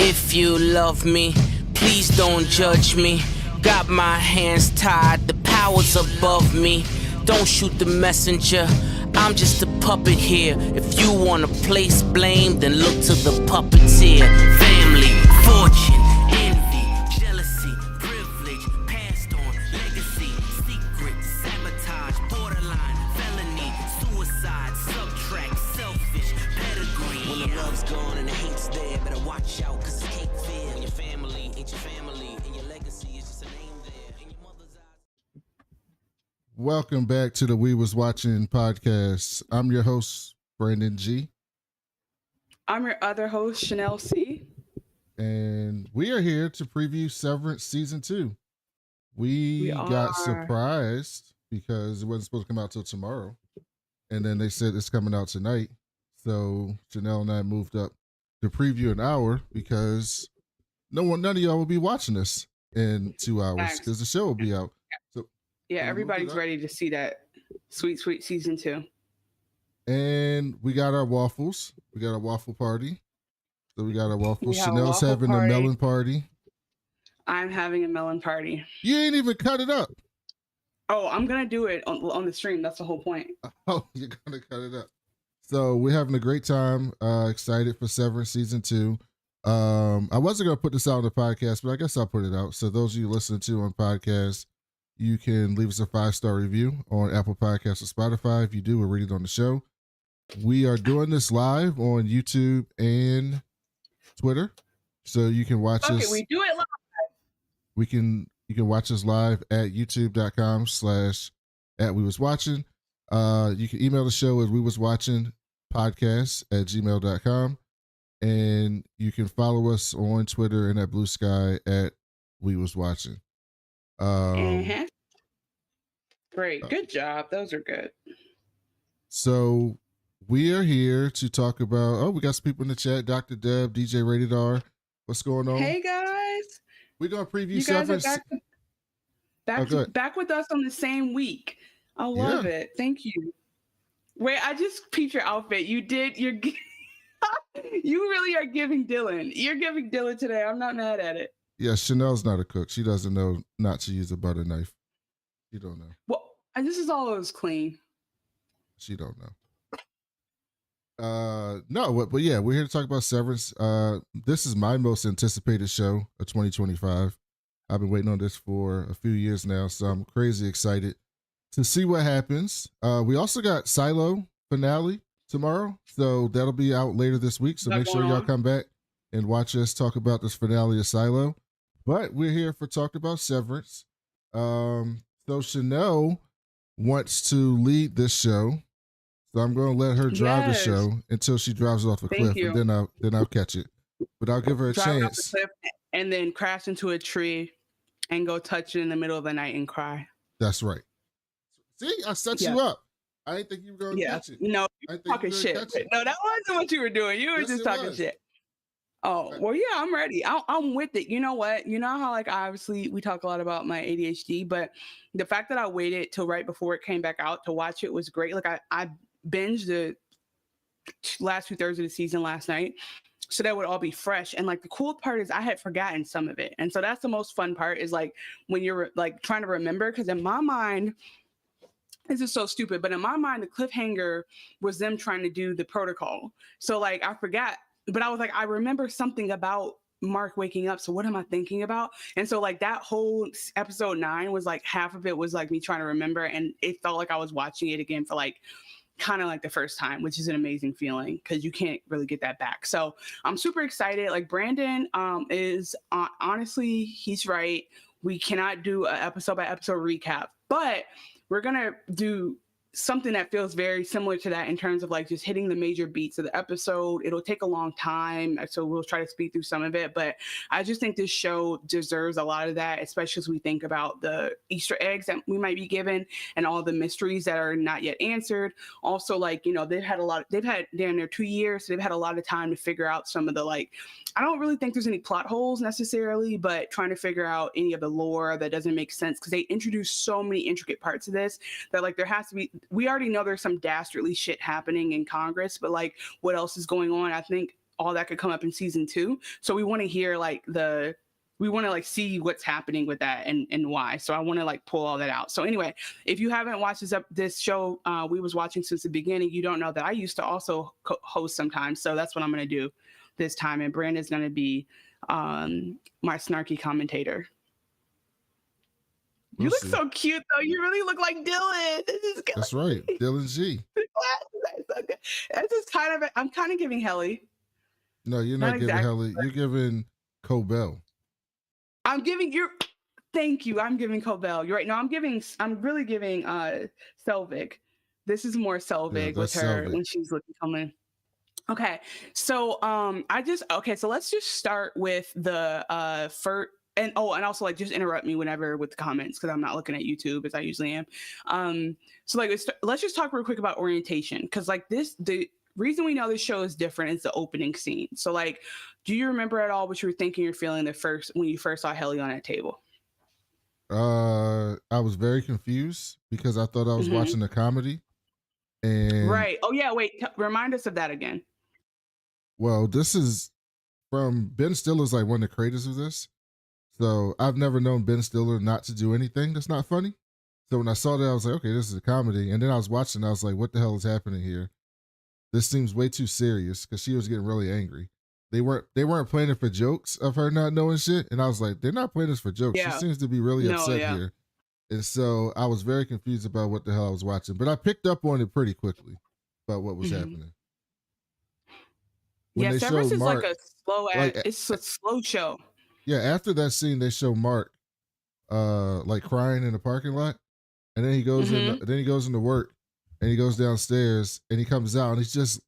If you love me, please don't judge me. Got my hands tied, the power's above me. Don't shoot the messenger, I'm just a puppet here. If you wanna place blame, then look to the puppeteer. Family, fortune, envy, jealousy, privilege, passed on, legacy, secret, sabotage, borderline, felony, suicide, subtract, selfish, pedigree. When the love's gone and the hate's there, better watch out, cause it's hate fear. When your family ain't your family, and your legacy is just a name there. In your mother's eyes. Welcome back to the We Was Watching podcast. I'm your host, Brandon G. I'm your other host, Chanel C. And we are here to preview Severance Season 2. We got surprised because it wasn't supposed to come out till tomorrow. And then they said it's coming out tonight. So Chanel and I moved up to preview an hour because none of y'all will be watching this in 2 hours because the show will be out. So yeah, everybody's ready to see that sweet season 2. And we got our waffles. We got a waffle party. So we got a waffle. We have a Chanel's waffle having party. a melon party. I'm having a melon party. You ain't even cut it up. Oh, I'm gonna do it on the stream. That's the whole point. Oh, you're gonna cut it up. So we're having a great time. Excited for Severance Season 2. I wasn't gonna put this out on the podcast, but I guess I'll put it out. So those of you listening to on podcast, you can leave us a 5-star review on Apple Podcasts or Spotify. If you do, we'll read it on the show. We are doing this live on YouTube and Twitter, so you can watch us. Okay, we do it live. You can watch us live at youtube.com/@wewaswatching. You can email the show at wewaswatchingpodcast@gmail.com, and you can follow us on Twitter and at Blue Sky at wewaswatching. Great, good job. Those are good. So we are here to talk about. We got some people in the chat. Dr. Deb, DJ Rated R. What's going on? Hey guys, We're gonna preview you guys Severance. are back with us on the same week. I love it. Thank you. Wait, I just peeped your outfit. You really are giving Dylan. You're giving Dylan today. I'm not mad at it. Yeah, Chanel's not a cook. She doesn't know not to use a butter knife. You don't know. Well, and this is all as clean. She don't know. No, but yeah, we're here to talk about Severance. This is my most anticipated show of 2025. I've been waiting on this for a few years now, so I'm crazy excited to see what happens. We also got Silo finale tomorrow, so that'll be out later this week. So make sure y'all come back and watch us talk about this finale of Silo. But we're here for talk about Severance. So Chanel wants to lead this show. So I'm going to let her drive the show until she drives off a cliff, and then I'll catch it. But I'll give her a chance. Off the cliff and then crash into a tree and go touch it in the middle of the night and cry. That's right. See, I set you up. I didn't think you were going to catch it. No, you were talking shit. No, that wasn't what you were doing. You were just talking shit. Oh, well, yeah, I'm ready. I'm with it. You know what? You know how, like, obviously we talk a lot about my ADHD, but the fact that I waited till right before it came back out to watch it was great. Like, I binged the last 2/3 of the season last night, so that would all be fresh. And like the cool part is I had forgotten some of it, and so that's the most fun part is like when you're like trying to remember, because in my mind, this is so stupid, but in my mind the cliffhanger was them trying to do the protocol. So like I forgot, but I was like, I remember something about Mark waking up, so what am I thinking about? And so like that whole episode 9 was like half of it was like me trying to remember, and it felt like I was watching it again for like kind of like the first time, which is an amazing feeling because you can't really get that back. So I'm super excited. Like Brandon is honestly, he's right. We cannot do an episode by episode recap, but we're gonna do something that feels very similar to that in terms of like just hitting the major beats of the episode. It'll take a long time, so we'll try to speed through some of it, but I just think this show deserves a lot of that, especially as we think about the Easter eggs that we might be given and all the mysteries that are not yet answered. Also, like, you know, they've had damn near 2 years, so they've had a lot of time to figure out some of the, like, I don't really think there's any plot holes necessarily, but trying to figure out any of the lore that doesn't make sense, because they introduce so many intricate parts of this that like there has to be, we already know there's some dastardly shit happening in Congress, but like what else is going on? I think all that could come up in season 2. So we want to hear like we want to like see what's happening with that and why. So I want to like pull all that out. So anyway, if you haven't watched this show, we was watching since the beginning, you don't know that I used to also host sometimes. So that's what I'm going to do this time. And Brandon's going to be my snarky commentator. You look so cute though. You really look like Dylan. That's right, Dylan G. That's just kind of. I'm kind of giving Helly. No, you're not giving Helly. You're giving Cobell. I'm giving you. Thank you. I'm giving Cobell. You're right. No, I'm really giving Selvig. This is more Selvig with her when she's looking coming. Okay, so so let's just start with the first. And also like just interrupt me whenever with the comments because I'm not looking at YouTube as I usually am. So like let's just talk real quick about orientation because like the reason we know this show is different is the opening scene. So like, do you remember at all what you were thinking or feeling when you first saw Helly on that table? I was very confused because I thought I was watching a comedy. And right. Oh yeah. Wait. Remind us of that again. Well, this is from Ben Stiller's like one of the creators of this. So I've never known Ben Stiller not to do anything that's not funny. So when I saw that, I was like, okay, this is a comedy. And then I was watching, I was like, what the hell is happening here? This seems way too serious because she was getting really angry. They weren't playing it for jokes of her not knowing shit. And I was like, they're not playing this for jokes. Yeah. She seems to be really upset here. And so I was very confused about what the hell I was watching. But I picked up on it pretty quickly about what was happening. When Severance is like a slow it's a slow show. Yeah, after that scene, they show Mark, like crying in the parking lot, and then he goes into work, and he goes downstairs, and he comes out, and he's just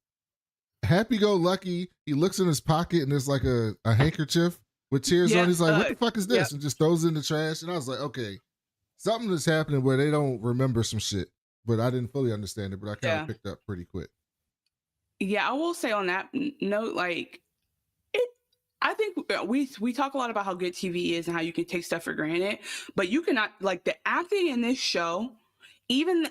happy-go-lucky. He looks in his pocket, and there's like a handkerchief with tears on. He's like, "What the fuck is this?" And just throws it in the trash. And I was like, "Okay, something is happening where they don't remember some shit." But I didn't fully understand it, but I kind of picked up pretty quick. Yeah, I will say on that note, like. I think we talk a lot about how good TV is and how you can take stuff for granted, but you cannot like the acting in this show, even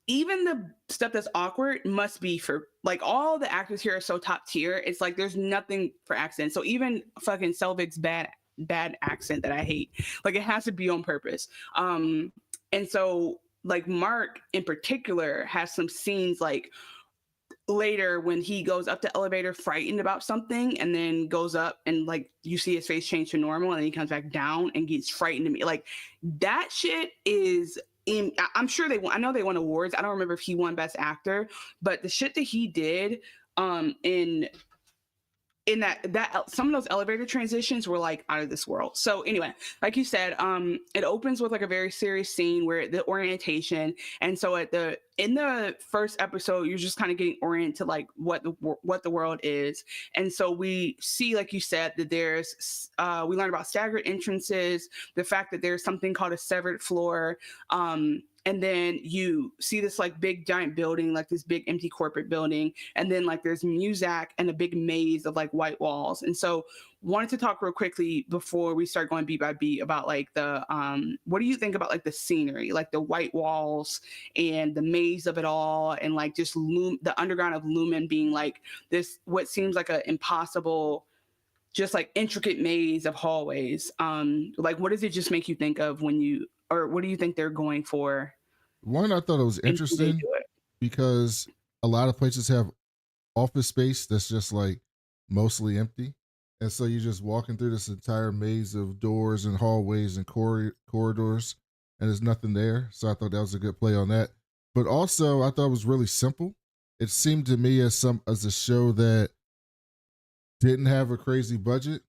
the stuff that's awkward must be for like all the actors here are so top tier. It's like there's nothing for accent. So even fucking Selvig's bad accent that I hate, like it has to be on purpose. And so like Mark in particular has some scenes like later when he goes up the elevator frightened about something and then goes up and like you see his face change to normal and then he comes back down and gets frightened to me. Like that shit is I'm sure I know they won awards. I don't remember if he won Best Actor, but the shit that he did in that some of those elevator transitions were like out of this world. So anyway, like you said, it opens with like a very serious scene where the orientation, and so in the first episode, you're just kind of getting oriented to like what the world is, and so we see, like you said, that there's we learn about staggered entrances, the fact that there's something called a severed floor, and then you see this like big giant building, like this big empty corporate building. And then like there's Muzak and a big maze of like white walls. And so wanted to talk real quickly before we start going beat by beat about like the, what do you think about like the scenery, like the white walls and the maze of it all. And like just the underground of Lumen being like this, what seems like an impossible, just like intricate maze of hallways. Like, what does it just make you think of or what do you think they're going for? One, I thought it was interesting because a lot of places have office space that's just like mostly empty. And so you're just walking through this entire maze of doors and hallways and corridors, and there's nothing there. So I thought that was a good play on that. But also, I thought it was really simple. It seemed to me as a show that didn't have a crazy budget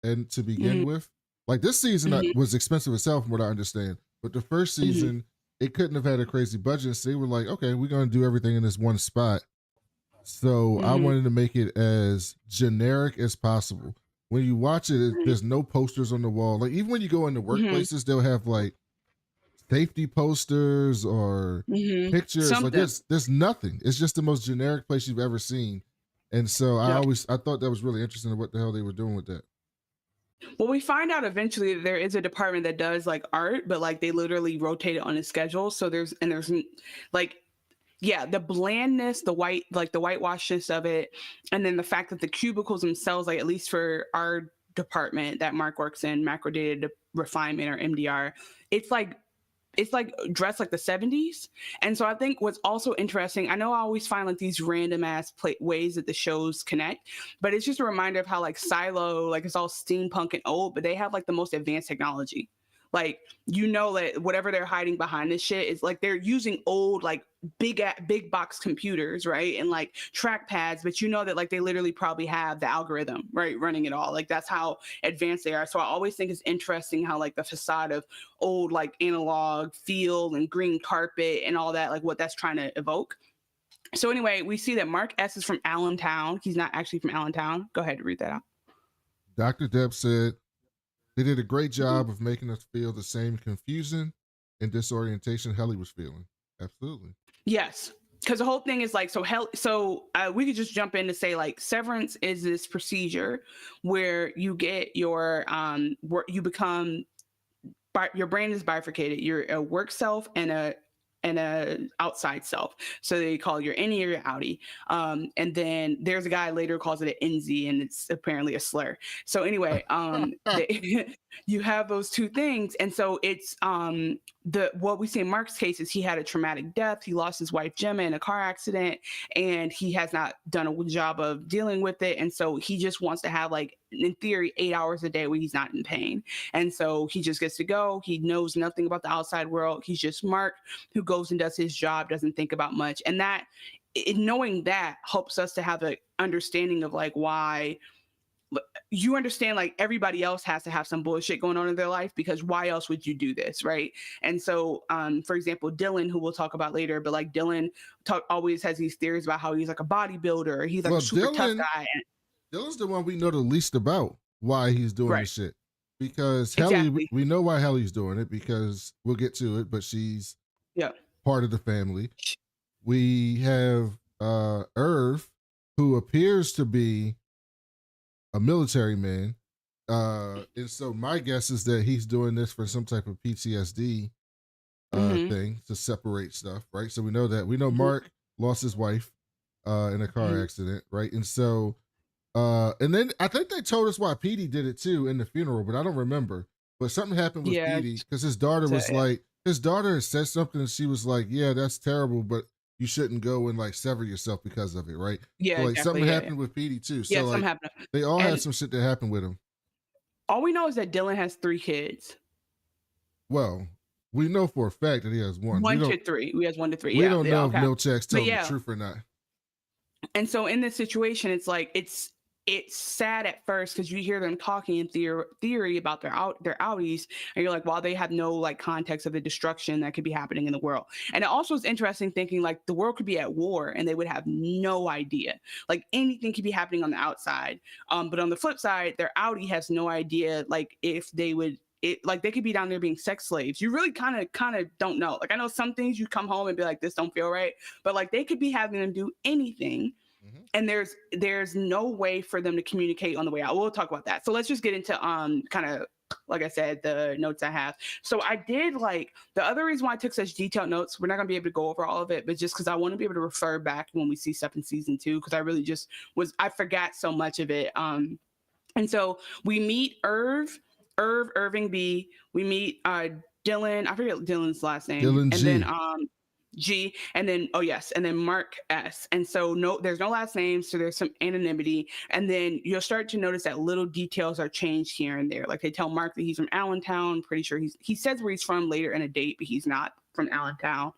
and to begin with. Like this season was expensive itself from what I understand. But the first season, it couldn't have had a crazy budget. So they were like, okay, we're going to do everything in this one spot. So I wanted to make it as generic as possible. When you watch it, there's no posters on the wall. Like even when you go into workplaces, they'll have like safety posters or pictures. Something. Like there's nothing. It's just the most generic place you've ever seen. And so I thought that was really interesting what the hell they were doing with that. Well, we find out eventually that there is a department that does like art, but like they literally rotate it on a schedule. So there's like yeah, the blandness, the whitewashedness of it, and then the fact that the cubicles themselves, like at least for our department that Mark works in, macrodata refinement or MDR, it's like dressed like the 70s. And so I think what's also interesting, I know I always find like these random ass ways that the shows connect, but it's just a reminder of how like Silo, like it's all steampunk and old, but they have like the most advanced technology. Like, you know, that whatever they're hiding behind this shit is like they're using old, like big box computers, right? And like trackpads, but you know that like they literally probably have the algorithm, right, running it all. Like that's how advanced they are. So I always think it's interesting how like the facade of old, like analog feel and green carpet and all that, like what that's trying to evoke. So anyway, we see that Mark S is from Allentown. He's not actually from Allentown. Go ahead and read that out. Dr. Deb said, they did a great job of making us feel the same confusion and disorientation Helly was feeling. Absolutely. Yes. Because the whole thing is like, we could just jump in to say like Severance is this procedure where you get your, you become, your brain is bifurcated. You're a work self and a outside self. So they call your innie or your outie. And then there's a guy later who calls it an NZ, and it's apparently a slur. So anyway, you have those two things. And so it's what we see in Mark's case is he had a traumatic death. He lost his wife Gemma in a car accident, and he has not done a good job of dealing with it. And so he just wants to have, like, in theory, 8 hours a day where he's not in pain. And so he just gets to go. He knows nothing about the outside world. He's just Mark who goes and does his job, doesn't think about much. And that, knowing that helps us to have an understanding of like why you understand, like everybody else has to have some bullshit going on in their life, because why else would you do this, right? And so, for example, Dylan, who we'll talk about later, but like Dylan always has these theories about how he's like a bodybuilder, he's like a super tough guy. Dylan's the one we know the least about why he's doing this shit. Because Helly, we know why Helly's doing it, because we'll get to it, but she's part of the family. We have Irv, who appears to be a military man. And so my guess is that he's doing this for some type of PTSD thing to separate stuff, right? So we know that. We know Mark lost his wife in a car accident, right? And so, and then I think they told us why Petey did it too in the funeral, but I don't remember. But something happened with Petey because his daughter was like, his daughter had said something and she was like, yeah, that's terrible, but you shouldn't go and like sever yourself because of it, right? Yeah, so, like something happened with Petey too. So like, something happened. They all had some shit that happened with him. All we know is that Dylan has 3 kids. Well, we know for a fact that he has one. 1 to 3. We has 1 to 3. We don't know if Milchek's telling the truth or not. And so in this situation, it's like it's sad at first because you hear them talking in theory about their outies, and you're like, wow, they have no like context of the destruction that could be happening in the world. And it also is interesting thinking like the world could be at war and they would have no idea. Like anything could be happening on the outside. But on the flip side, their outie has no idea like if they would. Like they could be down there being sex slaves. You really kind of don't know. Like I know some things you come home and be like, this don't feel right, but like they could be having them do anything. And there's no way for them to communicate on the way out. We'll talk about that. So let's just get into kind of, like I said, the notes I have. So I did like, the other reason why I took such detailed notes, we're not gonna be able to go over all of it, but just because I want to be able to refer back when we see stuff in season 2, because I really just I forgot so much of it. And so we meet Irving B. We meet Dylan. I forget Dylan's last name. Dylan G. And then G, and then and then Mark S. And so there's no last name, so there's some anonymity. And then you'll start to notice that little details are changed here and there. Like they tell Mark that he's from Allentown. Pretty sure he says where he's from later in a date, but he's not from Allentown.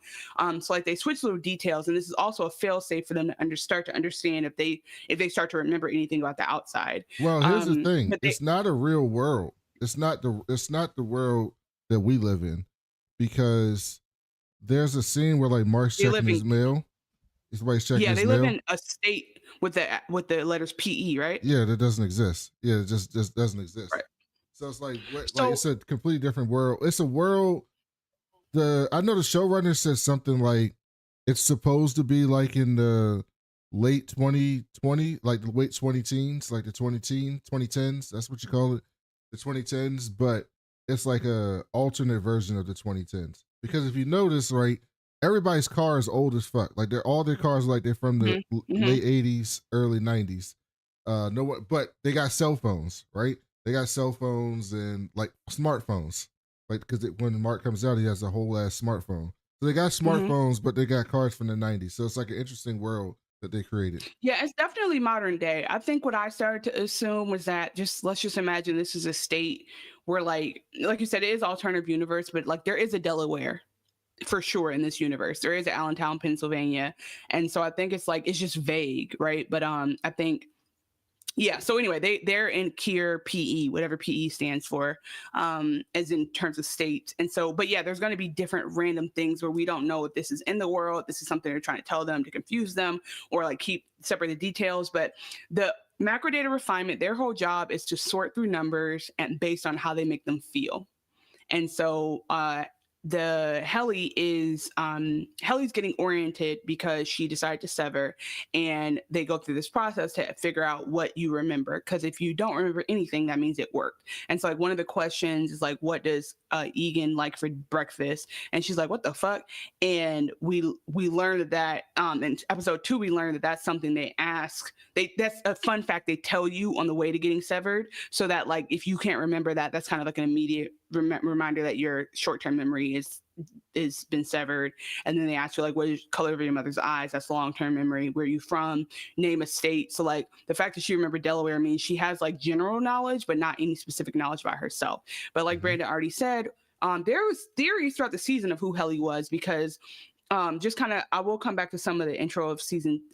So like they switch little details, and this is also a fail-safe for them to start to understand if they start to remember anything about the outside. Well, here's the thing: it's not a real world. It's not the world that we live in, because there's a scene where like Mark's checking his mail. Everybody's checking his mail. Yeah, they live in a state with the letters PE, right? Yeah, that doesn't exist. Yeah, it just doesn't exist. Right. So it's like it's a completely different world. It's a world. I know the showrunner said something like it's supposed to be like in the late 2020, like the late 20-teens, like the 2010s. That's what you call it, the 2010s. But it's like a alternate version of the 2010s. Because if you notice, right, everybody's car is old as fuck. Like all their cars like they're from the late 80s, early 90s. No one, but they got cell phones, right? They got cell phones and like smartphones. Like because when Mark comes out, he has a whole ass smartphone. So they got smartphones, but they got cars from the 90s. So it's like an interesting world that they created. Yeah, it's definitely modern day. I think what I started to assume was that let's just imagine this is a state where like you said, it is alternative universe, but like there is a Delaware for sure in this universe. There is Allentown, Pennsylvania. And so I think it's like it's just vague, right? But I think yeah, so anyway, they're in Kier PE, whatever PE stands for, as in terms of state. And so, but yeah, there's going to be different random things where we don't know if this is in the world, this is something they're trying to tell them to confuse them or like keep separate the details. But the macrodata refinement, their whole job is to sort through numbers and based on how they make them feel. And so the Helly's getting oriented because she decided to sever, and they go through this process to figure out what you remember, because if you don't remember anything, that means it worked. And so like one of the questions is like, what does Egan like for breakfast? And she's like, what the fuck? And we learned that in episode 2 we learned that that's something they ask, that's a fun fact they tell you on the way to getting severed, so that like if you can't remember that, that's kind of like an immediate reminder that your short-term memory is been severed. And then they ask you like, what is the color of your mother's eyes? That's long-term memory. Where are you from? Name a state. So like the fact that she remembered Delaware means she has like general knowledge but not any specific knowledge about herself. But like Brandon already said, there was theories throughout the season of who Helly was, because just kind of, I will come back to some of the intro of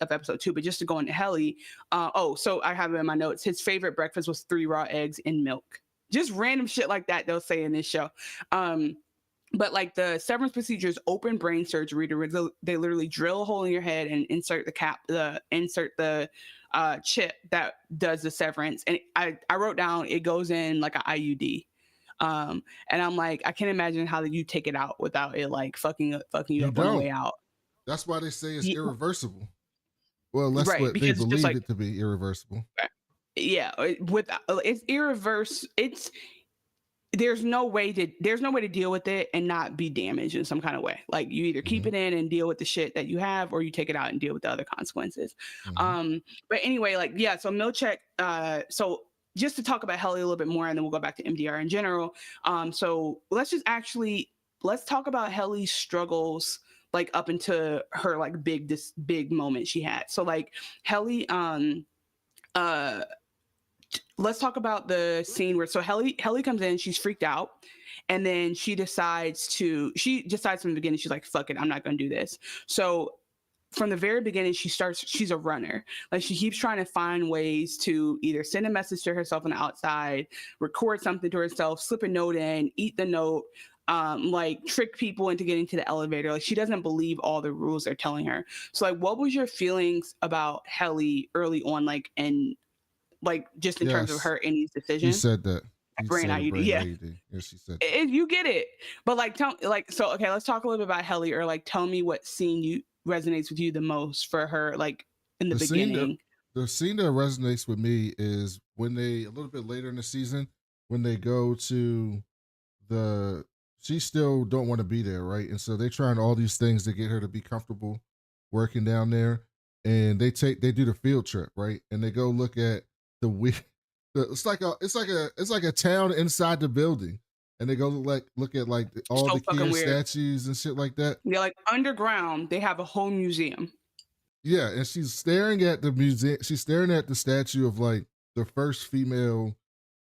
episode 2, but just to go into Helly, so I have it in my notes, his favorite breakfast was 3 raw eggs in milk. Just random shit like that they'll say in this show. But like the severance procedure is open brain surgery. They literally drill a hole in your head and insert the chip that does the severance. And I wrote down it goes in like an IUD. And I'm like, I can't imagine how you take it out without it like fucking you up on the way out. That's why they say it's irreversible. Well, that's right, what they believe it to be, irreversible. Yeah, it's irreversible. There's no way to deal with it and not be damaged in some kind of way. Like you either keep it in and deal with the shit that you have, or you take it out and deal with the other consequences. But anyway, like, yeah, so Milchek, so just to talk about Helly a little bit more, and then we'll go back to MDR in general. So let's talk about Helly's struggles, like up into her like this big moment she had. So like Helly, let's talk about the scene where Helly comes in, she's freaked out, and then she decides from the beginning, she's like, fuck it, I'm not gonna do this. So from the very beginning, she's a runner. Like she keeps trying to find ways to either send a message to herself on the outside, record something to herself, slip a note in, eat the note, like trick people into getting to the elevator. Like she doesn't believe all the rules they're telling her. So like, what was your feelings about Helly early on, like, and like just in terms of her in these decisions? You said that. Brain IUD. Yeah. Yes, she said that. You get it. But like, okay, let's talk a little bit about Helly, or like tell me what scene resonates with you the most for her, like in the beginning. The scene that resonates with me is when they, a little bit later in the season, when they go to she still don't want to be there, right? And so they're trying all these things to get her to be comfortable working down there. And they do the field trip, right? And they go look at it's like a town inside the building. And they go look at like all the Kier statues and shit like that. Yeah, like underground, they have a whole museum. Yeah, and she's staring at the museum. She's staring at the statue of like the first female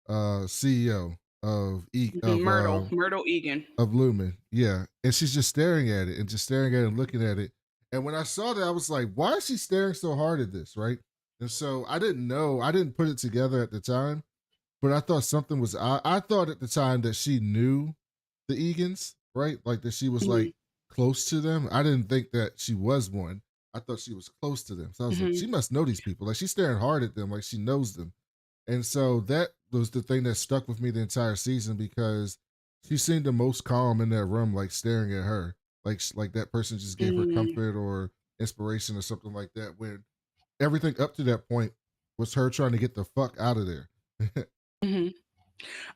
CEO of Myrtle Egan of Lumen. Yeah, and she's just staring at it and looking at it. And when I saw that, I was like, why is she staring so hard at this, right? And so I didn't put it together at the time, but I thought something was, I thought at the time that she knew the Egans, right? Like that she was like close to them. I didn't think that she was one. I thought she was close to them. So I was like, she must know these people. Like she's staring hard at them, like she knows them. And so that was the thing that stuck with me the entire season, because she seemed the most calm in that room, like staring at her. Like that person just gave her comfort or inspiration or something like that, when everything up to that point was her trying to get the fuck out of there.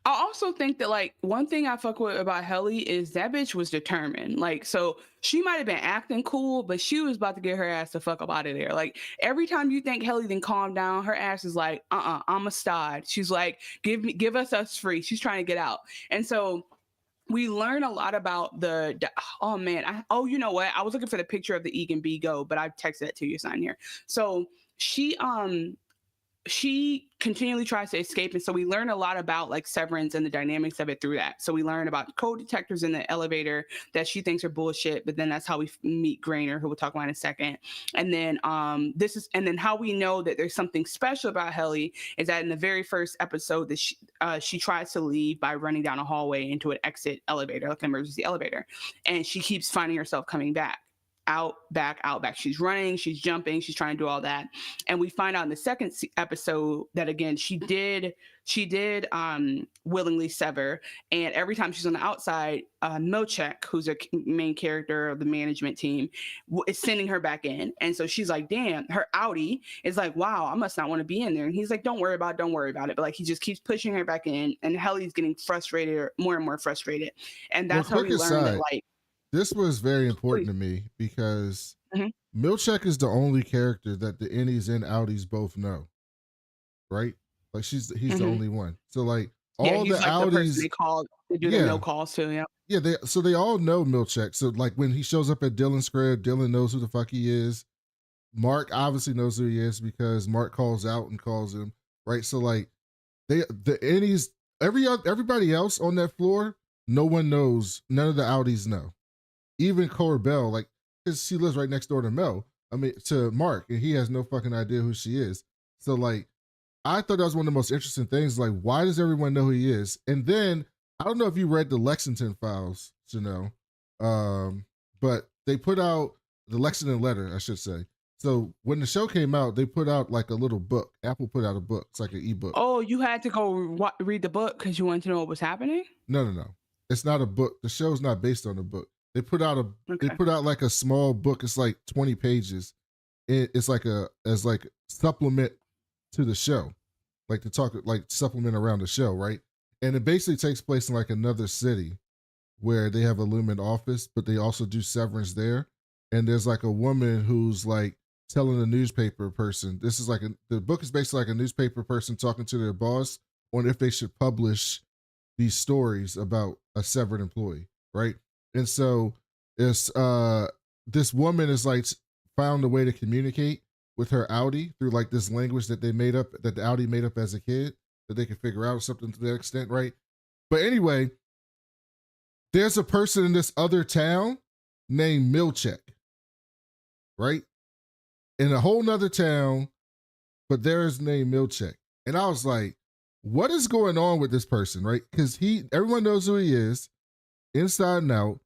I also think that like one thing I fuck with about Helly is that bitch was determined. Like, so she might have been acting cool, but she was about to get her ass the fuck up out of there. Like every time you think Helly then calm down, her ass is like, I'm a stud. She's like, give us free. She's trying to get out. And so we learn a lot about oh man, you know what? I was looking for the picture of the Egan B go, but I texted it to you. It's not in here. So she continually tries to escape, and so we learn a lot about like Severance and the dynamics of it through that. So we learn about code detectors in the elevator that she thinks are bullshit, but then that's how we meet Grainer, who we'll talk about in a second. And then and then how we know that there's something special about Helly is that in the very first episode that she tries to leave by running down a hallway into an exit elevator, like an emergency elevator, and she keeps finding herself coming back. Out back. She's running, she's jumping, she's trying to do all that. And we find out in the second episode that again she did willingly sever. And every time she's on the outside, Milchek, who's a main character of the management team, is sending her back in. And so she's like, damn, her outie is like, wow, I must not want to be in there. And he's like, don't worry about it. But like he just keeps pushing her back in, and Helly's getting frustrated, or more and more frustrated. And that's how we learn that like this was very important to me because Milchek is the only character that the innies and outies both know, right? Like he's the only one. So like all the outies they call, they do the no calls to. Yeah, they all know Milchek. So like when he shows up at Dylan's crib, Dylan knows who the fuck he is. Mark obviously knows who he is because Mark calls out and calls him, right? So like the innies, everybody else on that floor, no one knows. None of the outies know. Even Corbell, like, because she lives right next door to Mark, and he has no fucking idea who she is. So, like, I thought that was one of the most interesting things. Like, why does everyone know who he is? And then, I don't know if you read the Lexington files, but they put out the Lexington letter, I should say. So, when the show came out, they put out like a little book. Apple put out a book. It's like an ebook. Oh, you had to go read the book because you wanted to know what was happening? No. It's not a book. The show's not based on a book. They put out like a small book. It's like 20 pages. It's like as supplement to the show, like to talk like supplement around the show, right? And it basically takes place in like another city where they have a Lumen office, but they also do Severance there. And there's like a woman who's like telling a newspaper person. This is like the book is basically like a newspaper person talking to their boss on if they should publish these stories about a severed employee, right? And so this woman is like found a way to communicate with her outie through like this language that they made up, that the outie made up as a kid, that they could figure out something to that extent, right? But anyway, there's a person in this other town named Milchek, right? In a whole nother town, but there's named Milchek. And I was like, what is going on with this person, right? Because everyone knows who he is. Inside and out,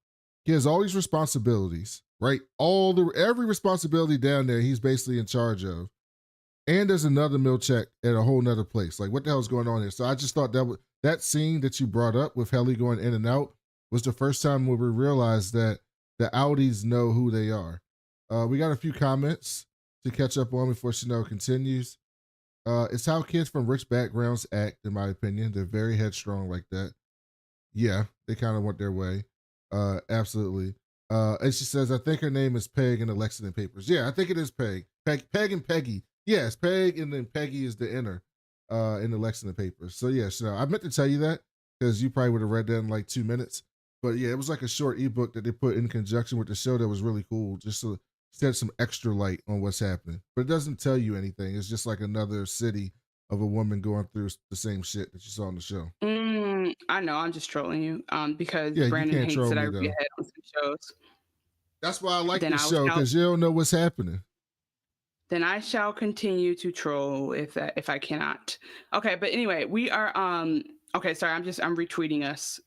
he has all these responsibilities, right? Every responsibility down there, he's basically in charge of. And there's another Milchek at a whole nother place. Like, what the hell is going on here? So I just thought that scene that you brought up with Helly going in and out was the first time where we realized that the outies know who they are. We got a few comments to catch up on before Chanel continues. It's how kids from rich backgrounds act, in my opinion. They're very headstrong like that. Yeah, they kind of went their way. Absolutely. And she says, I think her name is Peg in the Lexington papers. Yeah, I think it is Peg. Peg and Peggy. Yes, Peg and then Peggy is the inner in the Lexington papers. So yeah, I meant to tell you that because you probably would have read that in like 2 minutes. But yeah, it was like a short ebook that they put in conjunction with the show that was really cool, just to shed some extra light on what's happening. But it doesn't tell you anything. It's just like another city of a woman going through the same shit that you saw on the show. I know, I'm just trolling you because Brandon hates that I read ahead on some shows. That's why I like this show, because you don't know what's happening. Then I shall continue to troll if I cannot. Okay, but anyway, we are okay, sorry, I'm retweeting us.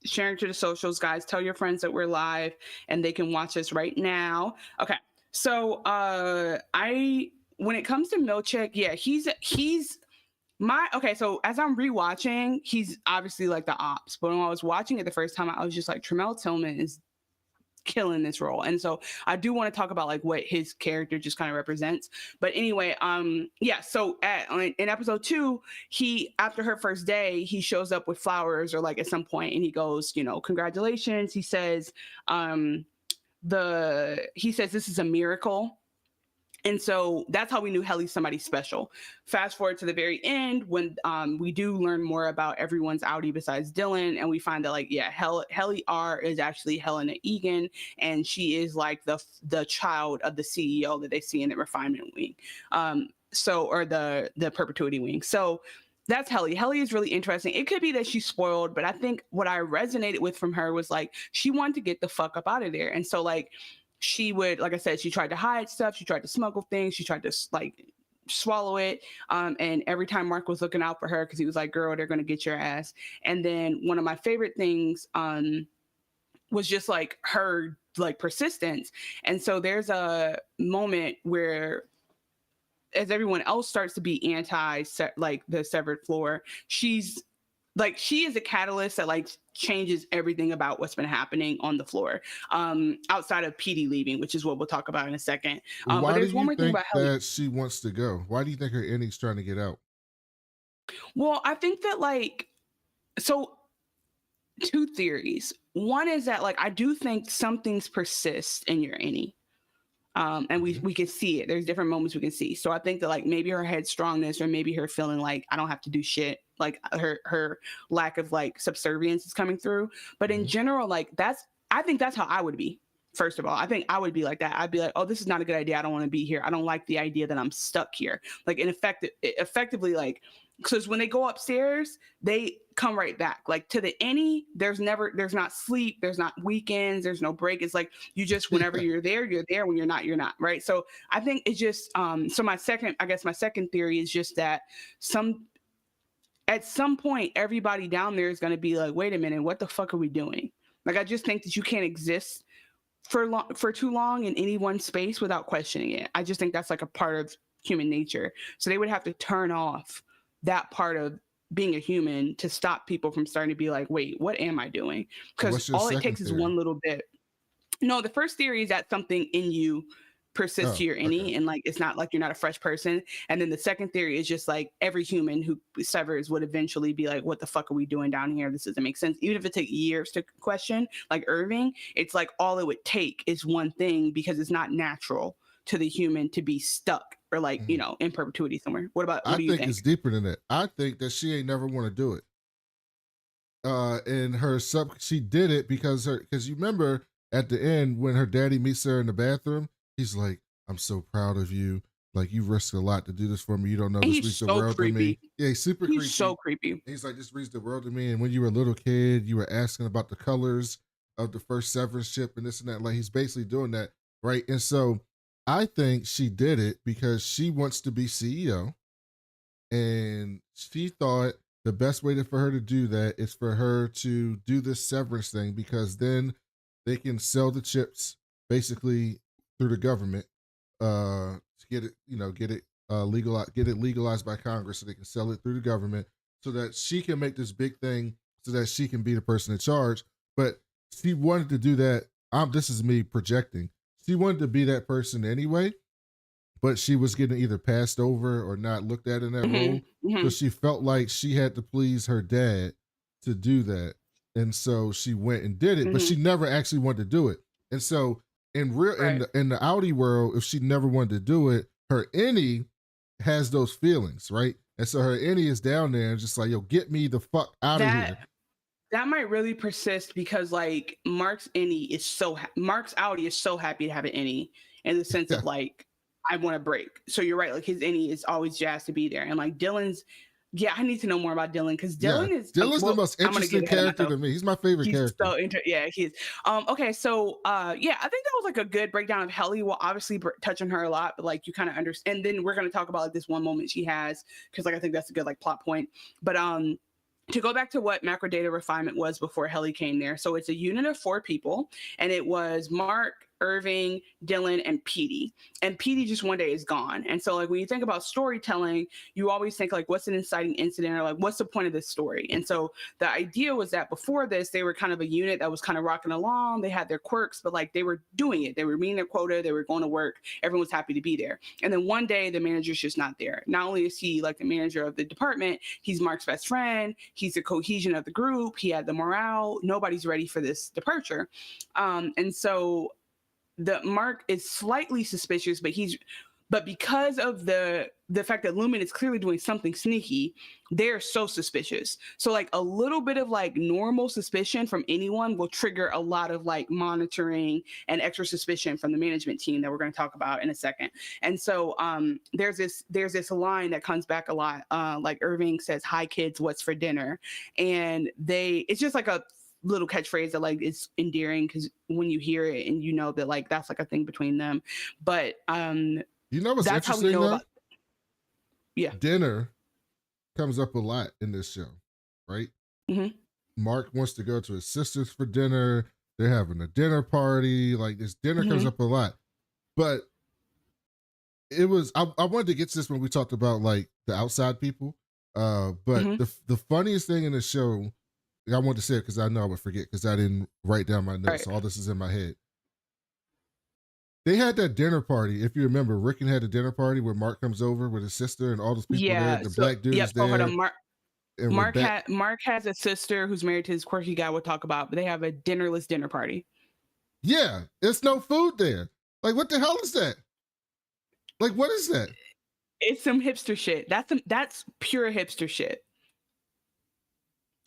Sharing to the socials, guys. Tell your friends that we're live and they can watch us right now. Okay. So when it comes to Milchek, yeah, he's okay, so as I'm rewatching, he's obviously like the ops, but when I was watching it the first time, I was just like, Tremel Tillman is killing this role. And so I do want to talk about like what his character just kind of represents. But anyway, yeah, so in episode 2, he, after her first day, he shows up with flowers, or like at some point, and he goes, you know, congratulations. He says, he says this is a miracle. And so that's how we knew Helly's somebody special. Fast forward to the very end, when we do learn more about everyone's outie besides Dylan, and we find that like, yeah, Helly R is actually Helena Egan, and she is like the child of the CEO that they see in the refinement wing, or the perpetuity wing. So that's Helly. Helly is really interesting. It could be that she's spoiled, but I think what I resonated with from her was like she wanted to get the fuck up out of there, and so like, she would, like I said, she tried to hide stuff. She tried to smuggle things. She tried to like swallow it. And every time Mark was looking out for her, because he was like, girl, they're going to get your ass. And then one of my favorite things was just like her like persistence. And so there's a moment where, as everyone else starts to be anti like the severed floor, she's like, she is a catalyst that like changes everything about what's been happening on the floor, outside of PD leaving, which is what we'll talk about in a second. Why do you think that she wants to go? Why do you think her inning's trying to get out? Well, I think that like, so 2 theories. One is that like, I do think some things persist in your innie. And we can see it. There's different moments we can see. So I think that like maybe her headstrongness, or maybe her feeling like I don't have to do shit, like her lack of like subservience is coming through. But in general, like I think that's how I would be. First of all, I think I would be like that. I'd be like, oh, this is not a good idea. I don't want to be here. I don't like the idea that I'm stuck here. Like effectively, like, because when they go upstairs, they come right back. Like to the innie, there's not sleep, there's not weekends, there's no break. It's like you just, whenever you're there, when you're not, right? So I think it's just so my second theory is just that at some point everybody down there is going to be like, wait a minute, what the fuck are we doing? Like, I just think that you can't exist for too long in any one space without questioning it. I just think that's like a part of human nature. So they would have to turn off that part of being a human to stop people from starting to be like, wait, what am I doing? Because all it takes is one little bit. No, the first theory is that something in you persists to your innie, and like it's not like you're not a fresh person. And then the second theory is just like every human who severs would eventually be like, what the fuck are we doing down here? This doesn't make sense. Even if it takes years to question, like Irving, it's like all it would take is one thing, because it's not natural to the human to be stuck or like, you know, in perpetuity somewhere. What do you think? It's deeper than that. I think that she ain't never want to do it. And she did it because you remember at the end when her daddy meets her in the bathroom, he's like, I'm so proud of you. Like, you risked a lot to do this for me. You don't know this reached the world to me. Yeah, he's super creepy. He's so creepy. He's like, this reached the world to me. And when you were a little kid, you were asking about the colors of the first Severance ship and this and that. Like, he's basically doing that, right? And so I think she did it because she wants to be CEO, and she thought the best way for her to do that is for her to do this severance thing, because then they can sell the chips basically through the government to get it legalized by Congress, so they can sell it through the government, so that she can make this big thing, so that she can be the person in charge. But she wanted to do that. This is me projecting. She wanted to be that person anyway, but she was getting either passed over or not looked at in that role. So she felt like she had to please her dad to do that. And so she went and did it, but she never actually wanted to do it. And so in the outie world, if she never wanted to do it, her innie has those feelings, right? And so her innie is down there and just like, yo, get me the fuck out of here. That might really persist because like Mark's outie is so happy to have an innie, in the sense of like, I want to break. So you're right. Like his innie is always jazzed to be there. And like Dylan's, I need to know more about Dylan, because Dylan's the most interesting character to me. He's my favorite character. So he is. Okay, so I think that was like a good breakdown of Helly. We'll obviously touch on her a lot, but like you kind of understand. And then we're going to talk about like this one moment she has, because like I think that's a good like plot point. But to go back to what microdata refinement was before Helly came there. So it's a unit of 4 people, and it was Mark, Irving, Dylan, and Petey. And Petey just one day is gone. And so like when you think about storytelling, you always think like, what's an inciting incident, or like, what's the point of this story? And so the idea was that before this, they were kind of a unit that was kind of rocking along. They had their quirks, but like they were doing it. They were meeting their quota. They were going to work. Everyone was happy to be there. And then one day the manager's just not there. Not only is he like the manager of the department, he's Mark's best friend. He's the cohesion of the group. He had the morale. Nobody's ready for this departure. And so the Mark is slightly suspicious, but because of the fact that Lumen is clearly doing something sneaky, they're so suspicious. So like a little bit of like normal suspicion from anyone will trigger a lot of like monitoring and extra suspicion from the management team that we're going to talk about in a second. And so there's this line that comes back a lot. Like Irving says, "Hi kids, what's for dinner?" And it's just like a little catchphrase that like is endearing because when you hear it and you know that like that's like a thing between them. But you know what's that's how we interesting know though? about. Yeah, Dinner comes up a lot in this show, right? Mm-hmm. Mark wants to go to his sister's for dinner. They're having a dinner party. Like this dinner comes up a lot. But it was I wanted to get to this when we talked about like the outside people. But the funniest thing in the show, I wanted to say it because I know I would forget because I didn't write down my notes. Right. So all this is in my head. They had that dinner party. If you remember, Rickon had a dinner party where Mark comes over with his sister and all those people there. The black dudes there. Hold on. Mark has a sister who's married to this quirky guy we'll talk about, but they have a dinnerless dinner party. Yeah, there's no food there. Like, what the hell is that? Like, what is that? It's some hipster shit. That's pure hipster shit.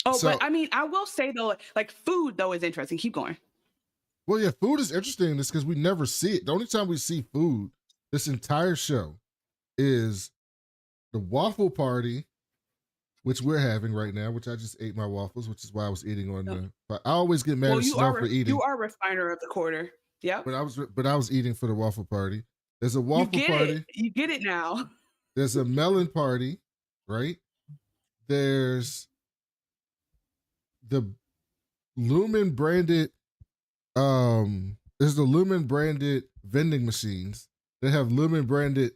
Oh, so, but I mean, I will say though, like food though is interesting. Keep going. Well, yeah, food is interesting in this because we never see it. The only time we see food this entire show is the waffle party, which we're having right now, which I just ate my waffles, which is why I was eating on the. But I always get mad at Snow for eating. You are refiner of the quarter. Yeah. But I was eating for the waffle party. There's a waffle party. You get it now. There's a melon party, right? There's the Lumen branded. There's the Lumen branded vending machines that have Lumen branded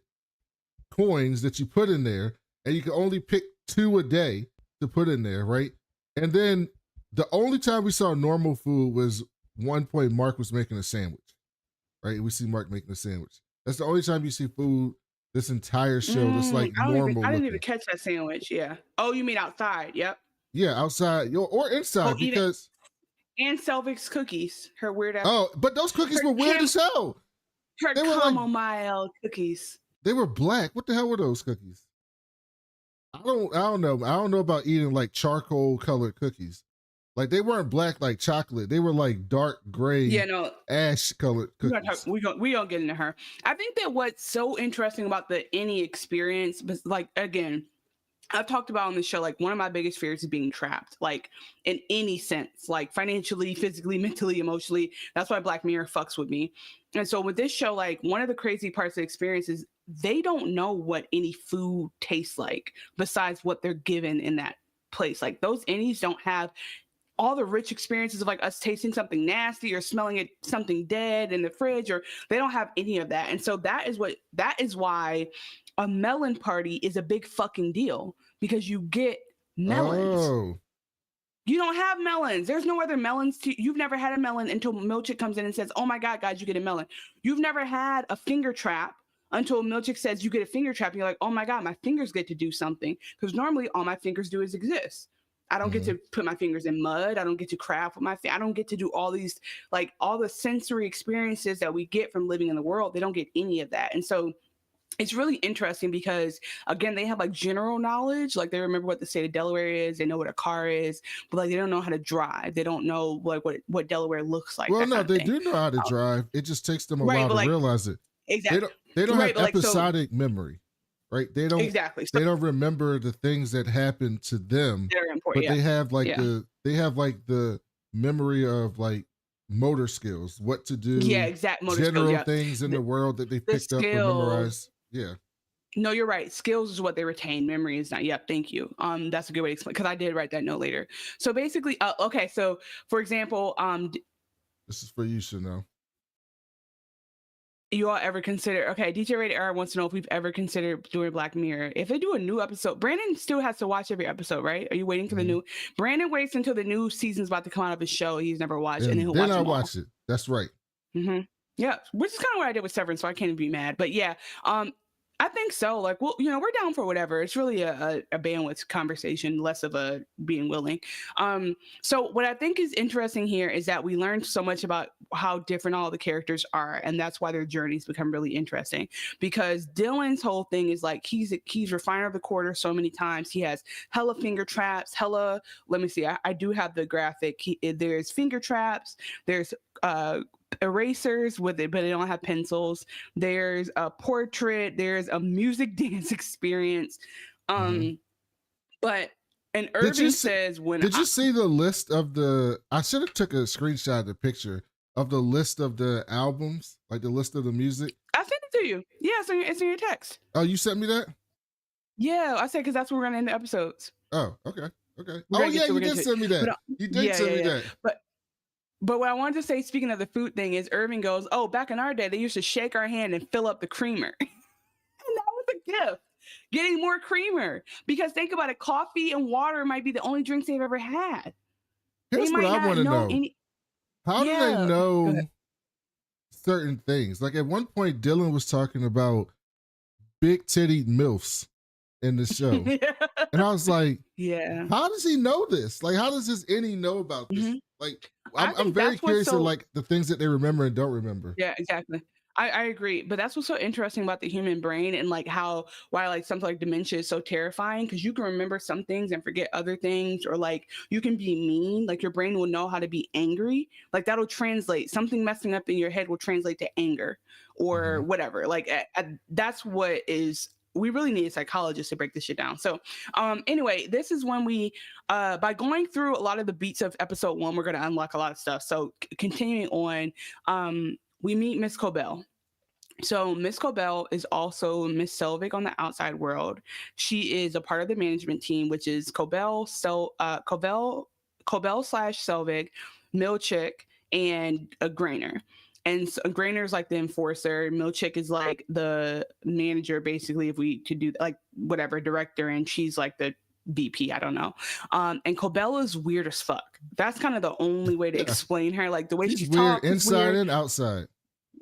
coins that you put in there, and you can only pick 2 a day to put in there, right? And then the only time we saw normal food was one point Mark was making a sandwich, right? We see Mark making a sandwich. That's the only time you see food this entire show that's like normal. I didn't even catch that sandwich. Yeah. Oh, you mean outside? Yep. Yeah, outside or inside because. And Selvig's cookies, her weird ass. Oh, but those cookies were weird as hell. Her chamomile cookies. They were black. What the hell were those cookies? I don't know. I don't know about eating like charcoal colored cookies. Like they weren't black like chocolate. They were like dark gray, ash colored cookies. We gonna get into her. I think that what's so interesting about the any experience, but like again, I've talked about on the show, like one of my biggest fears is being trapped, like in any sense, like financially, physically, mentally, emotionally. That's why Black Mirror fucks with me. And so with this show, like one of the crazy parts of the experience is they don't know what any food tastes like besides what they're given in that place. Like those innies don't have all the rich experiences of like us tasting something nasty or smelling something dead in the fridge, or they don't have any of that. And so that is why a melon party is a big fucking deal, because you get melons. Oh. You don't have melons. There's no other melons. You've never had a melon until Milchick comes in and says, "Oh my God, guys, you get a melon." You've never had a finger trap until Milchick says you get a finger trap. And you're like, "Oh my God, my fingers get to do something." Because normally all my fingers do is exist. I don't get to put my fingers in mud. I don't get to craft with my feet. I don't get to do all these, like all the sensory experiences that we get from living in the world. They don't get any of that. And so it's really interesting because, again, they have like general knowledge. Like they remember what the state of Delaware is. They know what a car is, but like they don't know how to drive. They don't know like what Delaware looks like. Well, no, they do know how to drive. It just takes them a while to realize it. Exactly. They don't have episodic memory, right? They don't exactly. They don't remember the things that happened to them. They're important, but they have like the memory of like motor skills, what to do. Yeah, exact motor general skills, things in the world that they picked up or memorized. Yeah. No, you're right. Skills is what they retain. Memory is not. Yep. Thank you. That's a good way to explain, because I did write that note later. So basically, okay. So for example, this is for you, Chanel. you all ever consider, okay, DJ Rated R wants to know if we've ever considered doing Black Mirror. If they do a new episode, Brandon still has to watch every episode, right? Are you waiting for the new? Brandon waits until the new season's about to come out of his show he's never watched, and then he'll watch I them all. watch it. That's right. Yeah, which is kind of what I did with Severance, so I can't be mad. But yeah, I think so. Like, well, you know, we're down for whatever. It's really a bandwidth conversation, less of a being willing. So what I think is interesting here is that we learned so much about how different all the characters are, and that's why their journeys become really interesting. Because Dylan's whole thing is like he's refiner of the quarter so many times. He has hella finger traps, hella. Let me see. I do have the graphic. There's finger traps. There's erasers with it, but they don't have pencils. There's a portrait. There's a music dance experience. But and Irving says when did you see the list of the? I should have took a screenshot of the picture of the list of the albums, like the list of the music. I sent it to you. Yeah, it's in your text. Oh, you sent me that? Yeah, I said because that's where we're gonna end the episodes. Oh, okay. Oh yeah, you did send me that. You did send me that. But what I wanted to say, speaking of the food thing, is Irving goes, "Oh, back in our day, they used to shake our hand and fill up the creamer." And that was a gift. Getting more creamer. Because think about it, coffee and water might be the only drinks they've ever had. Here's what I want to know. How do they know certain things? Like at one point, Dylan was talking about big titty MILFs in the show. And I was like, how does he know this? Like, how does this any know about this? Like, I'm very curious of like the things that they remember and don't remember. Yeah, exactly. I agree. But that's what's so interesting about the human brain and like why like something like dementia is so terrifying, because you can remember some things and forget other things, or like you can be mean, like your brain will know how to be angry. Like that'll translate, something messing up in your head will translate to anger or whatever. Like that's what is. We really need a psychologist to break this shit down. So anyway, this is when we, by going through a lot of the beats of episode 1, we're going to unlock a lot of stuff. So continuing on, we meet Miss Cobell. So Miss Cobell is also Miss Selvig on the outside world. She is a part of the management team, which is Cobell / Selvig, Milchick, and a Grainer. And so Grainer is like the enforcer. Milchick is like the manager, basically, if we could do like whatever, director, and she's like the VP, I don't know. And Cobell is weird as fuck. That's kind of the only way to explain her. Like the way she talks, inside and outside.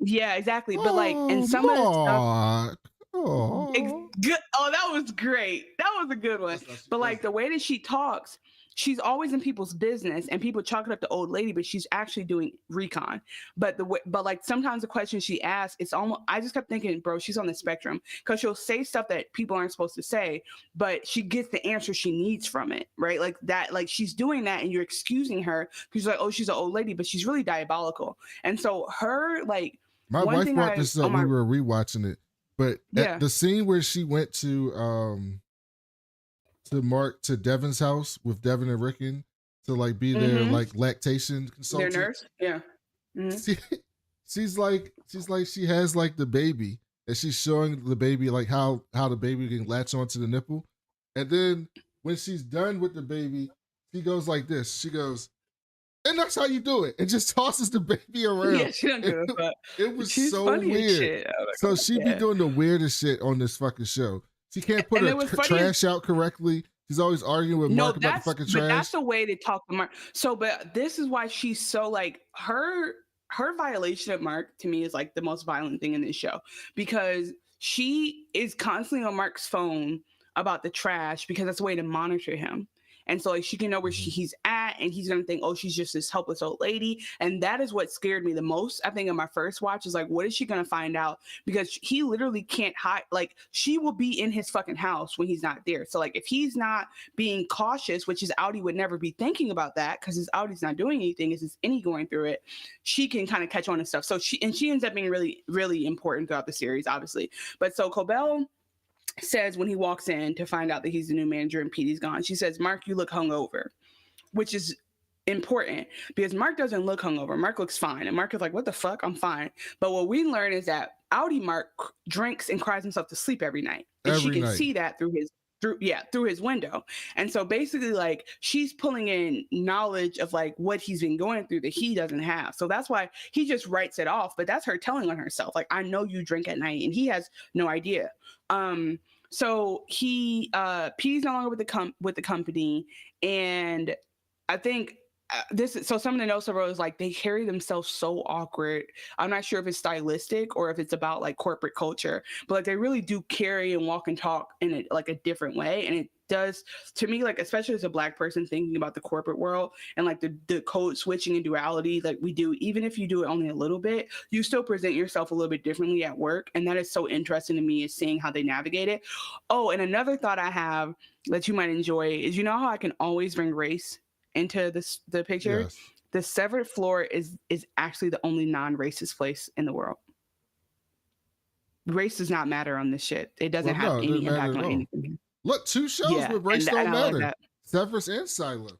Yeah, exactly. But like, and some of the stuff. Good. Oh, that was great. That was a good one. But like the way that she talks, she's always in people's business, and people chalk it up to old lady, but she's actually doing recon. But like sometimes the questions she asks, it's almost, I just kept thinking, bro, she's on the spectrum, because she'll say stuff that people aren't supposed to say, but she gets the answer she needs from it, right? Like that, like she's doing that, and you're excusing her because you're like, oh, she's an old lady, but she's really diabolical. And so her like. My wife brought this up when we were rewatching it, but at the scene where she went to Devin's house with Devin and Rickon to like be their like lactation consultant. Their nurse, yeah. She's like she has like the baby, and she's showing the baby like how the baby can latch onto the nipple, and then when she's done with the baby, she goes like this. She goes, and that's how you do it. And just tosses the baby around. Yeah, she don't give a fuck. It was so weird. So she be doing the weirdest shit on this fucking show. She can't put her trash out correctly. She's always arguing with Mark about the fucking trash. But that's the way to talk to Mark. So, but this is why she's so like her violation of Mark to me is like the most violent thing in this show, because she is constantly on Mark's phone about the trash because that's a way to monitor him. And so like she can know where he's at, and he's going to think, oh, she's just this helpless old lady. And that is what scared me the most, I think, in my first watch, is like, what is she going to find out? Because he literally can't hide. Like she will be in his fucking house when he's not there. So like if he's not being cautious, which is Audi would never be thinking about that, because his Audi's not doing anything, it's just any going through it, she can kind of catch on to stuff. So she ends up being really, really important throughout the series, obviously. But so Cobell says when he walks in to find out that he's the new manager and Petey's gone, she says, Mark, you look hungover, which is important because Mark doesn't look hungover. Mark looks fine. And Mark is like, what the fuck? I'm fine. But what we learn is that Audi Mark drinks and cries himself to sleep every night. And she can see that through his through his window. And so basically, like, she's pulling in knowledge of like what he's been going through that he doesn't have. So that's why he just writes it off. But that's her telling on herself, like, I know you drink at night, and he has no idea. So he P's no longer with the company, and I think some of the notes I wrote is like they carry themselves so awkward. I'm not sure if it's stylistic or if it's about like corporate culture, but like they really do carry and walk and talk in like a different way. And it does, to me, like, especially as a Black person thinking about the corporate world and like the code switching and duality like we do, even if you do it only a little bit, you still present yourself a little bit differently at work. And that is so interesting to me, is seeing how they navigate it. Oh, and another thought I have that you might enjoy is, you know how I can always bring race into the picture? Yes. The severed floor is actually the only non-racist place in the world. Race does not matter on this shit. It doesn't have any impact on anything. Look, 2 shows with race don't matter. Like Severance and Silo.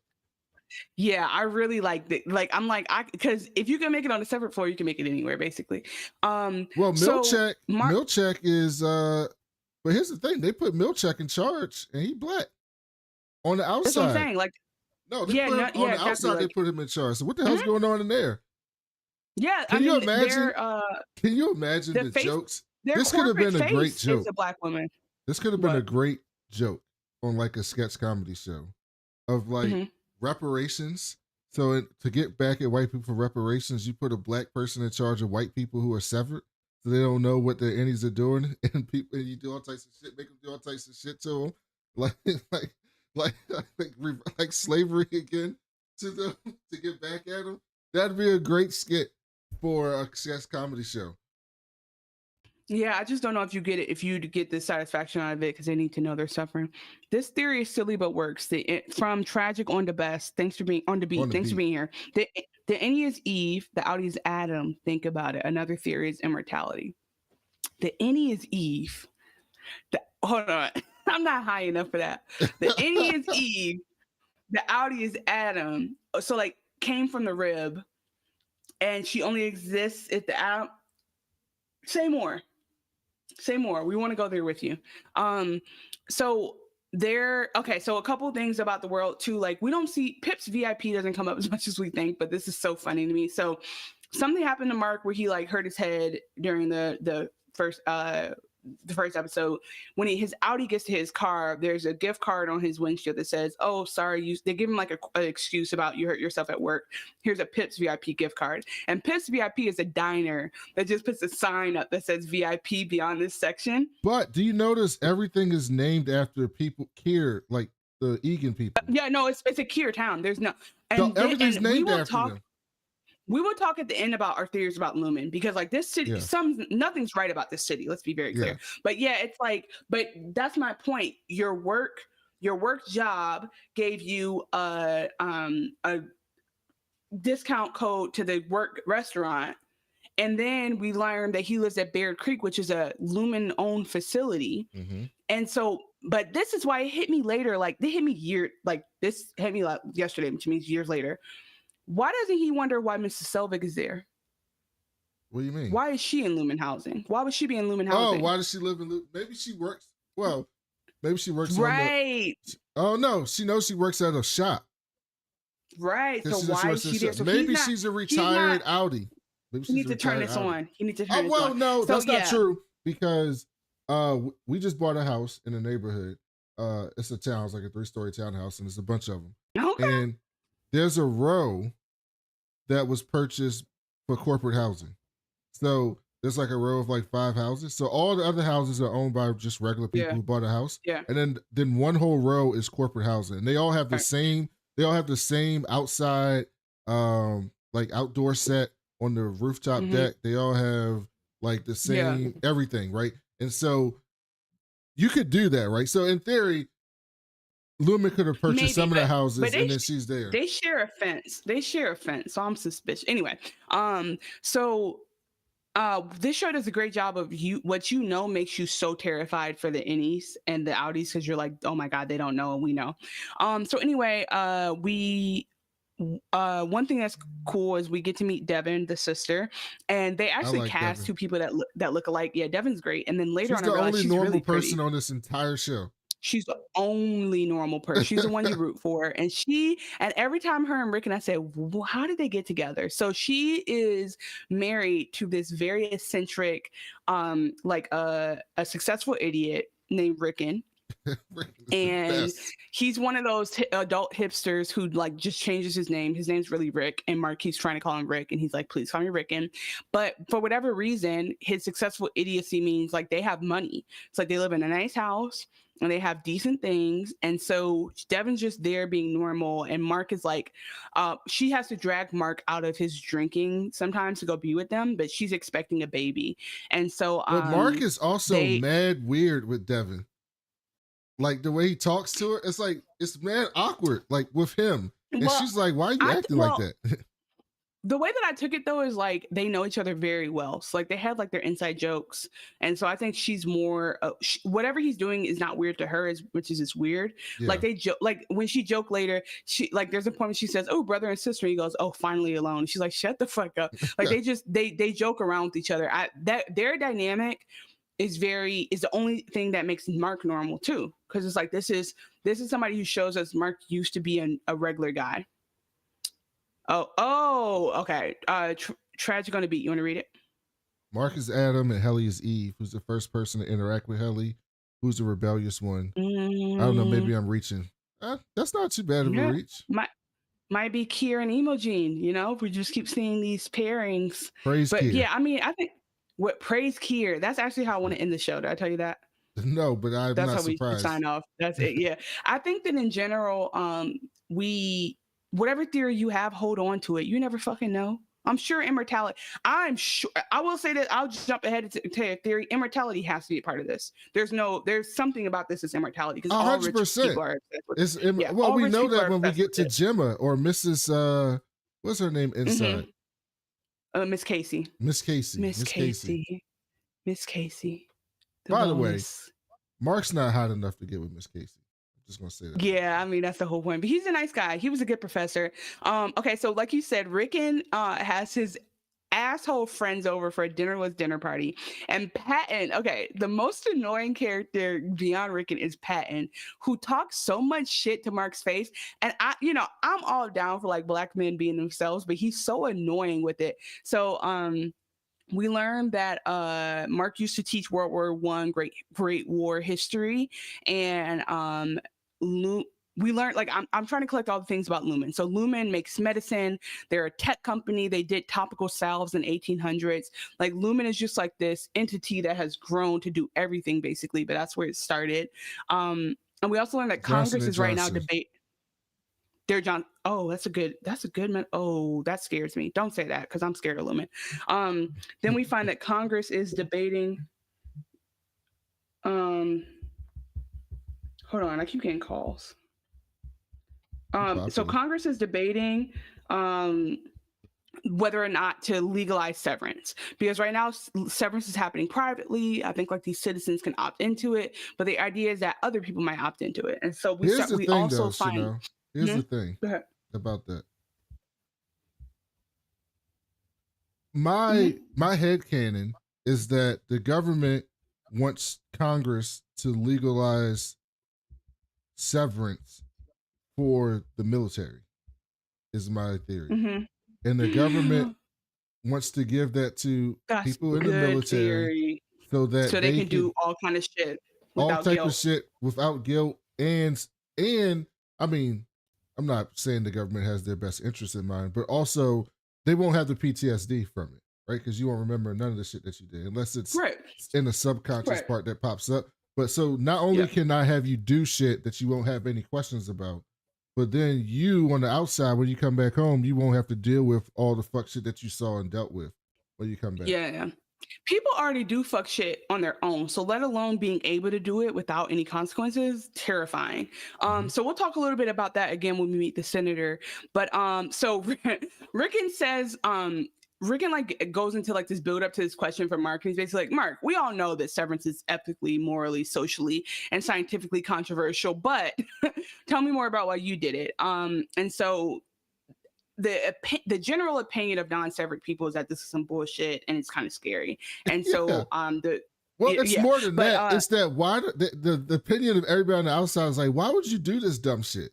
Yeah, I really like it. Like, I'm like, because if you can make it on the severed floor, you can make it anywhere, basically. Well, Milchek is but here's the thing, they put Milchek in charge and he Black on the outside. That's what I'm saying. Like, no, they put him on the outside, like, they put him in charge. So what the hell's going on in there? Yeah, can you imagine the jokes? This could have been a great joke. It's a Black woman. This could have been a great joke on like a sketch comedy show of like reparations. So to get back at white people for reparations, you put a Black person in charge of white people who are severed, so they don't know what the innies are doing, and you do all types of shit, make them do all types of shit to them, like slavery again to them to get back at them. That'd be a great skit for a sketch comedy show. Yeah, I just don't know if you get it, if you get the satisfaction out of it, because they need to know they're suffering. This theory is silly but works. From tragic on to best. Thanks for being on the beat. Thanks for being here. The innie is Eve. The outie is Adam. Think about it. Another theory is immortality. The innie is Eve. Hold on. I'm not high enough for that. The innie is Eve. The outie is Adam. So like came from the rib, and she only exists if the Adam. Say more. We want to go there with you. So a couple things about the world too. Like, we don't see Pip's VIP doesn't come up as much as we think, but this is so funny to me. So something happened to Mark where he like hurt his head during the first episode. When his outie gets to his car, there's a gift card on his windshield that says, "Oh, sorry." They give him like an excuse about you hurt yourself at work. Here's a Pips VIP gift card. And Pips VIP is a diner that just puts a sign up that says VIP beyond this section. But do you notice everything is named after people Kier, like the Egan people? Yeah, no, it's a Kier town. There's no, everything's named after them. We will talk at the end about our theories about Lumen, because like this city, nothing's right about this city. Let's be very clear. Yeah. But yeah, it's like, but that's my point. Your work job gave you a discount code to the work restaurant. And then we learned that he lives at Baird Creek, which is a Lumen owned facility. Mm-hmm. And so, but this is why it hit me later. Like this hit me like yesterday, which means years later. Why doesn't he wonder why Mrs. Selvig is there? What do you mean? Why is she in Lumen housing? Why would she be in Lumen housing? Oh, why does she live in Lumen? Maybe she works. Well, maybe she works. Right. Oh no, she knows she works at a shop. Right. So why is she there? So maybe she's a retired outie. You need to turn this on. You need to turn this on. Well, no, that's not true, because we just bought a house in the neighborhood. It's a town, it's like a 3-story townhouse, and there's a bunch of them. Okay. And there's a row that was purchased for corporate housing. So there's like a row of like 5 houses. So all the other houses are owned by just regular people who bought a house. Yeah. And then one whole row is corporate housing. And they all have the same outside like outdoor set on the rooftop deck. They all have like the same everything, right? And so you could do that, right? So in theory, Lumen could have purchased some of the houses, and then she's there. They share a fence. So I'm suspicious. Anyway, so this show does a great job of what you know makes you so terrified for the innies and the outies, because you're like, oh my God, they don't know and we know. So anyway, one thing that's cool is we get to meet Devin, the sister, and they actually cast Devin. 2 people that look alike. Yeah, Devin's great. And then later on, she's the only normal person on this entire show. She's the only normal person. She's the one you root for. And every time her and Rick and I say, well, how did they get together? So she is married to this very eccentric, like a successful idiot named Rickon. And he's one of those adult hipsters who like just changes his name. His name's really Rick, and Mark keeps trying to call him Rick, and he's like, please call me Rickon. But for whatever reason, his successful idiocy means like they have money. It's like they live in a nice house and they have decent things. And so Devin's just there being normal, and Mark is like, she has to drag Mark out of his drinking sometimes to go be with them, but she's expecting a baby. And so but Mark is also mad weird with Devin. Like the way he talks to her, it's like it's mad awkward, like with him. And she's like, why are you acting like that? The way that I took it though is like they know each other very well. So like they had like their inside jokes. And so I think she's more whatever he's doing is not weird to her, which is just weird. Yeah. Like they joke, like when she joked later, she like there's a point when she says, oh, brother and sister. He goes, oh, finally alone. She's like, shut the fuck up. Like they joke around with each other. Their dynamic is the only thing that makes Mark normal too, because it's like this is somebody who shows us Mark used to be a regular guy. Okay. Tragic on the beat. You want to read it? Mark is Adam and Helly is Eve, who's the first person to interact with Helly, who's the rebellious one. I don't know. Maybe I'm reaching. That's not too bad of a reach. Might be Kier and Emojine. You know, we just keep seeing these pairings. Praise Kier. Yeah, I mean, I think. What praise Kier? That's actually how I want to end the show. Did I tell you that? No, but I'm that's not how surprised. We sign off. That's it. Yeah, I think that in general, whatever theory you have, hold on to it. You never fucking know. I'm sure immortality. I'm sure. I will say that I'll jump ahead to tell you a theory. Immortality has to be a part of this. There's something about this is immortality because 100%. Well, we know that when we get to Gemma or Mrs. What's her name inside? Miss Casey. Miss Casey. By the way, Mark's not hot enough to get with Miss Casey. I'm just gonna say that. Yeah, I mean that's the whole point. But he's a nice guy. He was a good professor. Okay, so like you said, Rickon has his asshole friends over for a dinner party, and Patton. Okay, the most annoying character beyond Rickon is Patton, who talks so much shit to Mark's face. And I'm all down for like black men being themselves, but he's so annoying with it. So we learned that Mark used to teach World War I, Great War history, and we learned, like, I'm trying to collect all the things about Lumen. So Lumen makes medicine. They're a tech company. They did topical salves in 1800s. Like Lumen is just like this entity that has grown to do everything basically, but that's where it started. And we also learned that Congress is right now debate. Oh, that's a good man. Oh, that scares me. Don't say that because I'm scared of Lumen. Then we find that Congress is debating. Hold on, I keep getting calls. So Congress is debating whether or not to legalize severance, because right now severance is happening privately. I think like these citizens can opt into it, but the idea is that other people might opt into it. And so here's the thing about that. My headcanon is that the government wants Congress to legalize severance for the military, is my theory. And the government wants to give that to people in the military so they can do all kind of shit, of shit without guilt. And I mean, I'm not saying the government has their best interests in mind, but also they won't have the PTSD from it, right? Because you won't remember none of the shit that you did unless it's in the subconscious part that pops up. But so not only can I have you do shit that you won't have any questions about, but then you on the outside, when you come back home, you won't have to deal with all the fuck shit that you saw and dealt with when you come back. Yeah. People already do fuck shit on their own. So let alone being able to do it without any consequences, terrifying. So we'll talk a little bit about that again when we meet the senator. But so Rickon says, Rickon like goes into like this build up to this question for Mark. And he's basically like, Mark, we all know that severance is ethically, morally, socially, and scientifically controversial, but tell me more about why you did it. And so the general opinion of non-severed people is that this is some bullshit and it's kind of scary. And so Well, it's more than but, that. It's that why the opinion of everybody on the outside is like, why would you do this dumb shit?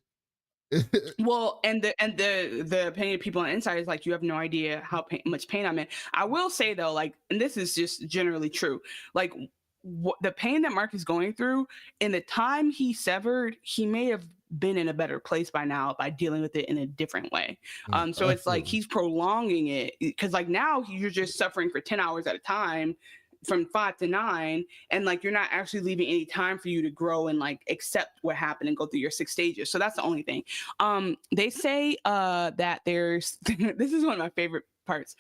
Well, and the opinion of people on the inside is like, you have no idea how much pain I'm in. I will say though, like, and this is just generally true, like the pain that Mark is going through, in the time he severed, he may have been in a better place by now by dealing with it in a different way. So it's like he's prolonging it, because like now you're just suffering for 10 hours at a time from 5 to 9, and like you're not actually leaving any time for you to grow and like accept what happened and go through your 6 stages. So that's the only thing. They say that there's this is one of my favorite parts.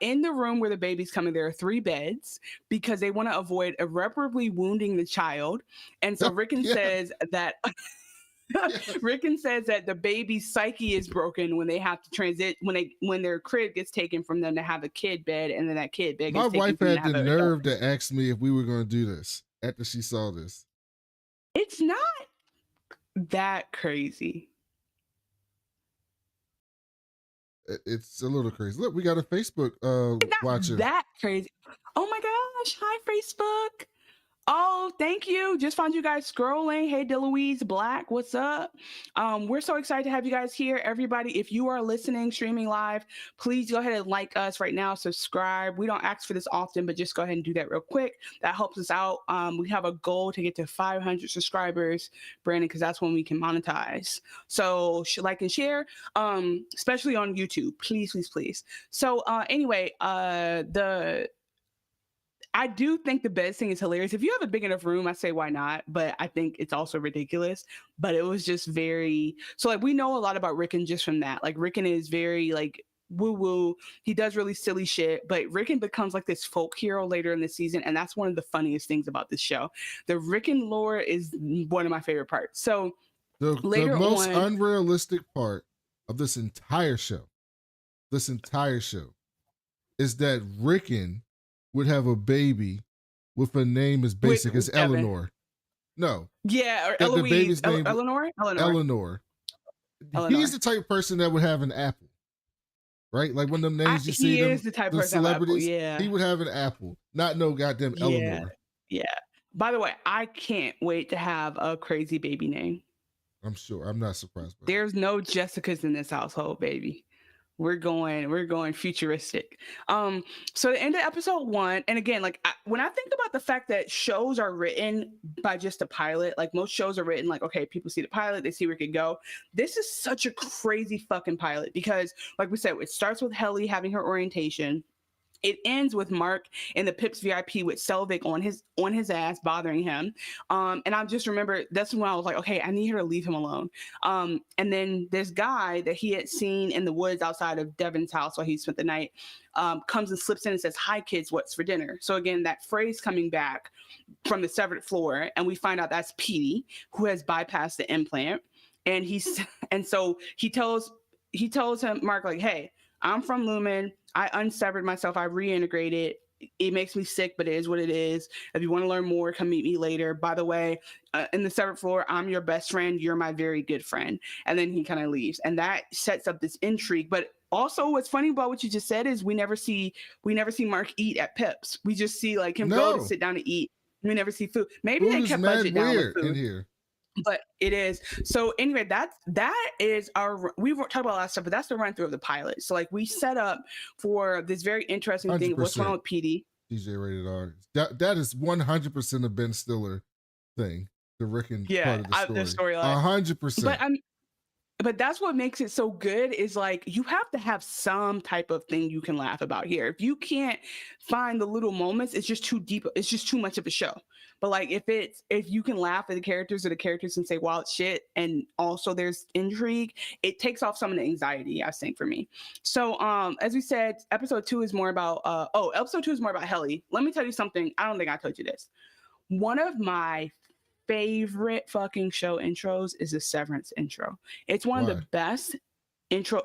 In the room where the baby's coming, there are 3 beds because they want to avoid irreparably wounding the child. And so Rickon says that Rickon says that the baby's psyche is broken when they have to transit when their crib gets taken from them to have a kid bed, and then that kid bed gets taken. My wife had the nerve to ask me if we were going to do this after she saw this. It's not that crazy. It's a little crazy. Look, we got a Facebook watcher. That crazy. Oh my gosh. Hi, Facebook. Oh, thank you. Just found you guys scrolling. Hey, DeLuise Black, what's up? We're so excited to have you guys here. Everybody, if you are listening, streaming live, please go ahead and like us right now. Subscribe. We don't ask for this often, but just go ahead and do that real quick. That helps us out. We have a goal to get to 500 subscribers, Brandon, because that's when we can monetize. So like and share, especially on YouTube. Please, please, please. So anyway, I do think the best thing is hilarious. If you have a big enough room, I say why not? But I think it's also ridiculous. But it was just very, so like we know a lot about Rickon just from that. Like Rickon is very like woo-woo. He does really silly shit, but Rickon becomes like this folk hero later in the season, and that's one of the funniest things about this show. The Rickon lore is one of my favorite parts. So the most unrealistic part of this entire show is that Rickon would have a baby with a name as basic as Eleanor. No. Yeah, or Eloise. The baby's name Eleanor? Eleanor. He's the type of person that would have an apple. Right? Like one of them names you see them, the type the person celebrities, apple, yeah. He would have an apple, not no goddamn Eleanor. Yeah. By the way, I can't wait to have a crazy baby name. I'm sure. I'm not surprised. There's no Jessicas in this household, baby. We're going futuristic. So the end of episode 1, and again, like when I think about the fact that shows are written by just a pilot, like most shows are written like, okay, people see the pilot, they see where it could go. This is such a crazy fucking pilot because, like we said, it starts with Helly having her orientation. It ends with Mark in the Pips VIP with Selvig on his ass, bothering him. And I just remember that's when I was like, okay, I need her to leave him alone. And then this guy that he had seen in the woods outside of Devin's house while he spent the night comes and slips in and says, "Hi kids, what's for dinner?" So again, that phrase coming back from the severed floor, and we find out that's Petey, who has bypassed the implant. And so he tells him, Mark, like, hey, I'm from Lumen. I unsevered myself. I reintegrated. It makes me sick, but it is what it is. If you want to learn more, come meet me later. By the way, in the severed floor, I'm your best friend. You're my very good friend. And then he kind of leaves. And that sets up this intrigue. But also what's funny about what you just said is we never see Mark eat at Pips. We just see like him go to sit down to eat. We never see food. Maybe they kept budget down with food. In here. But it is. So anyway, that is we were talking about a lot of stuff, but that's the run through of the pilot. So like we set up for this very interesting 100%. Thing. What's going on with PD? DJ rated R. That is 100% a Ben Stiller thing. The Rickon part of the story. 100%. But that's what makes it so good is like you have to have some type of thing you can laugh about here. If you can't find the little moments, it's just too deep. It's just too much of a show. But like if you can laugh at the characters or the characters and say wild shit, and also there's intrigue, it takes off some of the anxiety, I think, for me. So as we said, episode 2 is more about Helly. Let me tell you something. I don't think I told you this. One of my favorite fucking show intros is the Severance intro. It's one of the best intro.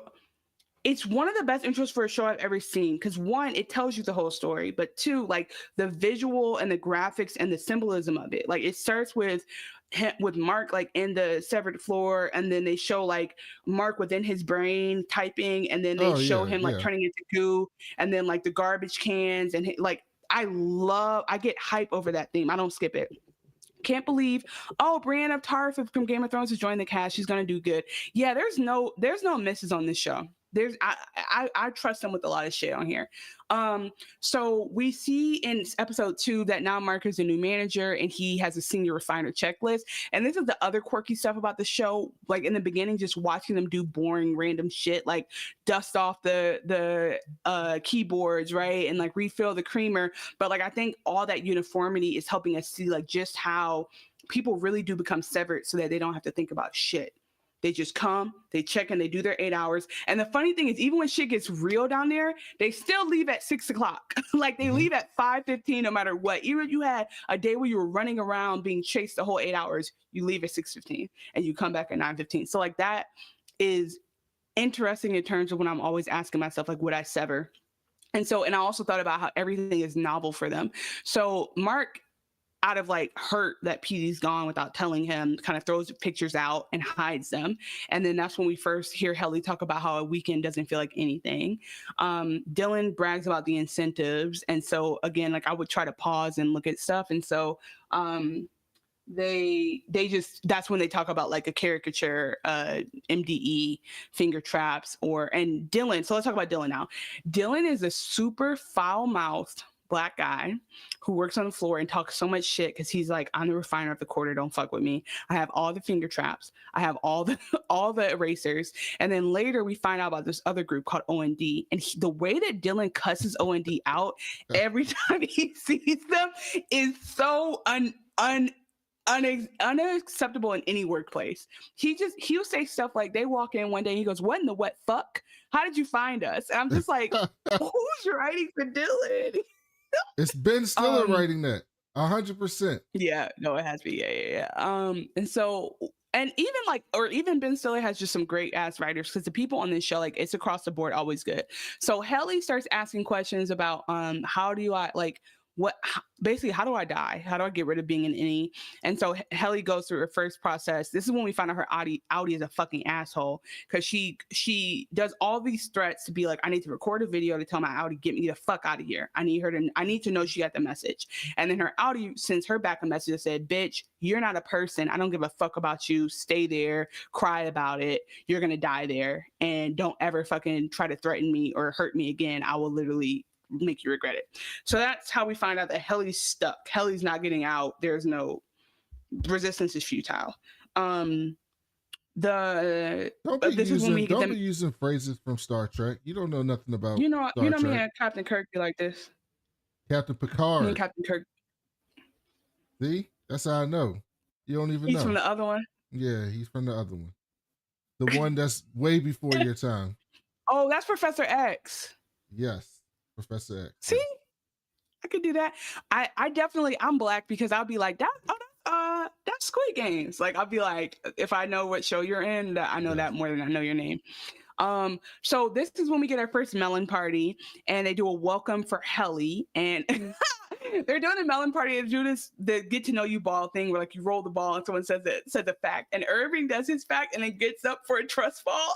It's one of the best intros for a show I've ever seen because 1, it tells you the whole story, but 2, like the visual and the graphics and the symbolism of it. Like it starts with Mark like in the severed floor, and then they show like Mark within his brain typing, and then they show him like turning into goo, and then like the garbage cans, and like I get hype over that theme. I don't skip it. Can't believe, Brienne of Tarth from Game of Thrones is joining the cast. She's gonna do good. Yeah, there's no misses on this show. I trust them with a lot of shit on here. So we see in episode 2 that now Mark is a new manager and he has a senior refiner checklist. And this is the other quirky stuff about the show. Like in the beginning, just watching them do boring random shit, like dust off the keyboards, right, and like refill the creamer. But like I think all that uniformity is helping us see like just how people really do become severed, so that they don't have to think about shit. They just come, they check in, they do their 8 hours. And the funny thing is, even when shit gets real down there, they still leave at 6 o'clock. Like they leave at 5:15 no matter what. Even if you had a day where you were running around being chased the whole 8 hours, you leave at 6:15 and you come back at 9:15. So like that is interesting in terms of when I'm always asking myself, like, would I sever? And I also thought about how everything is novel for them. So Mark, out of like hurt that PD's gone without telling him, kind of throws pictures out and hides them. And then that's when we first hear Helly talk about how a weekend doesn't feel like anything. Dylan brags about the incentives. And so again, like I would try to pause and look at stuff. And so they just, that's when they talk about like a caricature, MDE, finger traps, and Dylan. So let's talk about Dylan now. Dylan is a super foul-mouthed Black guy who works on the floor and talks so much shit because he's like, I'm the refiner of the quarter, don't fuck with me. I have all the finger traps, I have all the erasers. And then later we find out about this other group called OND, and the way that Dylan cusses OND out every time he sees them is so unacceptable in any workplace. He'll say stuff like, they walk in one day, he goes, what in the wet fuck? How did you find us? And I'm just like, who's writing for Dylan? It's Ben Stiller writing that 100%. Yeah, no, it has to be. Yeah. And so, and even Ben Stiller has just some great ass writers, because the people on this show, like, it's across the board, always good. So Helly starts asking questions about how do I like basically, how do I die? How do I get rid of being an innie? And so Helly goes through her first process. This is when we find out her Audi is a fucking asshole, because she does all these threats to be like, I need to record a video to tell my Audi, get me the fuck out of here. I need to know she got the message. And then her Audi sends her back a message that said, bitch, you're not a person. I don't give a fuck about you. Stay there, cry about it. You're gonna die there. And don't ever fucking try to threaten me or hurt me again. I will literally make you regret it. So that's how we find out that Helly's stuck. Helly's not getting out. There's no resistance, is futile. Don't be using phrases from Star Trek. You don't know nothing about Star Trek. Me and Captain Kirk be like this. Captain Picard. Me and Captain Kirk. See? That's how I know. You don't even know. He's from the other one? Yeah, he's from the other one. The one that's way before your time. Oh, that's Professor X. Yes. Professor X. See, I could do that. I'm Black, because I'll be like, that's Squid Games. Like, I'll be like, if I know what show you're in, I know that more than I know your name. So this is when we get our first melon party, and they do a welcome for Helly, and they're doing a melon party and do the get to know you ball thing, where like you roll the ball and someone says a fact, and Irving does his fact and then gets up for a trust fall.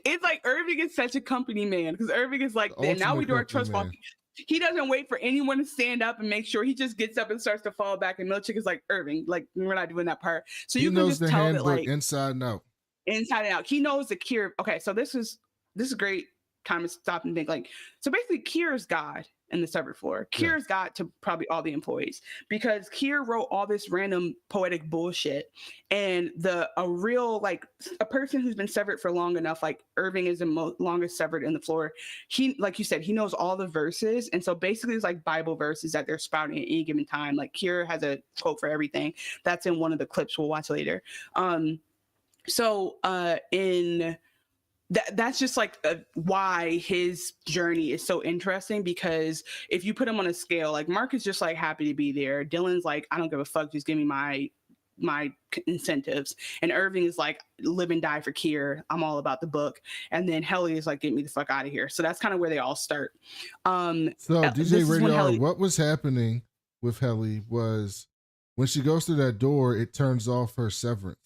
It's like Irving is such a company man, because Irving is like, now we do our trust fall. He doesn't wait for anyone to stand up and make sure. He just gets up and starts to fall back. And Milchick is like, Irving, like, we're not doing that part. So you can just tell that, like, inside and out. Inside and out. He knows the Kier. Okay, so this is great time to stop and think. Like, so basically, Kier is God in the severed floor. Kier is God to probably all the employees, because Kier wrote all this random poetic bullshit, and a person who's been severed for long enough, like Irving is the longest severed in the floor. He, like you said, he knows all the verses, and so basically it's like Bible verses that they're spouting at any given time. Like Kier has a quote for everything. That's in one of the clips we'll watch later. That's just like why his journey is so interesting, because if you put him on a scale, like Mark is just like happy to be there. Dylan's like, I don't give a fuck, just give me my incentives. And Irving is like, live and die for Kier. I'm all about the book. And then Helly is like, get me the fuck out of here. So that's kind of where they all start. So DJ Radio, what was happening with Helly was when she goes through that door, it turns off her severance.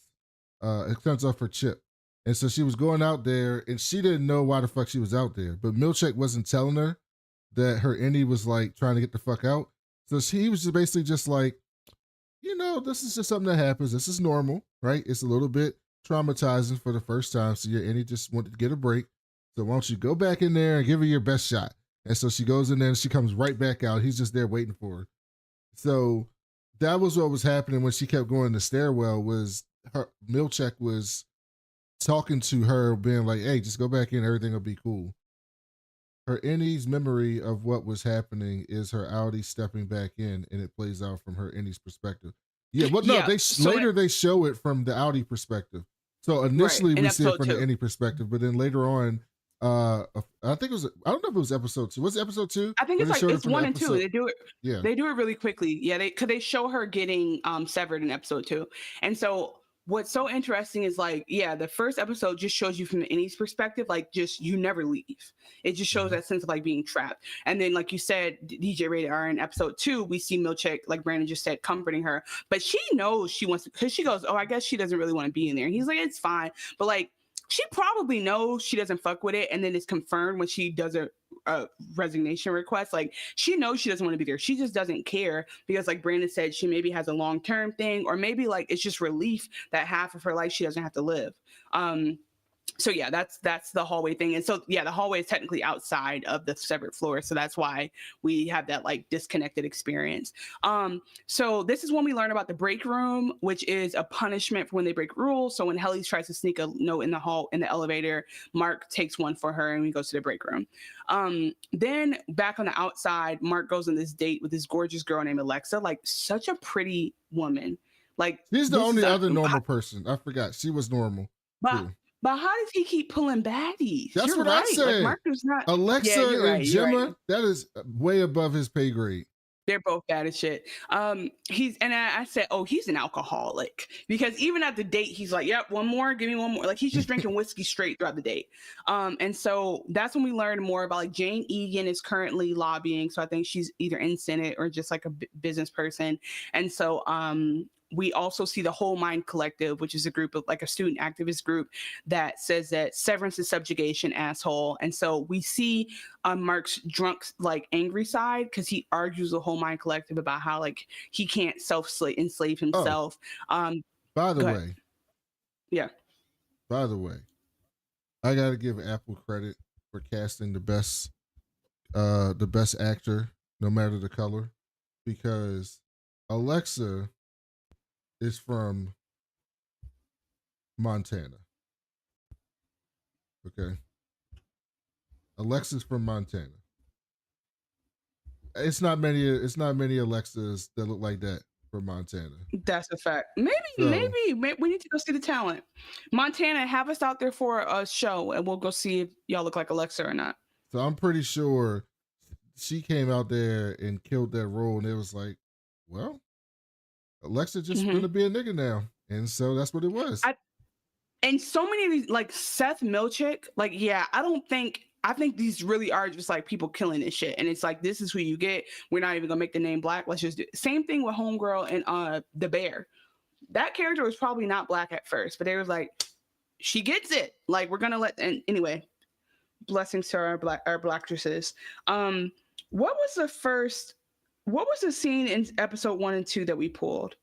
It turns off her chip. And so she was going out there, and she didn't know why the fuck she was out there. But Milchick wasn't telling her. that her innie was like trying to get the fuck out. So he was just basically just like, this is just something that happens. This is normal, right? It's a little bit traumatizing for the first time. So your innie just wanted to get a break. So why don't you go back in there and give her your best shot? And so she goes in there and she comes right back out. He's just there waiting for her. So that was what was happening when she kept going in the stairwell. Was her Milchek was talking to her, being like, "Hey, just go back in. Everything will be cool." Her innie's memory of what was happening is her outie stepping back in, and it plays out from her innie's perspective. Yeah, well, no, they show it from the outie perspective. So initially we see it from the innie perspective, but then later on, I think it was, I don't know if it was episode 2. Was it episode 2? I think it's 1 and 2. They do it. Yeah, they do it really quickly. Yeah, because they show her getting severed in episode 2, and so. What's so interesting is like, the first episode just shows you from the innie's perspective, like just you never leave. It just shows that sense of like being trapped. And then, like you said, DJ Rated R in episode 2, we see Milchek, like Brandon just said, comforting her, but she knows she wants to, because she goes, "Oh, I guess she doesn't really want to be in there." And he's like, "It's fine," but like she probably knows she doesn't fuck with it, and then it's confirmed when she does a resignation request. Like she knows she doesn't want to be there. She just doesn't care because, like Brandon said, she maybe has a long-term thing, or maybe like it's just relief that half of her life she doesn't have to live. So yeah, that's the hallway thing. And so the hallway is technically outside of the severed floor, so that's why we have that like disconnected experience. So this is when we learn about the break room, which is a punishment for when they break rules. So when Helly tries to sneak a note in the elevator, Mark takes one for her and we go to the break room. Then back on the outside, Mark goes on this date with this gorgeous girl named Alexa, like such a pretty woman. Like she's the only other normal person. I forgot she was normal. But how does he keep pulling baddies? That's what I say. Like Mark is not. Alexa and Gemma, that is way above his pay grade. They're both bad as shit. I said, "Oh, he's an alcoholic," because even at the date, he's like, "Yep, one more, give me one more." Like he's just drinking whiskey straight throughout the date. And so that's when we learned more about like Jane Egan is currently lobbying. So I think she's either in Senate or just like a business person. And so we also see the Whole Mind Collective, which is a group of like a student activist group that says that Severance is subjugation, asshole. And so we see Mark's drunk, like angry side, because he argues the Whole Mind Collective about how like he can't enslave himself. By the way. Yeah. By the way, I got to give Apple credit for casting the best actor, no matter the color, because Alexa is from Montana. Okay. Alexa's from Montana. It's not many Alexas that look like that from Montana. That's a fact. Maybe we need to go see the talent. Montana, have us out there for a show and we'll go see if y'all look like Alexa or not. So I'm pretty sure she came out there and killed that role, and it was like, well, Alexa just gonna be a nigga now, and so that's what it was. And so many of these, like Seth Milchek, like I think these really are just like people killing this shit, and it's like this is who you get. We're not even gonna make the name black. Let's just do it. Same thing with Homegirl and the Bear. That character was probably not black at first, but they was like, she gets it. Like we're gonna let. And anyway, blessings to our black actresses. What was the scene in episode 1 and 2 that we pulled?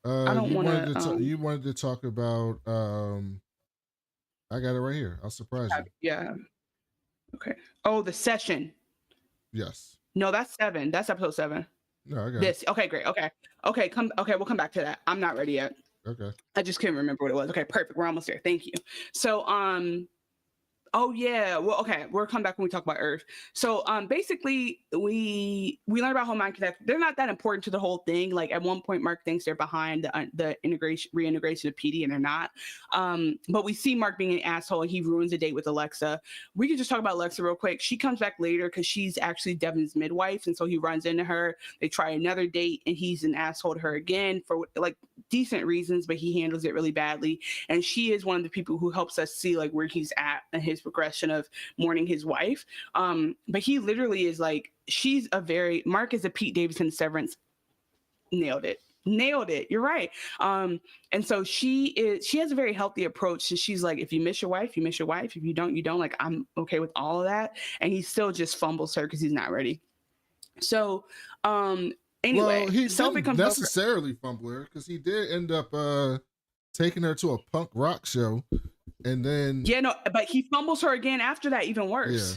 I don't want to. You wanted to talk about. I got it right here. I'll surprise you. Yeah. Okay. Oh, the session. Yes. No, that's 7. That's episode 7. No, I got this. Okay, great. Okay. Okay, we'll come back to that. I'm not ready yet. Okay. I just couldn't remember what it was. Okay, perfect. We're almost there. Thank you. So, oh yeah. Well, okay. We'll come back when we talk about Earth. So basically we learned about Whole Mind Connect. They're not that important to the whole thing. Like at one point, Mark thinks they're behind the reintegration of PD, and they're not. But we see Mark being an asshole, and he ruins a date with Alexa. We can just talk about Alexa real quick. She comes back later because she's actually Devin's midwife, and so he runs into her. They try another date, and he's an asshole to her again for like decent reasons, but he handles it really badly. And she is one of the people who helps us see like where he's at and his progression of mourning his wife. But he literally is like, Mark is a Pete Davidson Severance. Nailed it. Nailed it. You're right. And so she has a very healthy approach. So she's like, if you miss your wife, you miss your wife. If you don't, you don't. Like, I'm okay with all of that. And he still just fumbles her because he's not ready. So anyway, well, he Sophie didn't comes necessarily fumble her because he did end up taking her to a punk rock show, and then but he fumbles her again after that. Even worse. Yeah.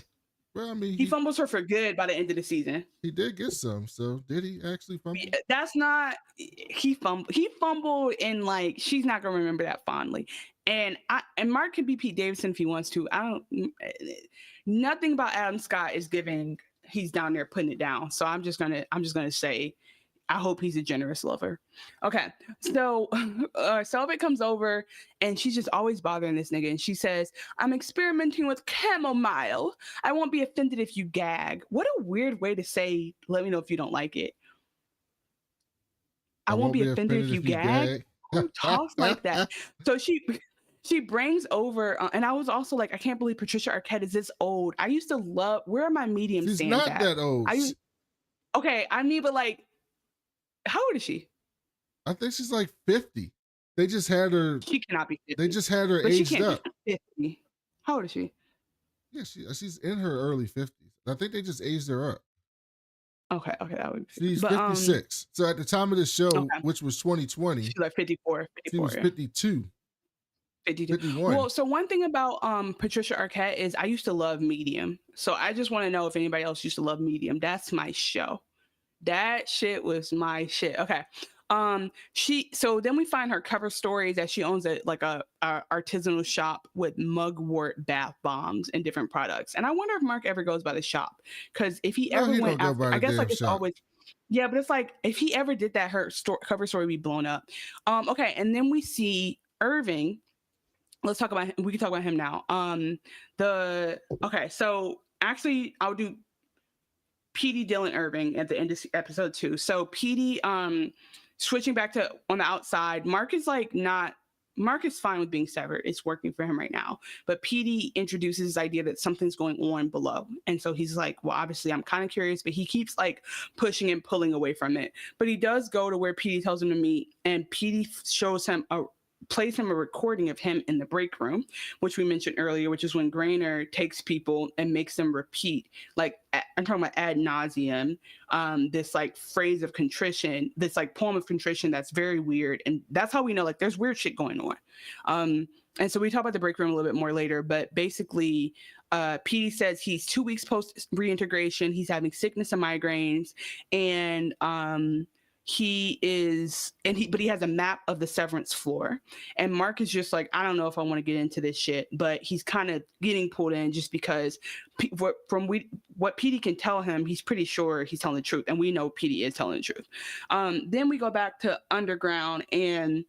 Well, I mean, he fumbles her for good by the end of the season. He did get some. So did he actually fumble? That's not he fumbled, and like she's not gonna remember that fondly. And Mark can be Pete Davidson if he wants to. Nothing about Adam Scott is giving he's down there putting it down. So I'm just gonna say I hope he's a generous lover. Okay, so Selvig comes over and she's just always bothering this nigga. And she says, I'm experimenting with chamomile. I won't be offended if you gag. What a weird way to say, let me know if you don't like it. I won't be offended if you gag. Who talks like that? So she brings over, and I was also like, I can't believe Patricia Arquette is this old. I used to love, where are my medium She's stands not at? that old. But like, how old is she? I think she's like 50. They just had her. She cannot be 50. They just had her aged up. 50. How old is she? Yeah, she's in her early 50s. I think they just aged her up. Okay, that would be. She's 56. So at the time of the show, which was 2020, she's like 54. She was 52. 51. Well, so one thing about Patricia Arquette is I used to love Medium. So I just want to know if anybody else used to love Medium. That's my show. That shit was my shit. Okay. So then we find her cover stories that she owns a artisanal shop with mugwort bath bombs and different products. And I wonder if Mark ever goes by the shop, because if he ever went after, I guess like it's always, yeah, but it's like if he ever did that, her cover story would be blown up. Okay, and then we see Irving. Let's talk about him. We can talk about him now. So actually, I'll do PD, Dylan, Irving at the end of episode 2. So PD, switching back to on the outside, Mark is fine with being severed. It's working for him right now. But PD introduces this idea that something's going on below. And so he's like, well, obviously I'm kind of curious, but he keeps like pushing and pulling away from it. But he does go to where PD tells him to meet, and PD plays him a recording of him in the break room, which we mentioned earlier, which is when Grainer takes people and makes them repeat, like I'm talking about ad nauseum, this like phrase of contrition, this like poem of contrition that's very weird. And that's how we know like there's weird shit going on. And so we talk about the break room a little bit more later, but basically PD says he's 2 weeks post reintegration. He's having sickness and migraines, and he has a map of the Severance floor, and Mark is just like, I don't know if I want to get into this shit, but he's kind of getting pulled in just because from what PD can tell him, he's pretty sure he's telling the truth, and we know PD is telling the truth. Then we go back to Underground, and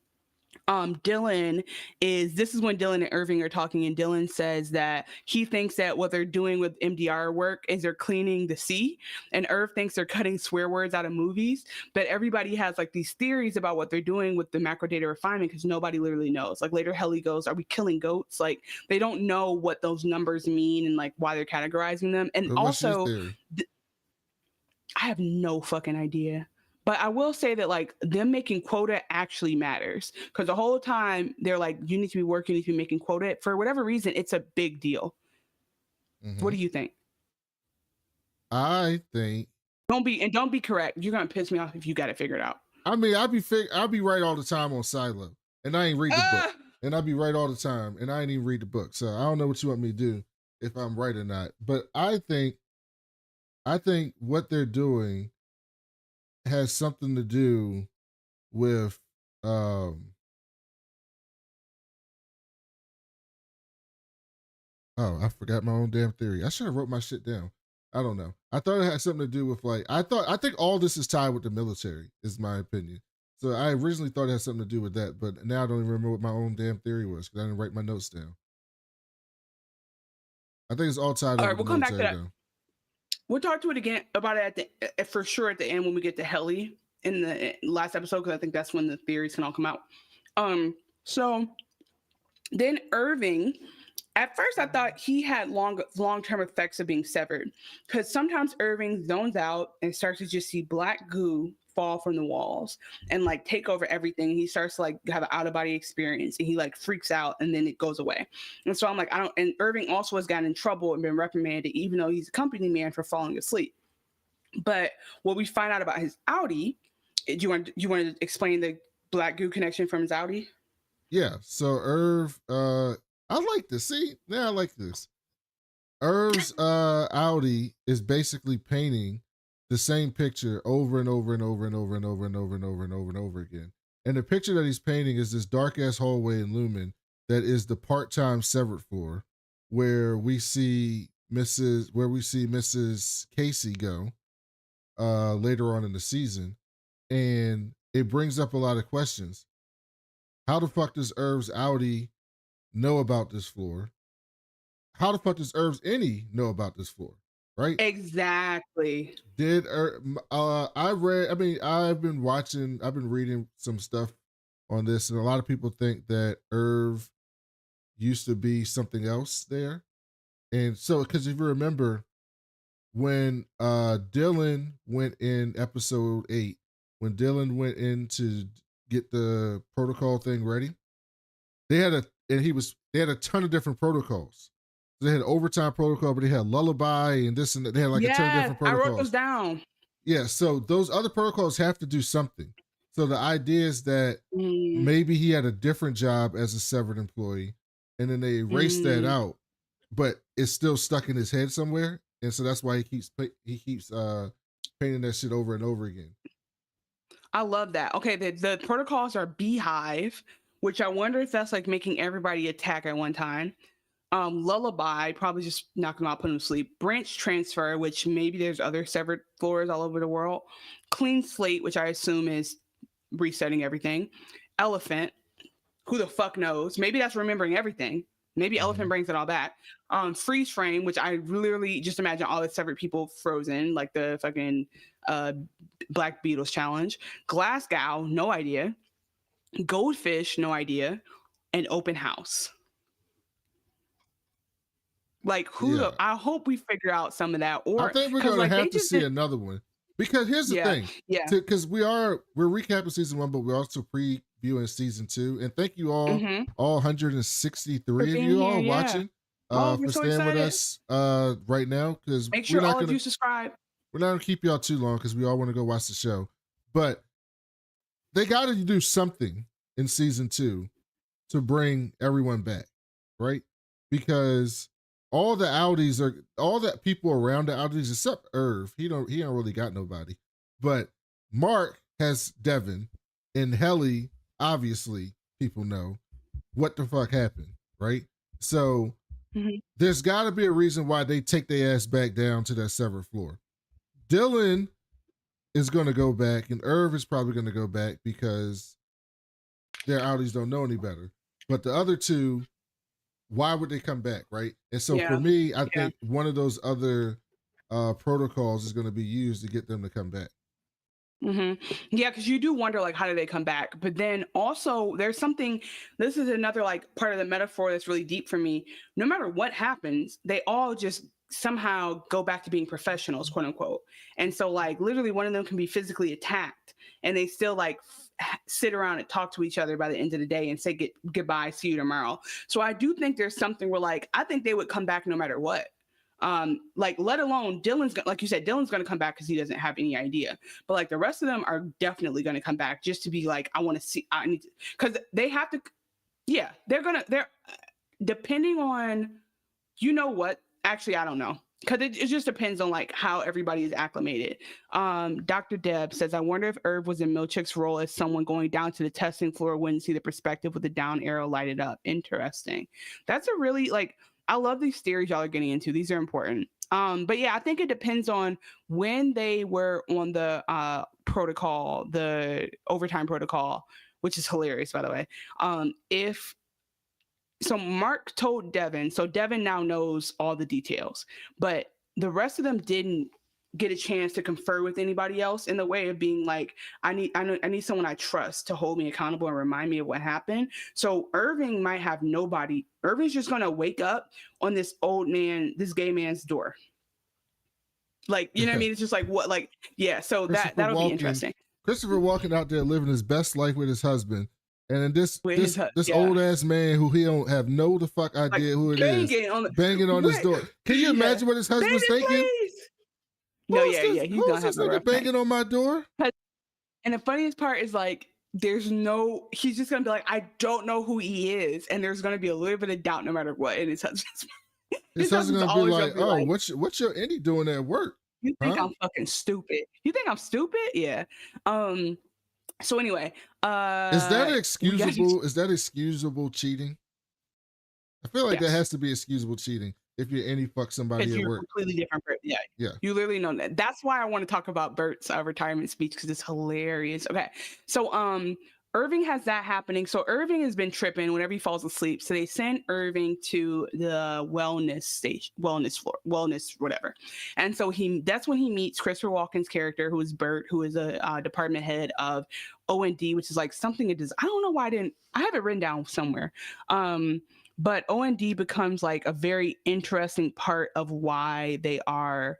this is when Dylan and Irving are talking, and Dylan says that he thinks that what they're doing with MDR work is they're cleaning the sea, and Irv thinks they're cutting swear words out of movies. But everybody has like these theories about what they're doing with the macrodata refinement, because nobody literally knows. Like later Helly goes, are we killing goats? Like they don't know what those numbers mean and like why they're categorizing them. And also I have no fucking idea. But I will say that like them making quota actually matters, because the whole time they're like, you need to be working, you need to be making quota. For whatever reason, it's a big deal. Mm-hmm. What do you think? I think don't be correct. You're gonna piss me off if you got it figured out. I mean, I'll be right all the time on Silo, and I ain't read the book, and I'll be right all the time, and I ain't even read the book. So I don't know what you want me to do if I'm right or not. But I think what they're doing has something to do with oh, I forgot my own damn theory. I should have wrote my shit down. I don't know. I thought it had something to do with like I think all this is tied with the military, is my opinion. So I originally thought it had something to do with that, but now I don't even remember what my own damn theory was because I didn't write my notes down. I think it's all tied up with the military. All right, we'll come back to that. Though. We'll talk to it again about it for sure at the end when we get to Helly in the last episode, because I think that's when the theories can all come out. So then Irving, at first I thought he had long-term effects of being severed, because sometimes Irving zones out and starts to just see black goo fall from the walls and like take over everything. He starts to like have an out of body experience and he like freaks out and then it goes away. And so I'm like, I don't, and Irving also has gotten in trouble and been reprimanded, even though he's a company man, for falling asleep. But what we find out about his Audi, do you want to explain the black goo connection from his Audi? Yeah. So Irv, I like this. See, now I like this. Irv's Audi is basically painting the same picture over and over and over and over and over and over and over and over and over again. And the picture that he's painting is this dark ass hallway in Lumen that is the part-time Severed floor, where we see Mrs. Casey go later on in the season, and it brings up a lot of questions. How the fuck does Irv's Audi know about this floor? How the fuck does Irv's Any know about this floor? Right? Exactly. I've been reading some stuff on this, and a lot of people think that Irv used to be something else there. And so, because if you remember, when Dylan went in episode 8, when Dylan went in to get the protocol thing ready, they had a ton of different protocols. They had overtime protocol, but they had lullaby and this and that. They had like a ton of different protocols. I wrote those down. Yeah, so those other protocols have to do something. So the idea is that maybe he had a different job as a Severed employee, and then they erased that out, but it's still stuck in his head somewhere, and so that's why he keeps painting that shit over and over again. I love that. Okay, the protocols are Beehive, which I wonder if that's like making everybody attack at one time. Lullaby, probably just knock them out, put them to sleep. Branch transfer, which maybe there's other Severed floors all over the world. Clean slate, which I assume is resetting everything. Elephant, who the fuck knows? Maybe that's remembering everything. Maybe Elephant brings it all back. Freeze frame, which I literally just imagine all the Severed people frozen, like the fucking Black Beatles challenge. Glasgow, no idea. Goldfish, no idea. And open house. Like I hope we figure out some of that. Or I think we're gonna have to see another one, because here's the thing. Yeah. Because we're recapping season 1, but we're also previewing season 2. And thank you all 163 of you all watching, for staying with us right now. Because make sure all of you subscribe. We're not gonna keep y'all too long because we all want to go watch the show. But they got to do something in season 2 to bring everyone back, right? Because all the people around the Audis except Irv. He don't really got nobody. But Mark has Devin, and Helly, obviously, people know what the fuck happened, right? So there's got to be a reason why they take their ass back down to that Severed floor. Dylan is going to go back, and Irv is probably going to go back because their Audis don't know any better. But the other two, why would they come back, right? And so for me, I think one of those other protocols is going to be used to get them to come back. Yeah, because you do wonder, like, how do they come back? But then also there's something, this is another like part of the metaphor that's really deep for me. No matter what happens, they all just somehow go back to being professionals, quote unquote. And so like literally one of them can be physically attacked and they still like sit around and talk to each other by the end of the day and say goodbye, see you tomorrow. So I do think there's something where like, I think they would come back no matter what. Like let alone Dylan's, like you said, Dylan's going to come back because he doesn't have any idea, but like the rest of them are definitely going to come back just to be like, I want to see, I need to, because they have to, they're depending on, you know what, actually, I don't know. Because it just depends on like how everybody is acclimated. Dr. Deb says, I wonder if Irv was in Milchick's role as someone going down to the testing floor wouldn't see the perspective with the down arrow lighted up. Interesting. That's a really like, I love these theories y'all are getting into. These are important. But yeah, I think it depends on when they were on the protocol, the overtime protocol, which is hilarious, by the way. So Mark told Devin, so Devin now knows all the details, but the rest of them didn't get a chance to confer with anybody else in the way of being like, I need someone I trust to hold me accountable and remind me of what happened. So Irving might have nobody. Irving's just going to wake up on this old man, this gay man's door. Like, you know what I mean? It's just like, what, like, yeah. So that'll be interesting. Christopher Walken out there living his best life with his husband, and then this yeah. old ass man who he don't have no the fuck idea who it is banging on his door. Can you imagine what his husband's thinking? Please. No, yeah, he's gonna have a rough banging on my door. And the funniest part is like, he's just gonna be like, I don't know who he is, and there's gonna be a little bit of doubt no matter what. And his husband's gonna be like, oh, what's your indie doing at work? You think I'm fucking stupid? You think I'm stupid? Yeah. So anyway, is that excusable? Is that excusable cheating? I feel like that has to be excusable cheating if you're any fuck somebody at work. Completely different. Yeah. You literally know that. That's why I want to talk about Bert's retirement speech, because it's hilarious. Okay, so Irving has that happening. So Irving has been tripping whenever he falls asleep. So they send Irving to the wellness floor, whatever. And so that's when he meets Christopher Walken's character, who is Bert, who is a department head of O&D, which is like something it does. I don't know why I have it written down somewhere. But O&D becomes like a very interesting part of why things are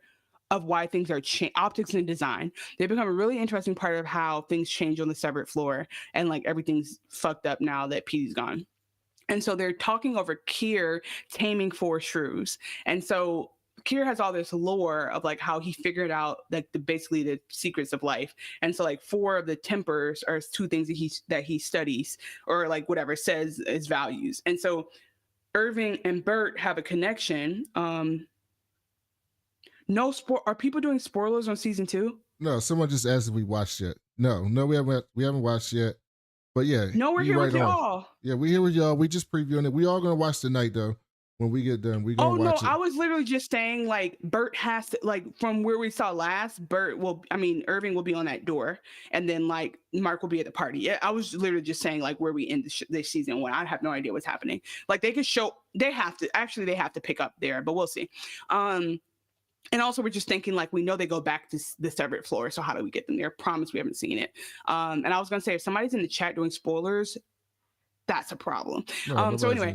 optics and design. They become a really interesting part of how things change on the severed floor, and like everything's fucked up now that Petey's gone. And so they're talking over Kier taming 4 shrews. And so Kier has all this lore of like how he figured out like basically the secrets of life. And so like 4 of the tempers are 2 things that he studies, or like whatever says his values. And so Irving and Bert have a connection. Are people doing spoilers on season 2? No, someone just asked if we watched yet. No, we haven't watched yet. But yeah. No, we're here with y'all. Yeah, we're here with y'all. We just previewing it. We all gonna watch tonight though. When we get done, we gonna watch it. I was literally just saying like Bert has to, like, from where we saw last, Irving will be on that door, and then like Mark will be at the party. Yeah, I was literally just saying like where we end this season 1. I have no idea what's happening. Like they have to pick up there, but we'll see. And also we're just thinking like, we know they go back to the severed floor, so how do we get them there? Promise we haven't seen it. And I was gonna say, if somebody's in the chat doing spoilers, that's a problem. So anyway,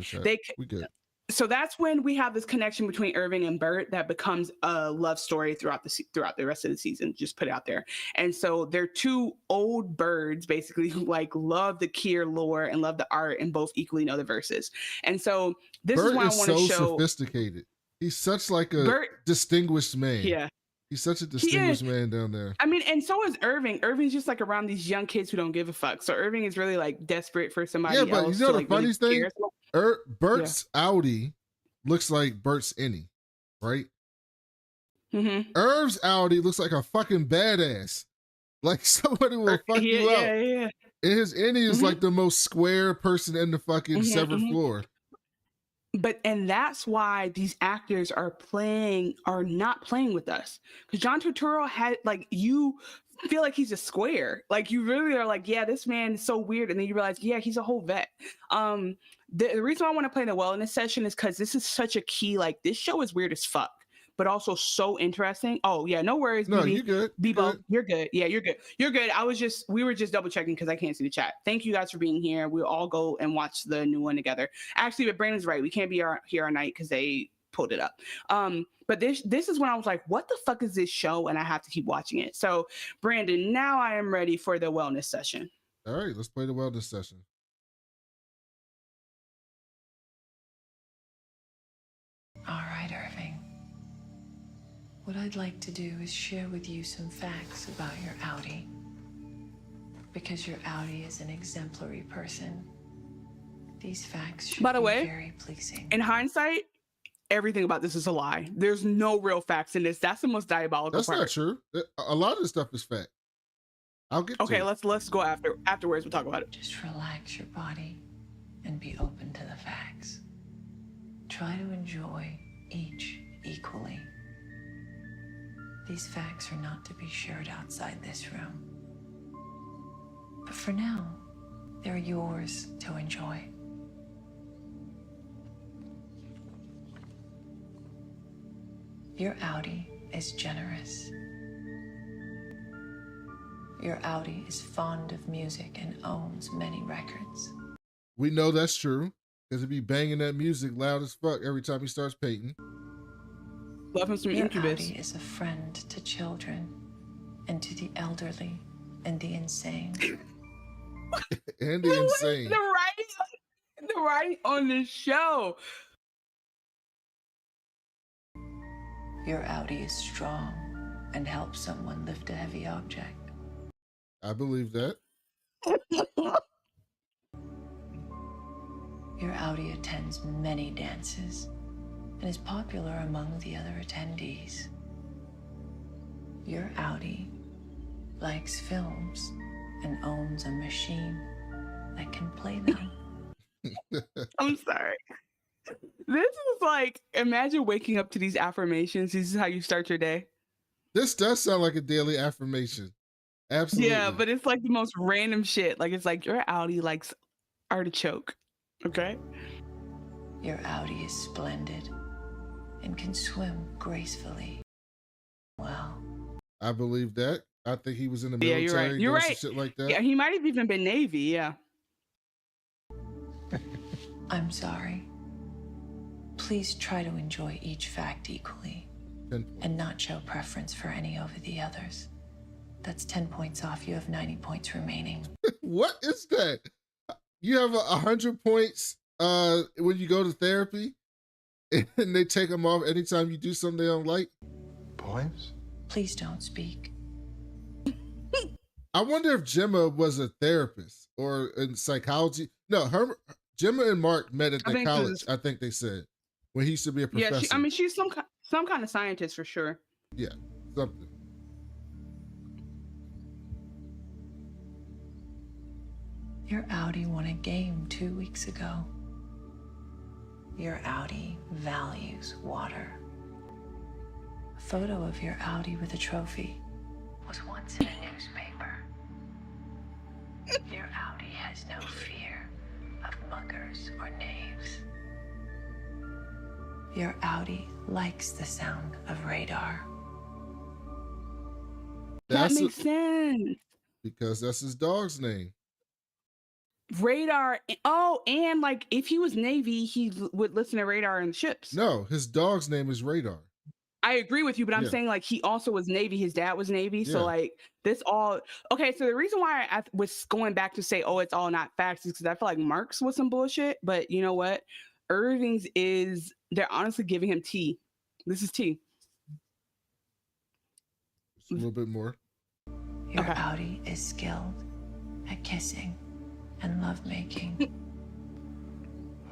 we good. So that's when we have this connection between Irving and Bert that becomes a love story throughout the rest of the season. Just put it out there. And so they're 2 old birds basically who like love the Kier lore and love the art, and both equally know the verses. And so this is why I want to show. Sophisticated. He's such like a distinguished man. Yeah. He's such a distinguished man down there. I mean, and so is Irving. Irving's just like around these young kids who don't give a fuck. So Irving is really like desperate for somebody else. Yeah, but you know the funniest thing? Bert's Audi looks like Bert's Innie, right? Mm-hmm. Irv's Audi looks like a fucking badass. Like somebody will fuck you up. Yeah. And his Innie is like the most square person in the fucking severed floor. And that's why these actors are not playing with us. Because John Turturro you feel like he's a square. Like you really are like, yeah, this man is so weird. And then you realize, yeah, he's a whole vet. The reason I want to play the wellness session is because this is such a key, like this show is weird as fuck, but also so interesting. Oh yeah, no worries. No, you good. Bebo, you're good. Yeah, you're good. You're good. We were just double checking because I can't see the chat. Thank you guys for being here. We'll all go and watch the new one together. Actually, but Brandon's right. We can't be here all night because they pulled it up. But this is when I was like, what the fuck is this show? And I have to keep watching it. So Brandon, now I am ready for the wellness session. All right, let's play the wellness session. All right, Irving. What I'd like to do is share with you some facts about your Audi. Because your Audi is an exemplary person. These facts should be very pleasing. In hindsight, everything about this is a lie. There's no real facts in this. That's the most diabolical part. That's not true. A lot of the stuff is fact. I'll get to it. Let's go afterwards. We'll talk about it. Just relax your body and be open to the facts. Try to enjoy each equally. These facts are not to be shared outside this room. But for now, they're yours to enjoy. Your Audi is generous. Your Audi is fond of music and owns many records. We know that's true, because he'd be banging that music loud as fuck every time he starts painting. Love him some Your Incubus. Audi is a friend to children and to the elderly and the insane. And the insane. The writing on this show. Your Audi is strong and helps someone lift a heavy object. I believe that. Your Audi attends many dances and is popular among the other attendees. Your Audi likes films and owns a machine that can play them. I'm sorry. This is like, imagine waking up to these affirmations. This is how you start your day. This does sound like a daily affirmation. Absolutely. Yeah, but it's like the most random shit. Like, it's like your Audi likes artichoke. Okay. Your Audi is splendid and can swim gracefully. Well, I believe that. I think he was in the military. Yeah, you're right. You're right. Shit like that. Yeah, he might have even been Navy. Yeah. I'm sorry. Please try to enjoy each fact equally and not show preference for any over the others. That's 10 points off. You have 90 points remaining. What is that? You have 100 points when you go to therapy, and they take them off anytime you do something they don't like? Points? Please don't speak. I wonder if Gemma was a therapist or in psychology. No, Gemma and Mark met at the college, I think they said, when he used to be a professor. Yeah, she's some kind of scientist for sure. Yeah, something. Your Audi won a game 2 weeks ago. Your Audi values water. A photo of your Audi with a trophy was once in a newspaper. Your Audi has no fear of muggers or knaves. Your Audi likes the sound of radar. That makes sense. Because that's his dog's name. Radar. Oh, and like if he was Navy, he would listen to radar in ships. No, his dog's name is Radar. I agree with you, but I'm saying like he also was Navy. His dad was Navy. So like this all okay. So the reason why I was going back to say, oh, it's all not facts is because I feel like Mark's was some bullshit. But you know what? Irving's is, they're honestly giving him tea. This is tea. Just a little bit more. Your Audi is skilled at kissing and lovemaking.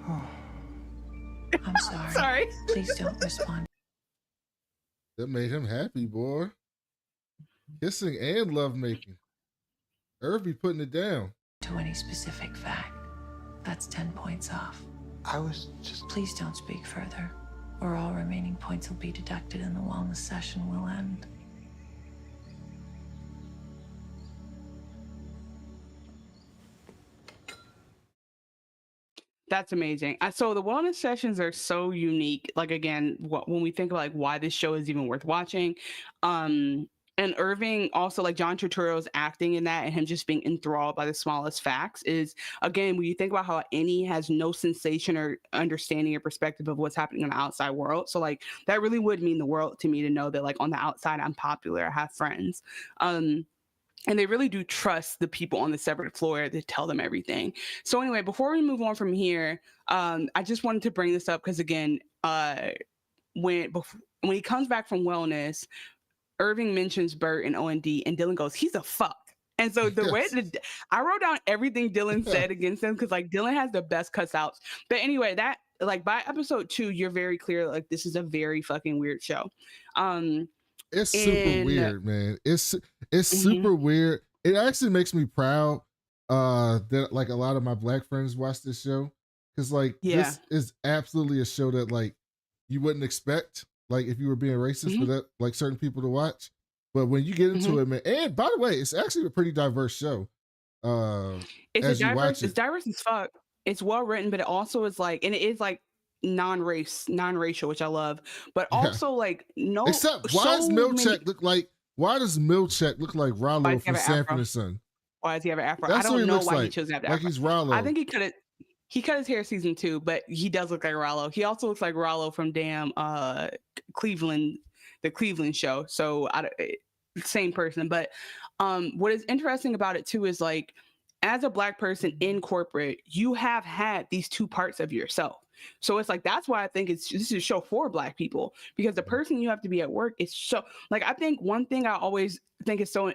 I'm sorry. Sorry. Please don't respond. That made him happy, boy. Kissing and lovemaking. Irby putting it down. To any specific fact, that's 10 points off. I was just... Please don't speak further, or all remaining points will be deducted and the wellness session will end. That's amazing. So the wellness sessions are so unique. Like, again, when we think of like why this show is even worth watching, and Irving also, like John Turturro's acting in that and him just being enthralled by the smallest facts is, again, when you think about how Annie has no sensation or understanding or perspective of what's happening in the outside world. So like that really would mean the world to me to know that like on the outside, I'm popular, I have friends. And they really do trust the people on the severed floor to tell them everything. So anyway, before we move on from here, I just wanted to bring this up because again, when he comes back from wellness, Irving mentions Bert and OND, and Dylan goes, "He's a fuck." And so the way I wrote down everything Dylan said against him because like Dylan has the best cuts-outs. But anyway, that like by episode 2, you're very clear like this is a very fucking weird show. It's super weird, man. It's super weird. It actually makes me proud that like a lot of my Black friends watch this show because like this is absolutely a show that like you wouldn't expect like if you were being racist for that like certain people to watch. But when you get into it, man, and by the way, it's actually a pretty diverse show. It's diverse as fuck. It's well written, but it also is like, and it is like non-racial, which I love, but also like no. Except why does Milchek look like? Why does Milchek look like Rollo from Sanford and Son? Why does he have an afro? I don't know why he chose to have an afro. Like he's Rollo. I think he cut his hair season 2, but he does look like Rollo. He also looks like Rollo from damn Cleveland, the Cleveland show. So same person. But what is interesting about it too is like, as a Black person in corporate, you have had these two parts of yourself. So it's like, that's why I think this is a show for Black people, because the person you have to be at work is so, like, I think one thing I always think is so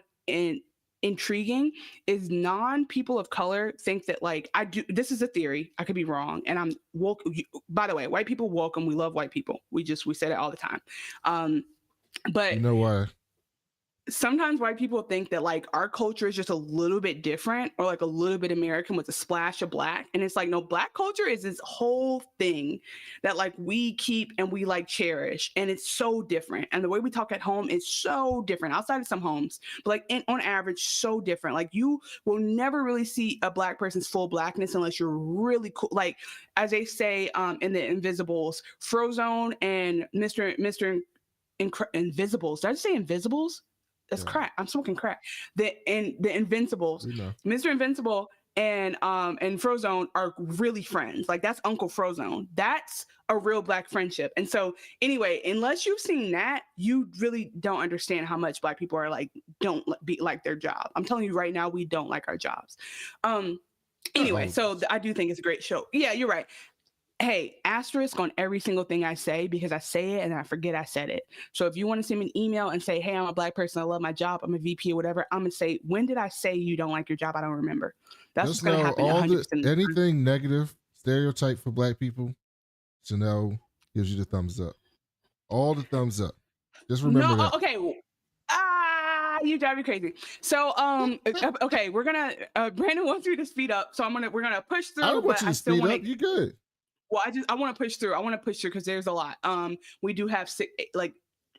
intriguing is non-people of color think that, like, this is a theory, I could be wrong, and I'm woke. By the way, white people welcome, we love white people. We say that all the time. But you know why? Sometimes white people think that like our culture is just a little bit different or like a little bit American with a splash of Black. And it's like, no, Black culture is this whole thing that like we keep and we like cherish. And it's so different. And the way we talk at home is so different outside of some homes, but like on average, so different. Like you will never really see a Black person's full Blackness unless you're really cool. Like, as they say in the Invisibles, Frozone and Mr. Invisibles. Did I just say Invisibles? That's crack. I'm smoking crack. The Invincibles, Mr. Invincible and Frozone are really friends. Like, that's Uncle Frozone. That's a real Black friendship. And so anyway, unless you've seen that, you really don't understand how much Black people are like, don't like their job. I'm telling you right now, we don't like our jobs. Anyway, so I do think it's a great show. Yeah, you're right. Hey, asterisk on every single thing I say, because I say it and then I forget I said it. So if you want to send me an email and say, hey, I'm a Black person, I love my job, I'm a VP or whatever, I'm going to say, when did I say you don't like your job? I don't remember. That's what's going to happen 100%. Anything negative, stereotype for Black people, Chanel gives you the thumbs up. All the thumbs up. Just remember that. Okay. You drive me crazy. So, okay, we're going to, Brandon wants you to speed up. So we're going to push through. I don't want you to speed up. You good. Well, I want to push through. I want to push through because there's a lot. We do have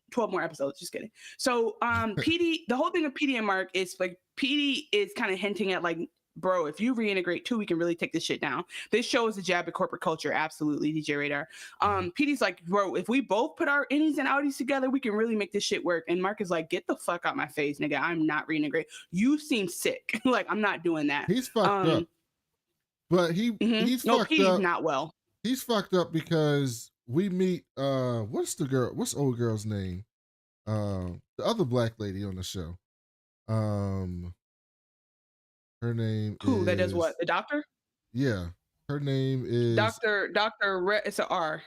12 more episodes. Just kidding. So, PD, the whole thing of PD and Mark is like, PD is kind of hinting at like, bro, if you reintegrate too, we can really take this shit down. This show is a jab at corporate culture. Absolutely, DJ Radar. PD's like, bro, if we both put our innies and outies together, we can really make this shit work. And Mark is like, get the fuck out my face, nigga. I'm not reintegrate. You seem sick. Like, I'm not doing that. He's fucked up. But he's fucked PD's up. Not well. He's fucked up because we meet what's old girl's name? The other Black lady on the show. Her name is... that does what? The doctor? Yeah. Her name is Dr. It's an R.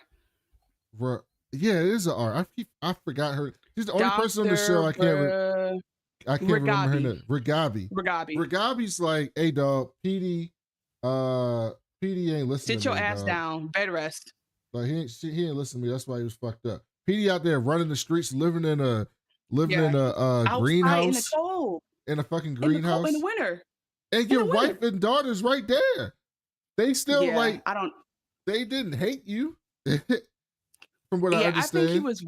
Yeah, it is an R. I forgot her. She's the only person on the show I can't remember her name. Regabi. Regabi's like, hey dog, PD ain't listening. Sit your ass down. Bed rest. Like he ain't listening to me. That's why he was fucked up. PD out there running the streets, living in a greenhouse. In the cold. In a fucking greenhouse. In the winter. And your wife and daughter's right there. They still they didn't hate you. From what I understand. I think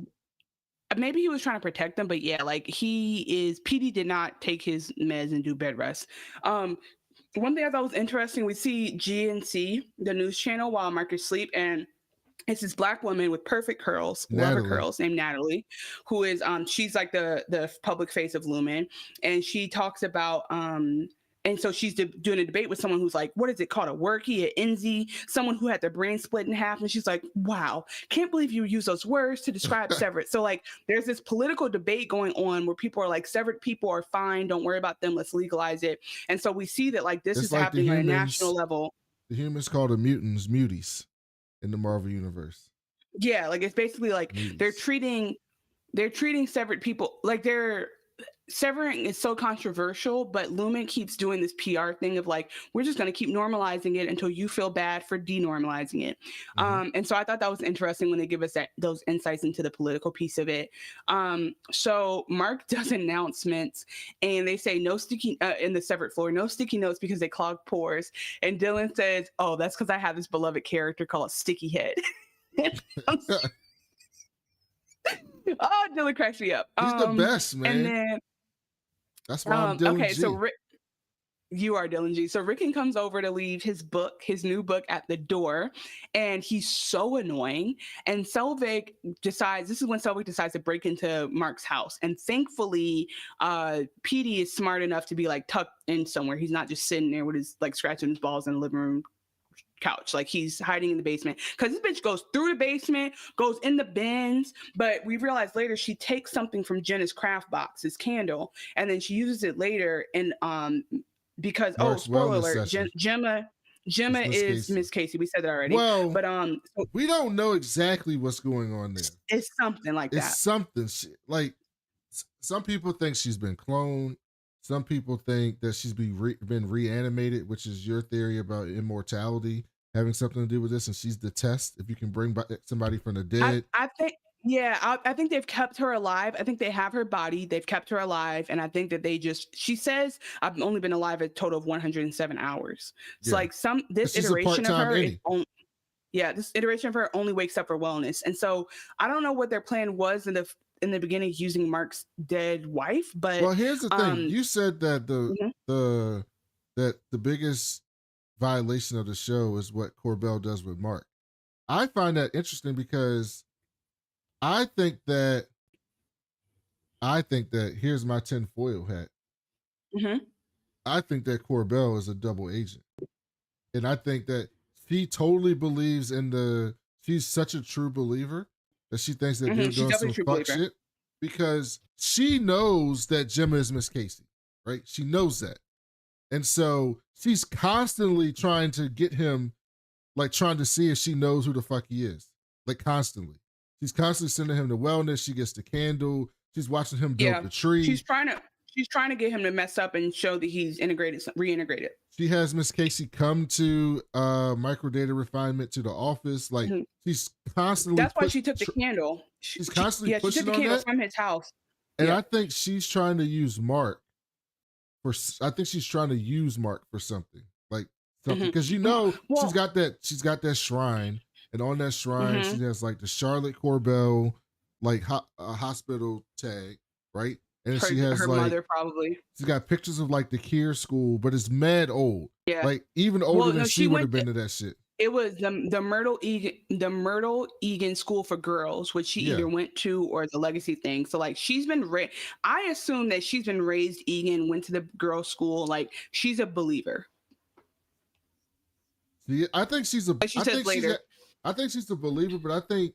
maybe he was trying to protect them, but yeah, like PD did not take his meds and do bed rest. One thing I thought was interesting, we see GNC, the news channel, while Mark is asleep, and it's this Black woman with perfect curls, love her curls, named Natalie, who is she's like the public face of Lumen, and she talks about and so she's doing a debate with someone who's like, what is it called? A workie, an NZ, someone who had their brain split in half. And she's like, wow, can't believe you use those words to describe severed. So like, there's this political debate going on where people are like, severed people are fine. Don't worry about them. Let's legalize it. And so we see that like, this is like happening on a national level. The humans call the mutants muties in the Marvel universe. Yeah. Like, it's basically like they're treating severed people like severing is so controversial, but Lumen keeps doing this PR thing of like, we're just going to keep normalizing it until you feel bad for denormalizing it. And so I thought that was interesting when they give us those insights into the political piece of it. So Mark does announcements and they say no sticky in the severed floor, no sticky notes because they clog pores. And Dylan says, oh, that's because I have this beloved character called Sticky Head. Oh, Dylan cracks me up. He's the best, man. And then that's why I'm Dylan G. So you are Dylan G. So Rickon comes over to leave his new book at the door, and he's so annoying. And this is when Selvig decides to break into Mark's house. And thankfully, PD is smart enough to be like tucked in somewhere. He's not just sitting there with his like scratching his balls in the living room, couch. Like he's hiding in the basement because this bitch goes through the basement, goes in the bins. But we realize later she takes something from Jenna's craft box, this candle, and then she uses it later. And because Mark's spoiler wellness alert, session. Gemma is Miss Casey. We said that already. Well, but so we don't know exactly what's going on there. It's something like that. It's something like some people think she's been cloned. Some people think that she's been reanimated, which is your theory about immortality having something to do with this, and she's the test if you can bring back somebody from the dead. I think. Yeah, I think they've kept her alive. I think they have her body. They've kept her alive. And I think that she says, I've only been alive a total of 107 hours. So like this iteration of her, this iteration of her only wakes up for wellness. And so I don't know what their plan was in the beginning using Mark's dead wife. But well, here's the thing. You said that the biggest violation of the show is what Corbell does with Mark. I find that interesting because I think that here's my tinfoil hat. I think that Corbell is a double agent. And I think that she totally believes she's such a true believer that she thinks that they're doing some fuck shit because she knows that Gemma is Miss Casey, right? She knows that. And so she's constantly trying to get him, like trying to see if she knows who the fuck he is, like constantly. She's constantly sending him to wellness. She gets the candle. She's watching him build the tree. She's trying to get him to mess up and show that he's reintegrated. She has Miss Casey come to microdata refinement to the office. Like she's constantly. That's why she took the candle. She's constantly pushing she took the candle from his house. And I think she's trying to use Mark she's trying to use Mark for something, like something because she's got that shrine. And on that shrine, she has like the Charlotte Corbell, like hospital tag, right? And she has her mother probably. She's got pictures of like the Kier school, but it's mad old. Yeah, like even older than she would have been to that shit. It was the Myrtle Egan School for Girls, which she either went to or the legacy thing. So like she's been I assume that she's been raised Egan, went to the girls' school. Like she's a believer. See, I think she's a. Like she says later. I think she's a believer, but I think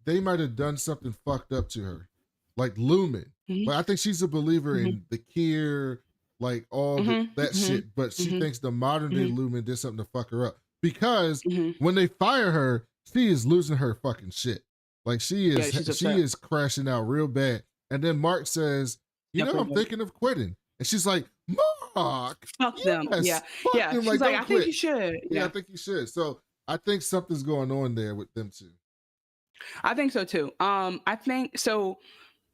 they might have done something fucked up to her, like Lumen. But I think she's a believer in the Kier, like all that shit. But she thinks the modern day Lumen did something to fuck her up because when they fire her, she is losing her fucking shit. Like she is crashing out real bad. And then Mark says, I'm thinking of quitting, and she's like, Mark, fuck them. Yeah. Them. She's like I think you should. Yeah, I think you should. So. I think something's going on there with them too. I think so too. I think so.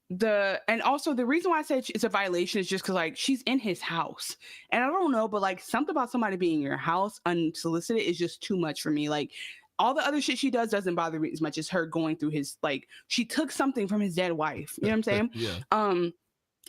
And also the reason why I said it's a violation is just because like she's in his house, and I don't know, but like something about somebody being in your house unsolicited is just too much for me. Like all the other shit she doesn't bother me as much as her going through his she took something from his dead wife. You know what I'm saying? Yeah.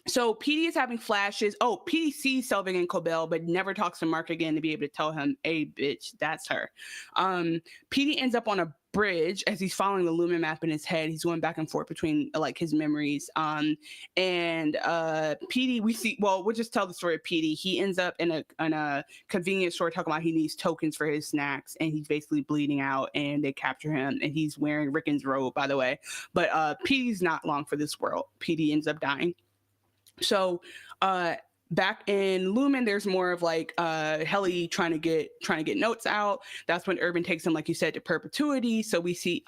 So PD is having flashes. Oh, PD sees Selvig and Corbell, but never talks to Mark again to be able to tell him, hey, bitch, that's her. PD ends up on a bridge as he's following the Lumen map in his head. He's going back and forth between like his memories. And PD, we'll just tell the story of PD. He ends up in a convenience store talking about he needs tokens for his snacks, and he's basically bleeding out, and they capture him, and he's wearing Rickon's robe, by the way. But PD's not long for this world. PD ends up dying. So back in Lumen, there's more of like Helly trying to get notes out. That's when Urban takes him, like you said, to perpetuity. So we see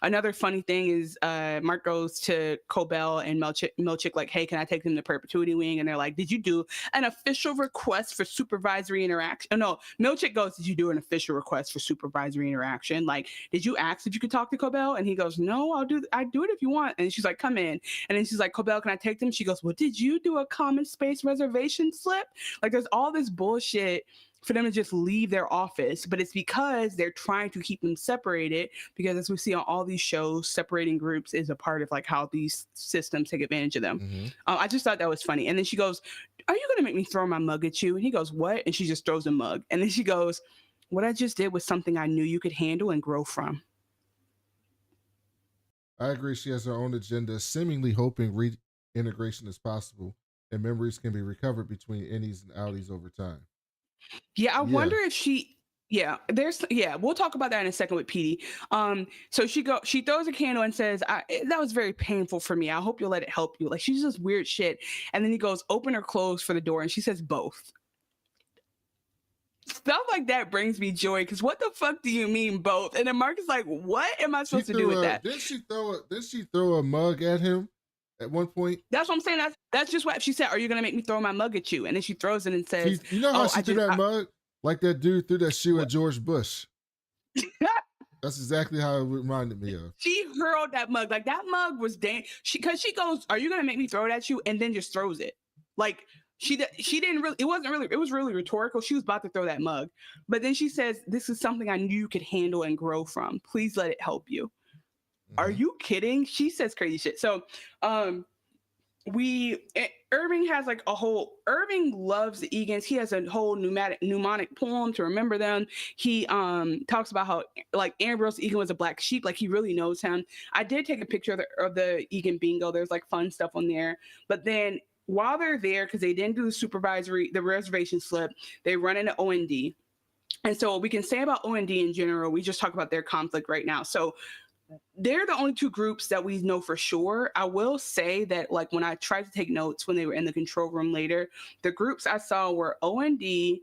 another funny thing is Mark goes to Corbell and Milchick like, hey, can I take them to perpetuity wing? And they're like, did you do an official request for supervisory interaction? Oh no, Milchick goes, did you do an official request for supervisory interaction? Like, did you ask if you could talk to Corbell? And he goes, no, I'd do it if you want. And she's like, come in. And then she's like, Corbell, can I take them? She goes, well, did you do a common space reservation slip? Like there's all this bullshit for them to just leave their office, but it's because they're trying to keep them separated, because as we see on all these shows, separating groups is a part of like how these systems take advantage of them. I just thought that was funny. And then she goes, are you gonna make me throw my mug at you? And he goes, what? And she just throws a mug. And then she goes, what I just did was something I knew you could handle and grow from. I agree. She has her own agenda, seemingly hoping reintegration is possible and memories can be recovered between innies and outies over time. Yeah, I wonder if she We'll talk about that in a second with Petey. So she throws a candle and says, that was very painful for me. I hope you'll let it help you. Like, she's just weird shit. And then he goes, open or close for the door. And she says both. Stuff like that brings me joy, because what the fuck do you mean both? And then Mark is like, what am I supposed to do with that? Didn't she throw a mug at him at one point? That's what I'm saying. That's just what she said. Are you gonna make me throw my mug at you? And then she throws it and says, you know how she threw that mug? Like that dude threw that shoe at George Bush. That's exactly how it reminded me of. She hurled that mug. Like, that mug was because she goes, are you gonna make me throw it at you? And then just throws it. Like, she didn't really, it was really rhetorical. She was about to throw that mug. But then she says, this is something I knew you could handle and grow from. Please let it help you. Mm-hmm. Are you kidding? She says crazy shit. So Irving has like Irving loves the Egans. He has a whole mnemonic poem to remember them. He talks about how like Ambrose Egan was a black sheep, like he really knows him. I did take a picture of the Egan bingo. There's like fun stuff on there. But then while they're there, because they didn't do the reservation slip, they run into OND. And so what we can say about OND in general, we just talk about their conflict right now. So they're the only two groups that we know for sure. I will say that, like, when I tried to take notes when they were in the control room later, the groups I saw were OND,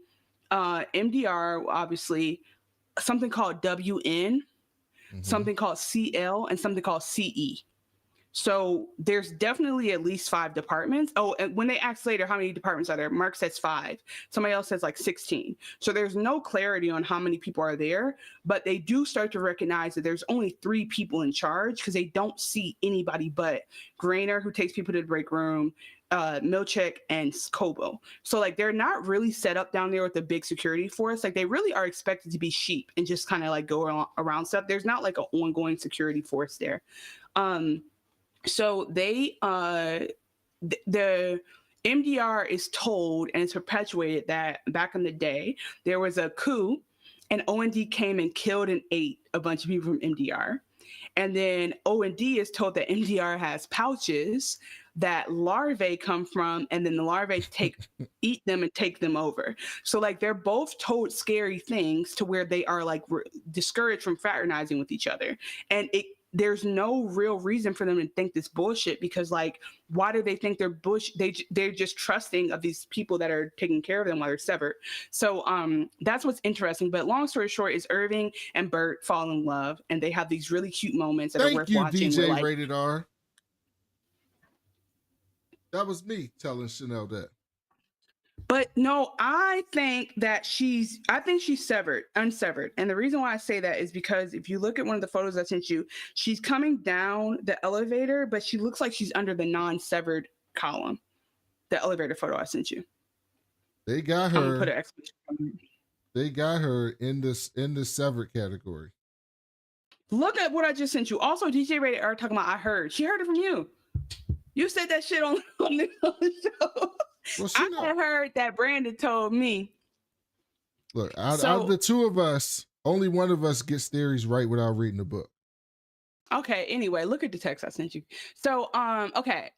MDR, obviously, something called WN, something called CL, and something called CE. So there's definitely at least 5 departments. Oh, and when they ask later how many departments are there, Mark says 5. Somebody else says like 16. So there's no clarity on how many people are there, but they do start to recognize that there's only 3 people in charge, because they don't see anybody but Grainer, who takes people to the break room, Milchek, and Kobo. So like, they're not really set up down there with the big security force. Like, they really are expected to be sheep and just kind of like go around stuff. There's not like an ongoing security force there. So they, the MDR is told, and it's perpetuated, that back in the day, there was a coup and OND came and killed and ate a bunch of people from MDR. And then OND is told that MDR has pouches that larvae come from, and then the larvae eat them and take them over. So like, they're both told scary things to where they are like discouraged from fraternizing with each other. And there's no real reason for them to think this bullshit, because like, why do they think they're they're just trusting of these people that are taking care of them while they're severed. So that's what's interesting. But long story short is Irving and Bert fall in love, and they have these really cute moments that are worth watching. DJ like, Rated R. That was me telling Chanel that. But no, I think she's unsevered. And the reason why I say that is because if you look at one of the photos I sent you, she's coming down the elevator, but she looks like she's under the non-severed column. The elevator photo I sent you. They got her. Put an exclamation point. They got her in the severed category. Look at what I just sent you. Also, DJ Rated R talking about she heard it from you. You said that shit on the show. Well, I heard that Brandon told me. Look, out of the 2 of us, only one of us gets theories right without reading the book. Okay, anyway, look at the text I sent you. So, okay.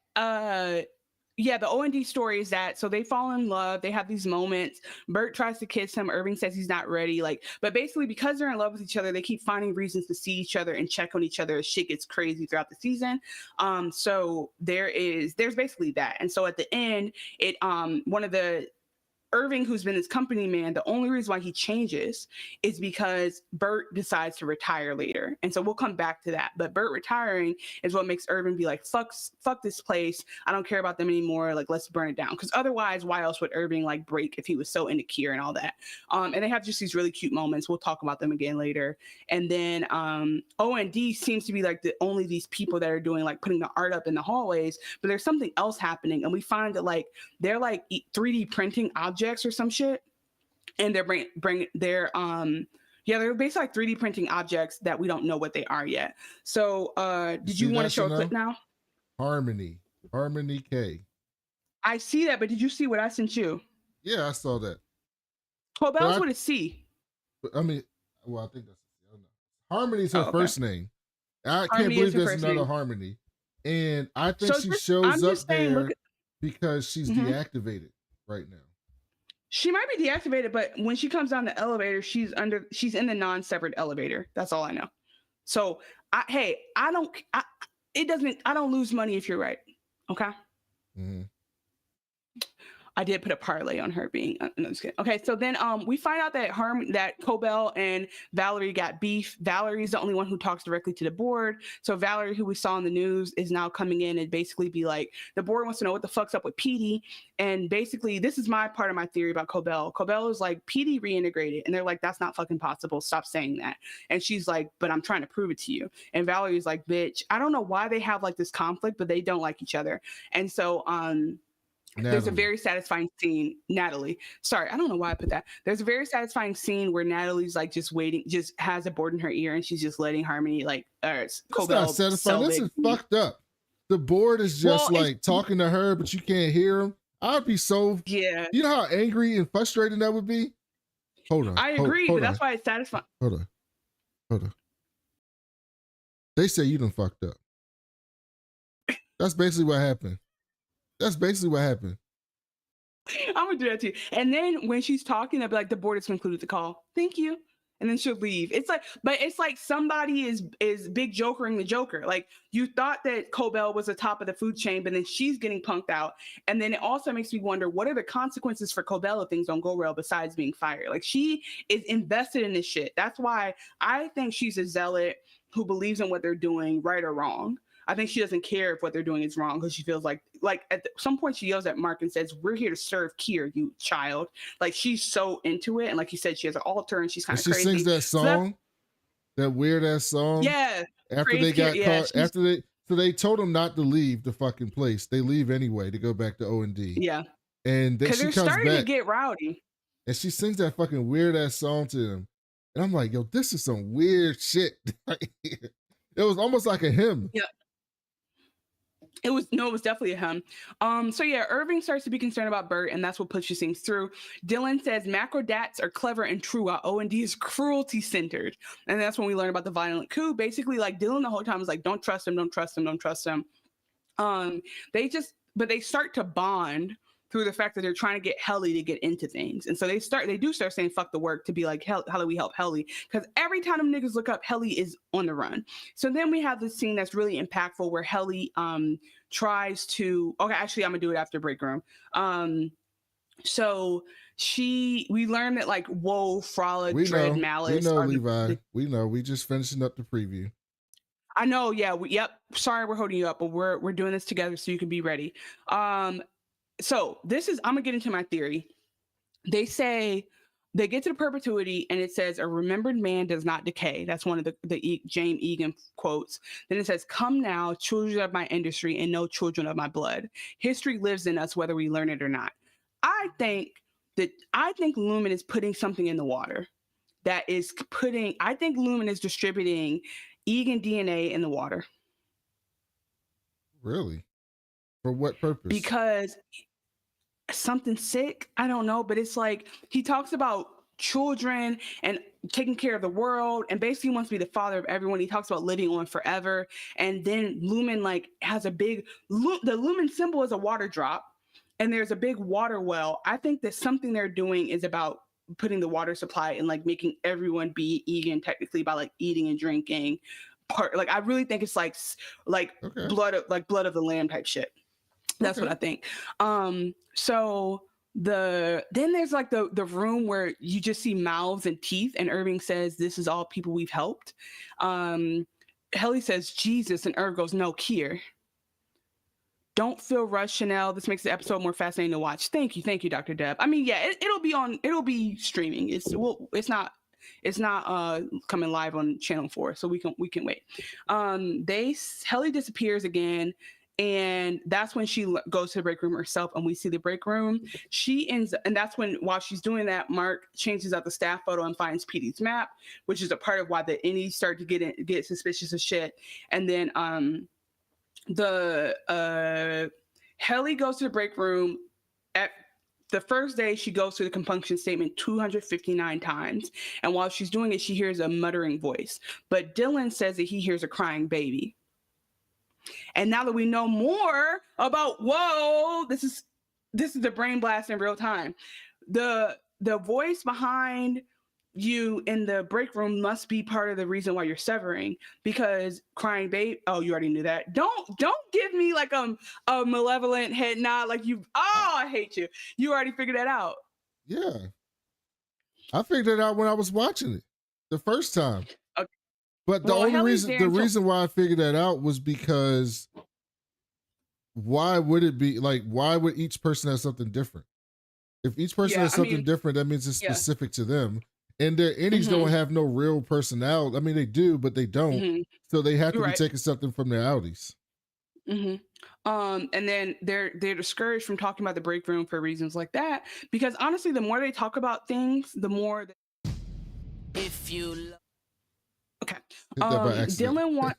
Yeah, the OND story is that, so they fall in love, they have these moments. Bert tries to kiss him, Irving says he's not ready. Like, but basically, because they're in love with each other, they keep finding reasons to see each other and check on each other as shit gets crazy throughout the season. So there's basically that. And so at the end, one of the Irving, who's been his company man, the only reason why he changes is because Bert decides to retire later. And so we'll come back to that. But Bert retiring is what makes Irving be like, fuck this place. I don't care about them anymore. Like, let's burn it down. Because otherwise, why else would Irving like break if he was so into Kier and all that? And they have just these really cute moments. We'll talk about them again later. And then OND seems to be like only these people that are doing like putting the art up in the hallways. But there's something else happening. And we find that like they're like 3D printing objects or some shit, and they're they're basically like 3D printing objects that we don't know what they are yet. So did you want to show a clip now? Harmony K. I see that, but did you see what I sent you? Yeah, I saw that. Oh, that was with a C. I mean, well, I think that's, I don't know. Harmony's her first name. I can't believe there's another Harmony, and I think she shows up there because she's deactivated right now. She might be deactivated, but when she comes down the elevator, she's in the non-severed elevator. That's all I know. So I don't lose money if you're right. Okay. Mm-hmm. I did put a parlay on her being. No, just kidding. Okay, so then we find out that Cobell and Valerie got beef. Valerie's the only one who talks directly to the board. So Valerie, who we saw in the news, is now coming in and basically be like, the board wants to know what the fuck's up with Petey. And basically, this is my part of my theory about Cobell. Cobell is like, Petey reintegrated. And they're like, that's not fucking possible. Stop saying that. And she's like, but I'm trying to prove it to you. And Valerie's like, bitch, I don't know why they have like this conflict, but they don't like each other. And so, Natalie. There's a very satisfying scene. Natalie. Sorry, I don't know why I put that. There's a very satisfying scene where Natalie's like just waiting, just has a board in her ear, and she's just letting Harmony like Cobell. Not satisfying. This is fucked up. The board is just like talking to her, but you can't hear him. I'd be so You know how angry and frustrating that would be. Hold on. I agree, but that's why it's satisfying. Hold on. They say you done fucked up. That's basically what happened. I'm gonna do that too. And then when she's talking, they'll be like, the board has concluded the call. Thank you. And then she'll leave. It's like somebody is big jokering the Joker. Like, you thought that Cobell was the top of the food chain, but then she's getting punked out. And then it also makes me wonder, what are the consequences for Cobell if things don't go well besides being fired? Like, she is invested in this shit. That's why I think she's a zealot who believes in what they're doing, right or wrong. I think she doesn't care if what they're doing is wrong, because she feels like at some point she yells at Mark and says, "We're here to serve Kier, you child." Like, she's so into it, and like you said, she has an altar and she's kind of crazy. She sings that song, that weird ass song. Yeah. After they got caught, so they told them not to leave the fucking place. They leave anyway to go back to O&D. Yeah. And then she they're comes starting back to get rowdy. And she sings that fucking weird ass song to them. And I'm like, yo, this is some weird shit right here. It was almost like a hymn. Yeah. It was definitely a hymn. So yeah, Irving starts to be concerned about Bert, and that's what pushes things through. Dylan says macrodats are clever and true, while O&D is cruelty centered. And that's when we learn about the violent coup. Basically, like, Dylan the whole time was like, don't trust him, don't trust him, don't trust him. They start to bond through the fact that they're trying to get Helly to get into things. And so they do start saying fuck the work to be like, how do we help Helly? Because every time them niggas look up, Helly is on the run. So then we have this scene that's really impactful where Helly tries to, okay, actually I'm gonna do it after break room. So we learn that like Woe, Frolic, Dread, Malice. We know, Levi. We know. We just finishing up the preview. I know, yeah. Yep. Sorry, we're holding you up, but we're doing this together so you can be ready. So I'm gonna get into my theory. They say they get to the perpetuity and it says, a remembered man does not decay. That's one of the James Egan quotes. Then it says, come now, children of my industry and no children of my blood. History lives in us, whether we learn it or not. I think Lumen is putting something in the water I think Lumen is distributing Egan DNA in the water. Really? For what purpose? Because something sick, I don't know, but it's like he talks about children and taking care of the world and basically wants to be the father of everyone. He talks about living on forever. And then Lumen like has the Lumen symbol is a water drop and there's a big water well. I think that something they're doing is about putting the water supply and like making everyone be Egan technically by like eating and drinking. Like, I really think it's like okay. blood of the lamb type shit. That's what I think. So then there's like the room where you just see mouths and teeth, and Irving says, this is all people we've helped. Helly says, Jesus, and Irv goes, no, Kier. Don't feel rushed, Chanel. This makes the episode more fascinating to watch. Thank you, Dr. Deb. I mean, yeah, it'll be streaming. It's not coming live on Channel 4, so we can wait. Helly disappears again. And that's when she goes to the break room herself, and we see the break room. And that's when, while she's doing that, Mark changes out the staff photo and finds Petey's map, which is a part of why the innies start to get suspicious of shit. And then Helly goes to the break room. At the first day, she goes through the compunction statement 259 times. And while she's doing it, she hears a muttering voice. But Dylan says that he hears a crying baby. And now that we know more about Woe, this is the brain blast in real time. the voice behind you in the break room must be part of the reason why you're severing, because crying babe, oh, you already knew that. Don't give me like a malevolent head nod like I hate you. You already figured that out. Yeah. I figured it out when I was watching it the first time. Okay. But the only reason why I figured that out was because why would each person have something different? If each person has something different, that means it's specific to them. And their innies don't have no real personality. I mean, they do, but they don't. So they have to be taking something from their outies. And then they're discouraged from talking about the break room for reasons like that. Because honestly, the more they talk about things, the more. If you. Okay. Dylan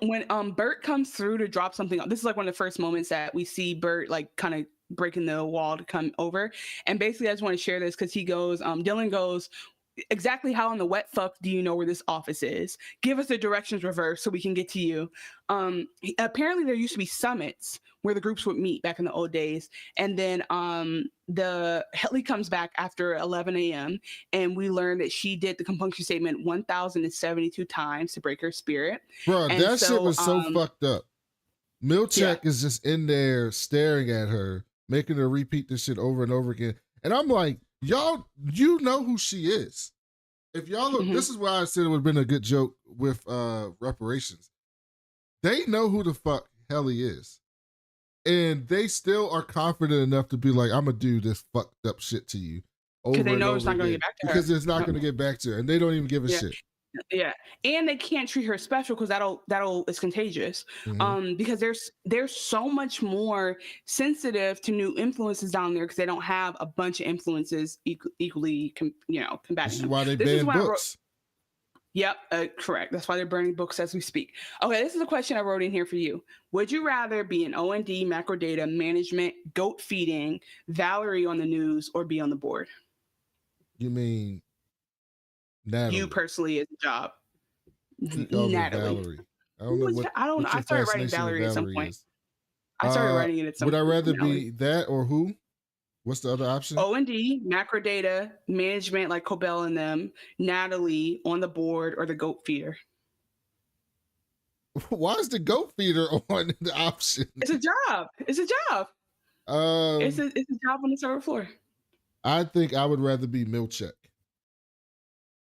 when Bert comes through to drop something, this is like one of the first moments that we see Bert like kind of breaking the wall to come over. And basically I just want to share this because he goes, Dylan goes, exactly how in the wet fuck do you know where this office is? Give us the directions reverse so we can get to you. Apparently there used to be summits where the groups would meet back in the old days. And then the Helly comes back after 11 a.m. and we learn that she did the compunction statement 1,072 times to break her spirit. Bro, that shit was so fucked up. Milchek is just in there staring at her, making her repeat this shit over and over again. And I'm like, y'all, you know who she is. If y'all look, this is why I said it would have been a good joke with reparations. They know who the fuck Helly is. And they still are confident enough to be like, I'm going to do this fucked up shit to you. Because they know it's not going to get back to her. Because it's not going to get back to her. And they don't even give a shit. Yeah, and they can't treat her special because that'll is contagious. Because there's so much more sensitive to new influences down there because they don't have a bunch of influences equally combating. This is why they ban books. Yep, correct. That's why they're burning books as we speak. Okay, this is a question I wrote in here for you. Would you rather be in O&D, macrodata, management, goat feeding, Valerie on the news, or be on the board? You mean Natalie? You personally as a job. Natalie. Valerie. I don't know what. I don't know. I started writing Valerie at some point. I started writing it at some point. Would I rather be that or who? What's the other option? O&D, macrodata, management like Cobell and them, Natalie on the board, or the goat feeder. Why is the goat feeder on the option? It's a job. It's a job. It's a job on the server floor. I think I would rather be Milchek.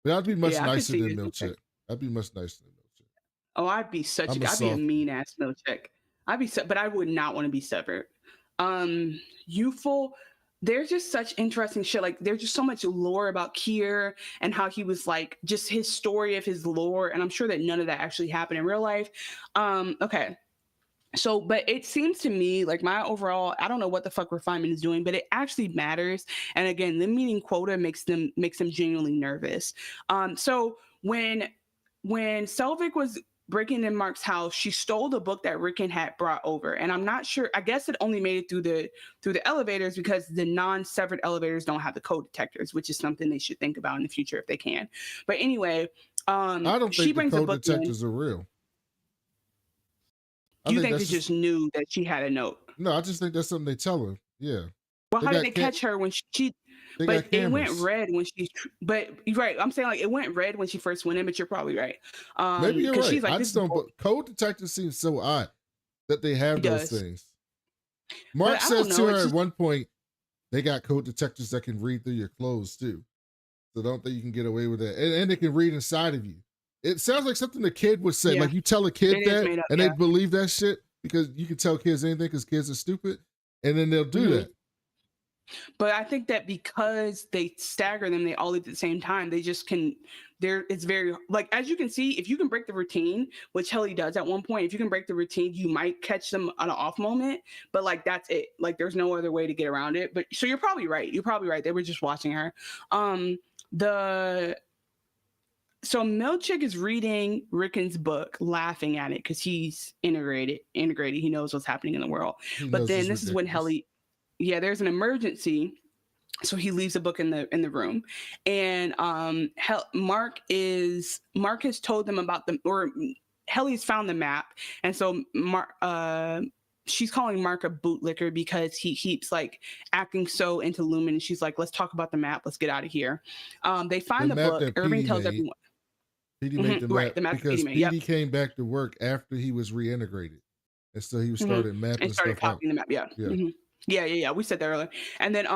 But I'd be much nicer than Milchek. I'd be much nicer than Milchek. Oh, I'd be a mean ass Milchek. But I would not want to be severed. Youthful. There's just such interesting shit. Like there's just so much lore about Kier and how he was like just his story of his lore. And I'm sure that none of that actually happened in real life. Okay. So, but it seems to me like my overall, I don't know what the fuck refinement is doing, but it actually matters. And again, the meeting quota makes them genuinely nervous. So when Selvig was breaking in Mark's house, she stole the book that Rickon had brought over. And I'm not sure, I guess it only made it through the elevators because the non-severed elevators don't have the code detectors, which is something they should think about in the future if they can. But anyway, I don't think the code detectors are real. You think they just knew that she had a note? No, I just think that's something they tell her. Yeah. Well, how did they catch her when she but it went red when she. But you're right. I'm saying like it went red when she first went in. But you're probably right. Maybe you're right. She's like, I just don't. But code detectors seem so odd that they have those things. Mark says to her at one point, they got code detectors that can read through your clothes too. So don't think you can get away with that, and they can read inside of you. It sounds like something a kid would say. Yeah. Like you tell a kid that, and they believe that shit because you can tell kids anything because kids are stupid, and then they'll do that. But I think that because they stagger them, they all leave at the same time. They just can. It's very like as you can see, if you can break the routine, which Helly does at one point. If you can break the routine, you might catch them on an off moment. But like that's it. Like there's no other way to get around it. But so you're probably right. You're probably right. They were just watching her. So Milchek is reading Rickon's book, laughing at it because he's integrated. He knows what's happening in the world. But then this is when Helly. Yeah, there's an emergency, so he leaves the book in the room, and Mark has told them about or Helly's found the map, and so she's calling Mark a bootlicker because he keeps like acting so into Lumen. And she's like, let's talk about the map. Let's get out of here. They find the book. Irving tells everyone. Petey made the map, right, the map because Petey came back to work after he was reintegrated. And so he started mapping and started stuff copying out. the map. Yeah. We said that earlier. And then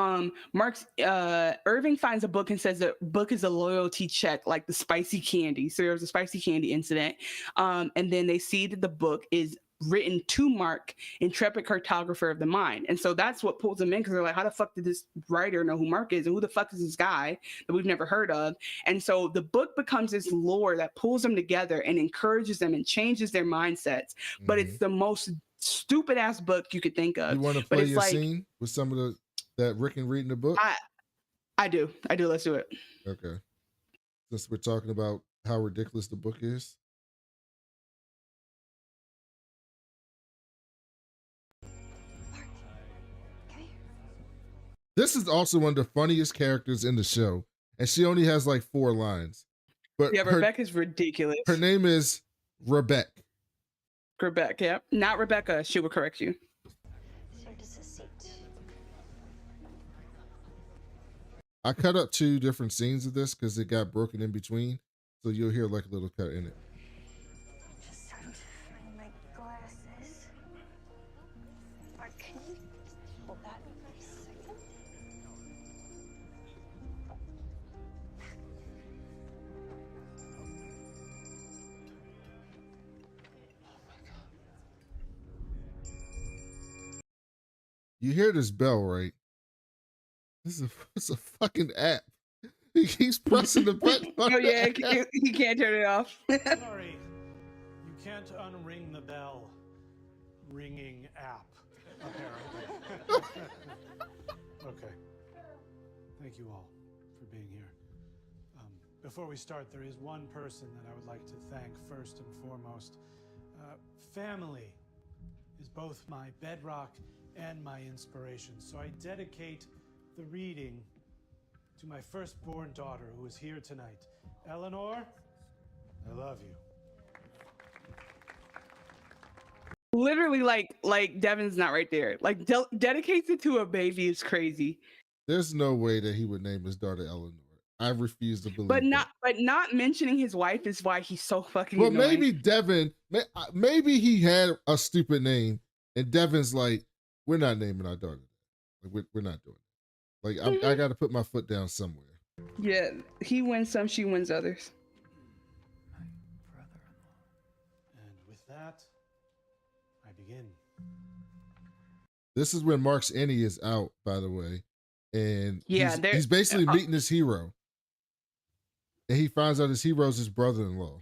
Irving finds a book and says the book is a loyalty check, like the spicy candy. So there was a spicy candy incident. And then they see that the book is written to Mark, intrepid cartographer of the mind. And so that's what pulls them in, because they're like, how the fuck did this writer know who Mark is? And who the fuck is this guy that we've never heard of? And so the book becomes this lore that pulls them together and encourages them and changes their mindsets. But it's the most stupid ass book you could think of. You want to play your scene with some of that Rick and reading the book? I do. Let's do it. Okay. Since we're talking about how ridiculous the book is. This is also one of the funniest characters in the show, and she only has like 4 lines. But yeah, Rebecca's ridiculous. Her name is Rebecca. Rebecca, yeah. Not Rebecca. She will correct you. I cut up 2 different scenes of this because it got broken in between. So you'll hear like a little cut in it. Just have to find my glasses. Mark, can you hold that for a second? You hear this bell, right? It's a fucking app. He keeps pressing the button. Oh yeah, he can't turn it off. Sorry, you can't unring the bell. Ringing app, apparently. Okay. Thank you all for being here. Before we start, there is one person that I would like to thank first and foremost. Family is both my bedrock and my inspiration. So I dedicate the reading to my firstborn daughter who is here tonight. Eleanor, I love you. Literally, like Devin's not right there. Like dedicates it to a baby is crazy. There's no way that he would name his daughter Eleanor. I refuse to believe. But not mentioning his wife is why he's so fucking. Well, annoying. maybe Devin. Maybe he had a stupid name, and Devin's like, "We're not naming our daughter. Like, we're not doing it. Like, I got to put my foot down somewhere." Yeah, he wins some, she wins others. My brother-in-law. And with that, I begin. This is when Mark's Annie is out, by the way, and yeah, he's basically meeting his hero, and he finds out his hero's his brother-in-law.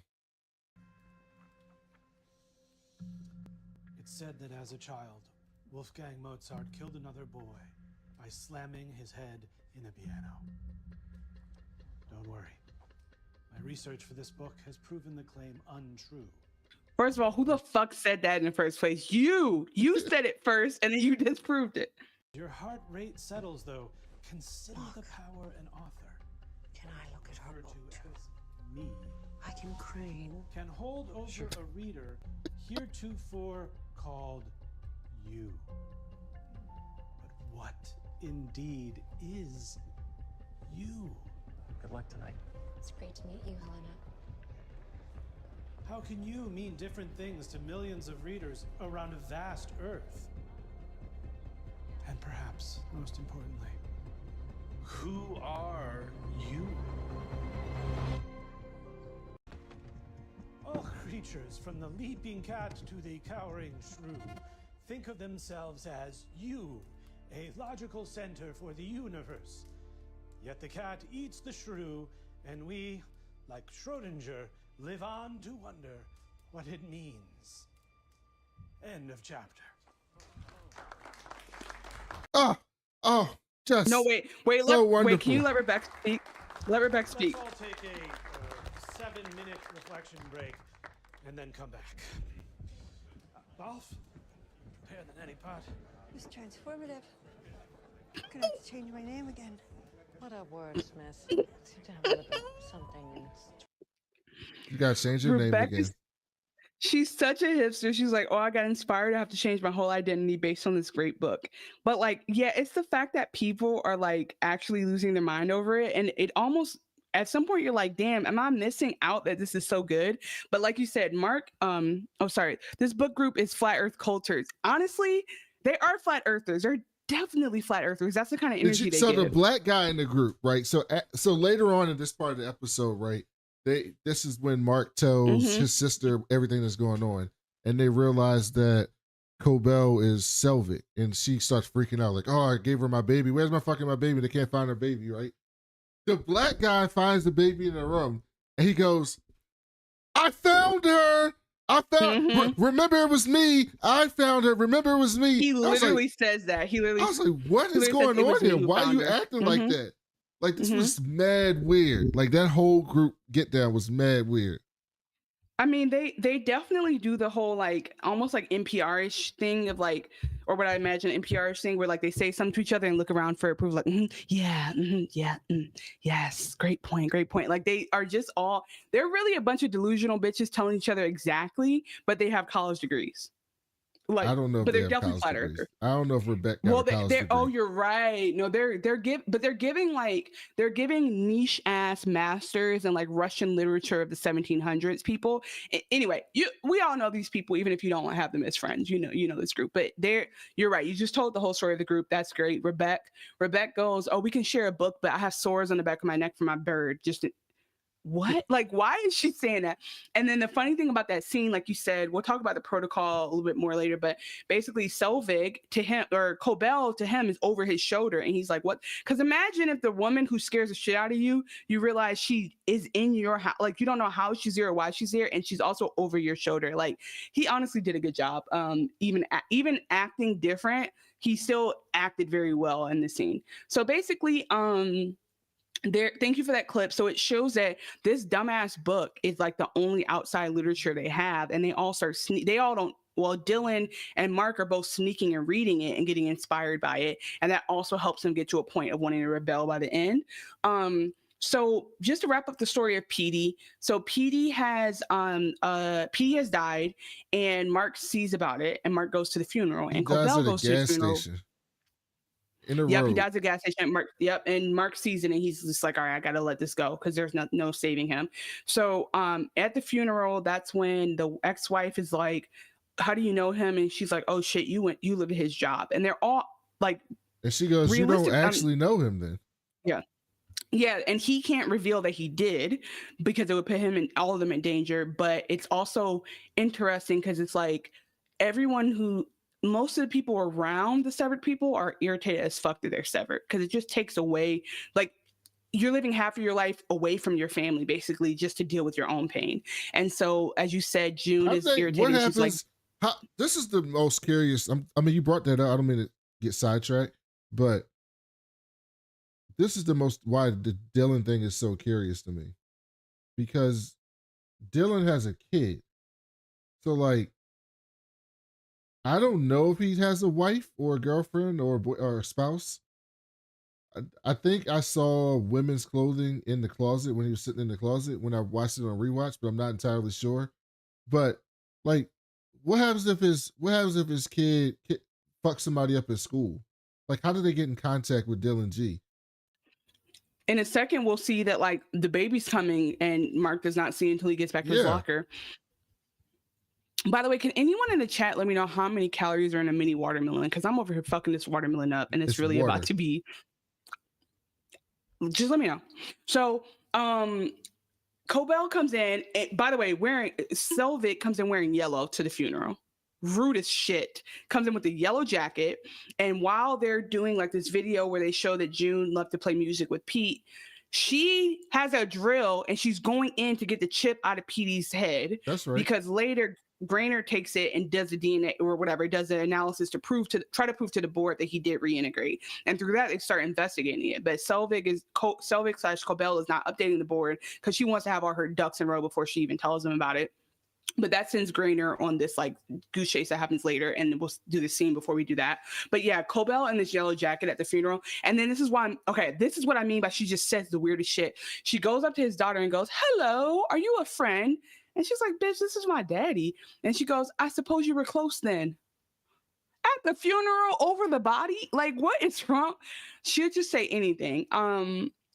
It's said that as a child, Wolfgang Mozart killed another boy by slamming his head in a piano. Don't worry. My research for this book has proven the claim untrue. First of all, who the fuck said that in the first place? You said it first, and then you disproved it. Your heart rate settles, though. Consider the power an author. Can I look at her book too? Me. I can crane. Can hold over a reader heretofore called you. But what indeed is you? Good luck tonight. It's great to meet you, Helena. How can you mean different things to millions of readers around a vast earth? And perhaps, most importantly, who are you? All creatures, from the leaping cat to the cowering shrew, think of themselves as you, a logical center for the universe. Yet the cat eats the shrew, and we, like Schrodinger, live on to wonder what it means. End of chapter. Just no, wait. so Wait, can you let Rebecca speak? Let Rebecca speak. Let's all take a 7-minute reflection break and then come back. Rolf, prepare the neti pot. It was transformative. I'm gonna have to change my name again. What a wordsmith. Seem to have a little something in its... You gotta change your name again. She's such a hipster. She's like, oh, I got inspired. I have to change my whole identity based on this great book. But like, yeah, it's the fact that people are like actually losing their mind over it. And it almost, at some point, you're like, damn, am I missing out that this is so good? But like you said, Mark, this book group is Flat Earth Cultures. Honestly, they are flat earthers. They're definitely flat earthers. That's the kind of energy they so give. the black guy in the group, right? So later on in this part of the episode, right? This is when Mark tells his sister everything that's going on, and they realize that Cobell is Selvig, and she starts freaking out, like, "Oh, I gave her my baby. Where's my baby? They can't find her baby, right?" The black guy finds the baby in the room, and he goes, "I found her. I found. Remember, it was me. I found her. Remember, it was me." He literally says that. I was like, "What is going on here? Why are you acting like that?" Like, this was mad weird. Like, that whole group get down was mad weird. I mean, they definitely do the whole like almost like NPR-ish thing of like, or what I imagine NPR-ish thing where like they say something to each other and look around for approval, like, yes, great point. Like they are just they're really a bunch of delusional bitches telling each other exactly, but they have college degrees. Like, I don't know, but they're definitely flat earthers. I don't know if Rebecca got a college degree. Oh, you're right. No, they're giving niche ass masters in like Russian literature of the 1700s. People. Anyway, we all know these people, even if you don't have them as friends. You know this group. But you're right. You just told the whole story of the group. That's great. Rebecca goes, oh, we can share a book, but I have sores on the back of my neck for my bird. What? Like, why is she saying that? And then the funny thing about that scene, like you said, we'll talk about the protocol a little bit more later, but basically Selvig to him, or Cobell to him, is over his shoulder. And he's like, what? Because imagine if the woman who scares the shit out of you, you realize she is in your house. Like, you don't know how she's here or why she's here. And she's also over your shoulder. Like, he honestly did a good job. Even acting different, he still acted very well in the scene. So basically, thank you for that clip. So it shows that this dumbass book is like the only outside literature they have, and they all Dylan and Mark are both sneaking and reading it and getting inspired by it, and that also helps them get to a point of wanting to rebel by the end. So just to wrap up the story of Petey, so Petey has died, and Mark sees about it, and Mark goes to the funeral, and Cobell goes to the funeral. Station. He dies at a gas station. And Mark sees it, and he's just like, all right, I gotta let this go because there's no saving him. So at the funeral, that's when the ex-wife is like, how do you know him? And she's like, oh shit, you live at his job. And they're all like, and she goes, you don't actually know him then. Yeah, and he can't reveal that he did because it would put him and all of them in danger. But it's also interesting because it's like most of the people around the severed people are irritated as fuck that they're severed, because it just takes away, like, you're living half of your life away from your family basically just to deal with your own pain. And so, as you said, June is irritated. What happens? This is the most curious. I mean, you brought that up. I don't mean to get sidetracked, but this is why the Dylan thing is so curious to me, because Dylan has a kid. So like, I don't know if he has a wife or a girlfriend or a spouse. I think I saw women's clothing in the closet when he was sitting in the closet when I watched it on rewatch, but I'm not entirely sure. But like, what happens if his kid fucks somebody up at school? Like, how do they get in contact with Dylan G? In a second, we'll see that like the baby's coming, and Mark does not see until he gets back to his locker. By the way, can anyone in the chat let me know how many calories are in a mini watermelon? Because I'm over here fucking this watermelon up, and it's really about to be. Just let me know. So, Cobell comes in. And, by the way, Selvig comes in wearing yellow to the funeral. Rude as shit. Comes in with a yellow jacket, and while they're doing like this video where they show that June loved to play music with Pete, she has a drill and she's going in to get the chip out of Petey's head. That's right. Because later Grainer takes it and does the DNA or whatever, does the analysis to try to prove to the board that he did reintegrate. And through that, they start investigating it. But Selvig/Cobell is not updating the board because she wants to have all her ducks in a row before she even tells them about it. But that sends Grainer on this like goose chase that happens later, and we'll do the scene before we do that. But yeah, Cobell in this yellow jacket at the funeral. And then this is what I mean by she just says the weirdest shit. She goes up to his daughter and goes, "Hello, are you a friend?" And she's like, bitch, this is my daddy. And she goes, I suppose you were close then. At the funeral over the body? Like, what is wrong? She'll just say anything.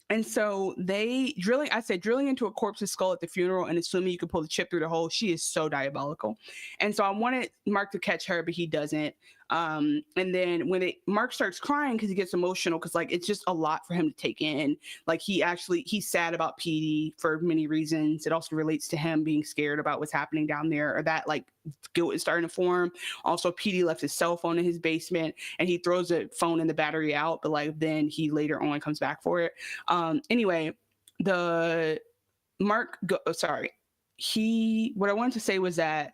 And so drilling into a corpse's skull at the funeral and assuming you can pull the chip through the hole. She is so diabolical. And so I wanted Mark to catch her, but he doesn't. And then when Mark starts crying because he gets emotional, because like it's just a lot for him to take in. Like he's sad about Petey for many reasons. It also relates to him being scared about what's happening down there, or that like guilt is starting to form. Also, Petey left his cell phone in his basement and he throws the phone and the battery out, but like then he later on comes back for it. Anyway, what I wanted to say was that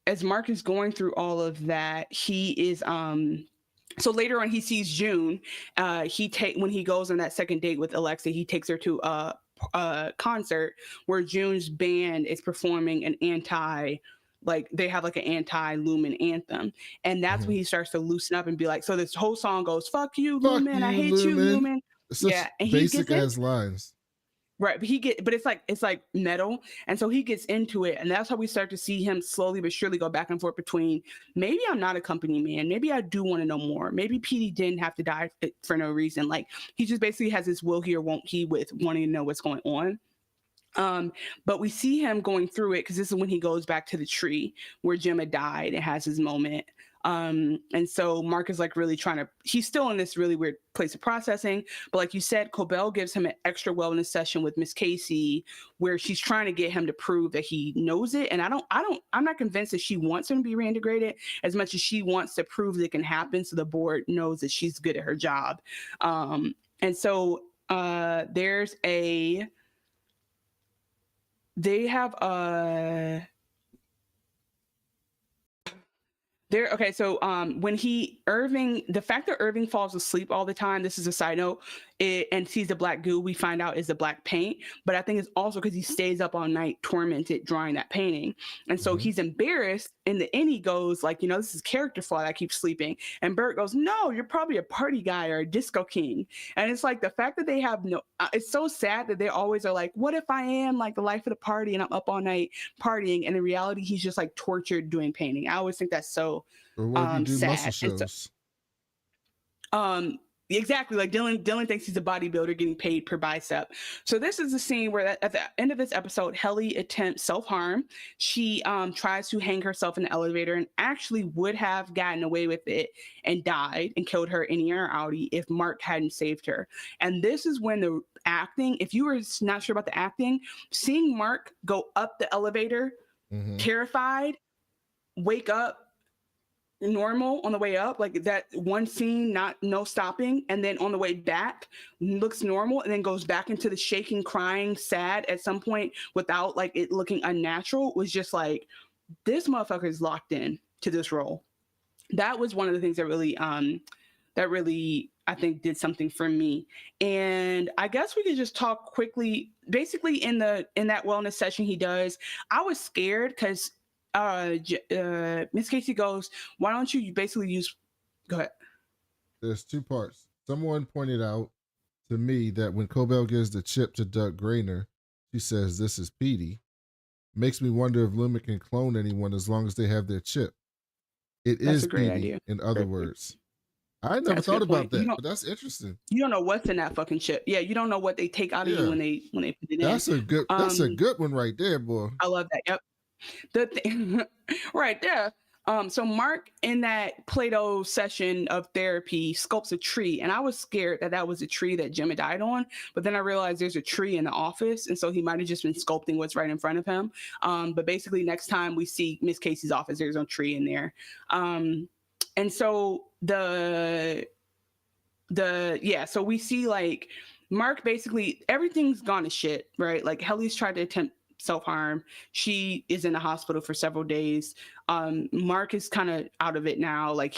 as Mark is going through all of that, he is so later on he sees June. When he goes on that second date with Alexa, he takes her to a concert where June's band is performing they have like an anti-Lumen anthem. And that's when he starts to loosen up and be like, so this whole song goes, fuck you, Lumen, I hate you, Lumen. Yeah, and basic ass lines. Right, but it's like metal, and so he gets into it, and that's how we start to see him slowly but surely go back and forth between maybe I'm not a company man, maybe I do want to know more, maybe Petey didn't have to die for no reason. Like he just basically has this will he or won't he with wanting to know what's going on. But we see him going through it because this is when he goes back to the tree where Jim had died and has his moment. And so Mark is like really he's still in this really weird place of processing. But like you said, Cobell gives him an extra wellness session with Miss Casey where she's trying to get him to prove that he knows it. And I'm not convinced that she wants him to be reintegrated as much as she wants to prove that it can happen so the board knows that she's good at her job. And so they have when the fact that Irving falls asleep all the time, this is a side note, and sees the black goo, we find out is the black paint. But I think it's also because he stays up all night tormented drawing that painting. And so he's embarrassed. In the end, he goes like, this is character flaw that I keep sleeping. And Bert goes, no, you're probably a party guy or a disco king. And it's like the fact that they have it's so sad that they always are like, what if I am like the life of the party and I'm up all night partying? And in reality, he's just like tortured doing painting. I always think that's so or what you do sad. Muscle shows. Exactly. Like Dylan thinks he's a bodybuilder getting paid per bicep. So this is the scene where at the end of this episode, Helly attempts self-harm. She tries to hang herself in the elevator and actually would have gotten away with it and died and killed her in or outie if Mark hadn't saved her. And this is when the acting, if you were not sure about the acting, seeing Mark go up the elevator, terrified, wake up normal on the way up, like that one scene, no stopping, and then on the way back looks normal and then goes back into the shaking, crying, sad at some point without like it looking unnatural, was just like, this motherfucker is locked in to this role. That was one of the things that really I think did something for me. And I guess we could just talk quickly. Basically in that wellness session he does, I was scared because Miss Casey goes, why don't you basically go ahead. There's two parts. Someone pointed out to me that when Cobell gives the chip to Doug Grainer, she says, this is Petey. Makes me wonder if Lumen can clone anyone as long as they have their chip. That's is Petey, idea. In other words. I never thought about that, but that's interesting. You don't know what's in that fucking chip. Yeah, you don't know what they take out of you when they put it in. That's a good one right there, boy. I love that. Yep. The thing right there. So Mark in that Play-Doh session of therapy sculpts a tree, and I was scared that was a tree that Jim had died on, but then I realized there's a tree in the office, and so he might have just been sculpting what's right in front of him. But basically next time we see Miss Casey's office, there's no tree in there. And so so we see like Mark, basically everything's gone to shit, right? Like Helly's tried to attempt self-harm. She is in the hospital for several days. Mark is kind of out of it now. Like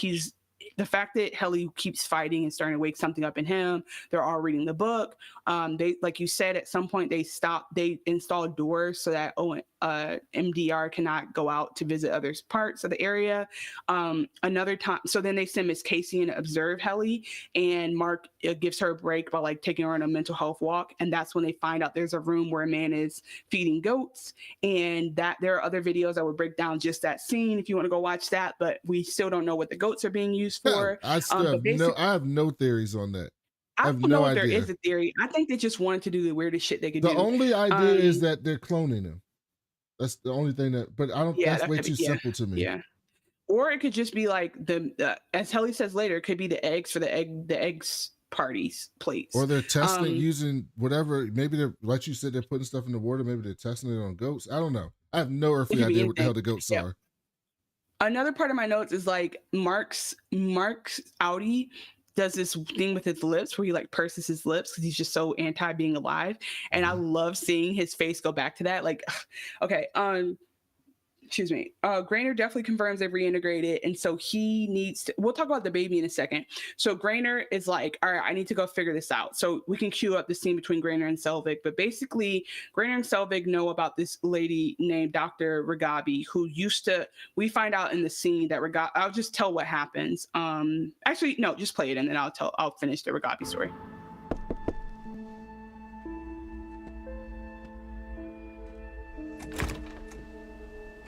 the fact that Helly keeps fighting and starting to wake something up in him. They're all reading the book. They, like you said, at some point they install doors so that MDR cannot go out to visit other parts of the area. Another time, so then they send Miss Casey in to observe Helly, and Mark gives her a break by like taking her on a mental health walk, and that's when they find out there's a room where a man is feeding goats, and that there are other videos that would break down just that scene if you want to go watch that, but we still don't know what the goats are being used for. I have no theories on that. I have don't no know if idea. there is a theory. I think they just wanted to do the weirdest shit they could do. The only idea is that they're cloning him. That's the only thing but I don't. That's way too simple to me. Yeah. Or it could just be like as Helly says later, it could be the eggs for the eggs parties plates. Or they're testing using whatever. Maybe they're, like you said, they're putting stuff in the water. Maybe they're testing it on goats. I don't know. I have no earthly idea what the hell the goats are. Another part of my notes is like Mark's Audi does this thing with his lips where he like purses his lips because he's just so anti being alive. And I love seeing his face go back to that. Like, okay, excuse me. Grainer definitely confirms they've reintegrated, and so he needs to. We'll talk about the baby in a second. So Grainer is like, all right, I need to go figure this out. So we can cue up the scene between Grainer and Selvig. But basically, Grainer and Selvig know about this lady named Dr. Baaabe, who used to. We find out in the scene that Baaabe. I'll just tell what happens. Actually, no, just play it, and then I'll finish the Baaabe story.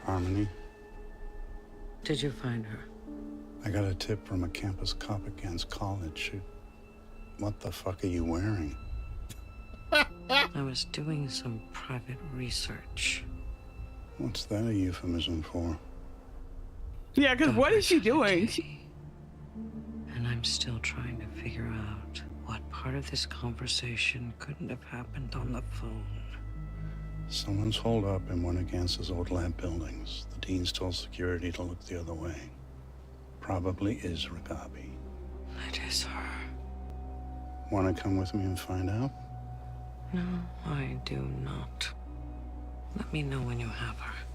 Harmony? Did you find her? I got a tip from a campus cop against college. What the fuck are you wearing? I was doing some private research. What's that a euphemism for? Yeah, because what is she doing? And I'm still trying to figure out what part of this conversation couldn't have happened on the phone. Someone's holed up in one of Gance's old lab buildings. The dean's told security to look the other way. Probably is Baaabe. It is her. Want to come with me and find out? No, I do not. Let me know when you have her.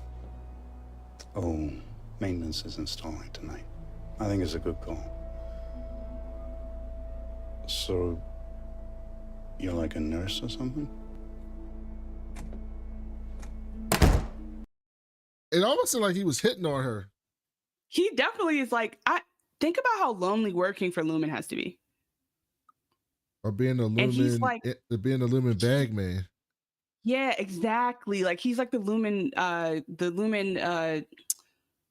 Oh, maintenance is installing tonight. I think it's a good call. So, you're like a nurse or something? It almost seemed like he was hitting on her. He definitely is like, think about how lonely working for Lumen has to be. Or being a Lumen, bag man. Yeah, exactly. Like he's like the Lumen, oh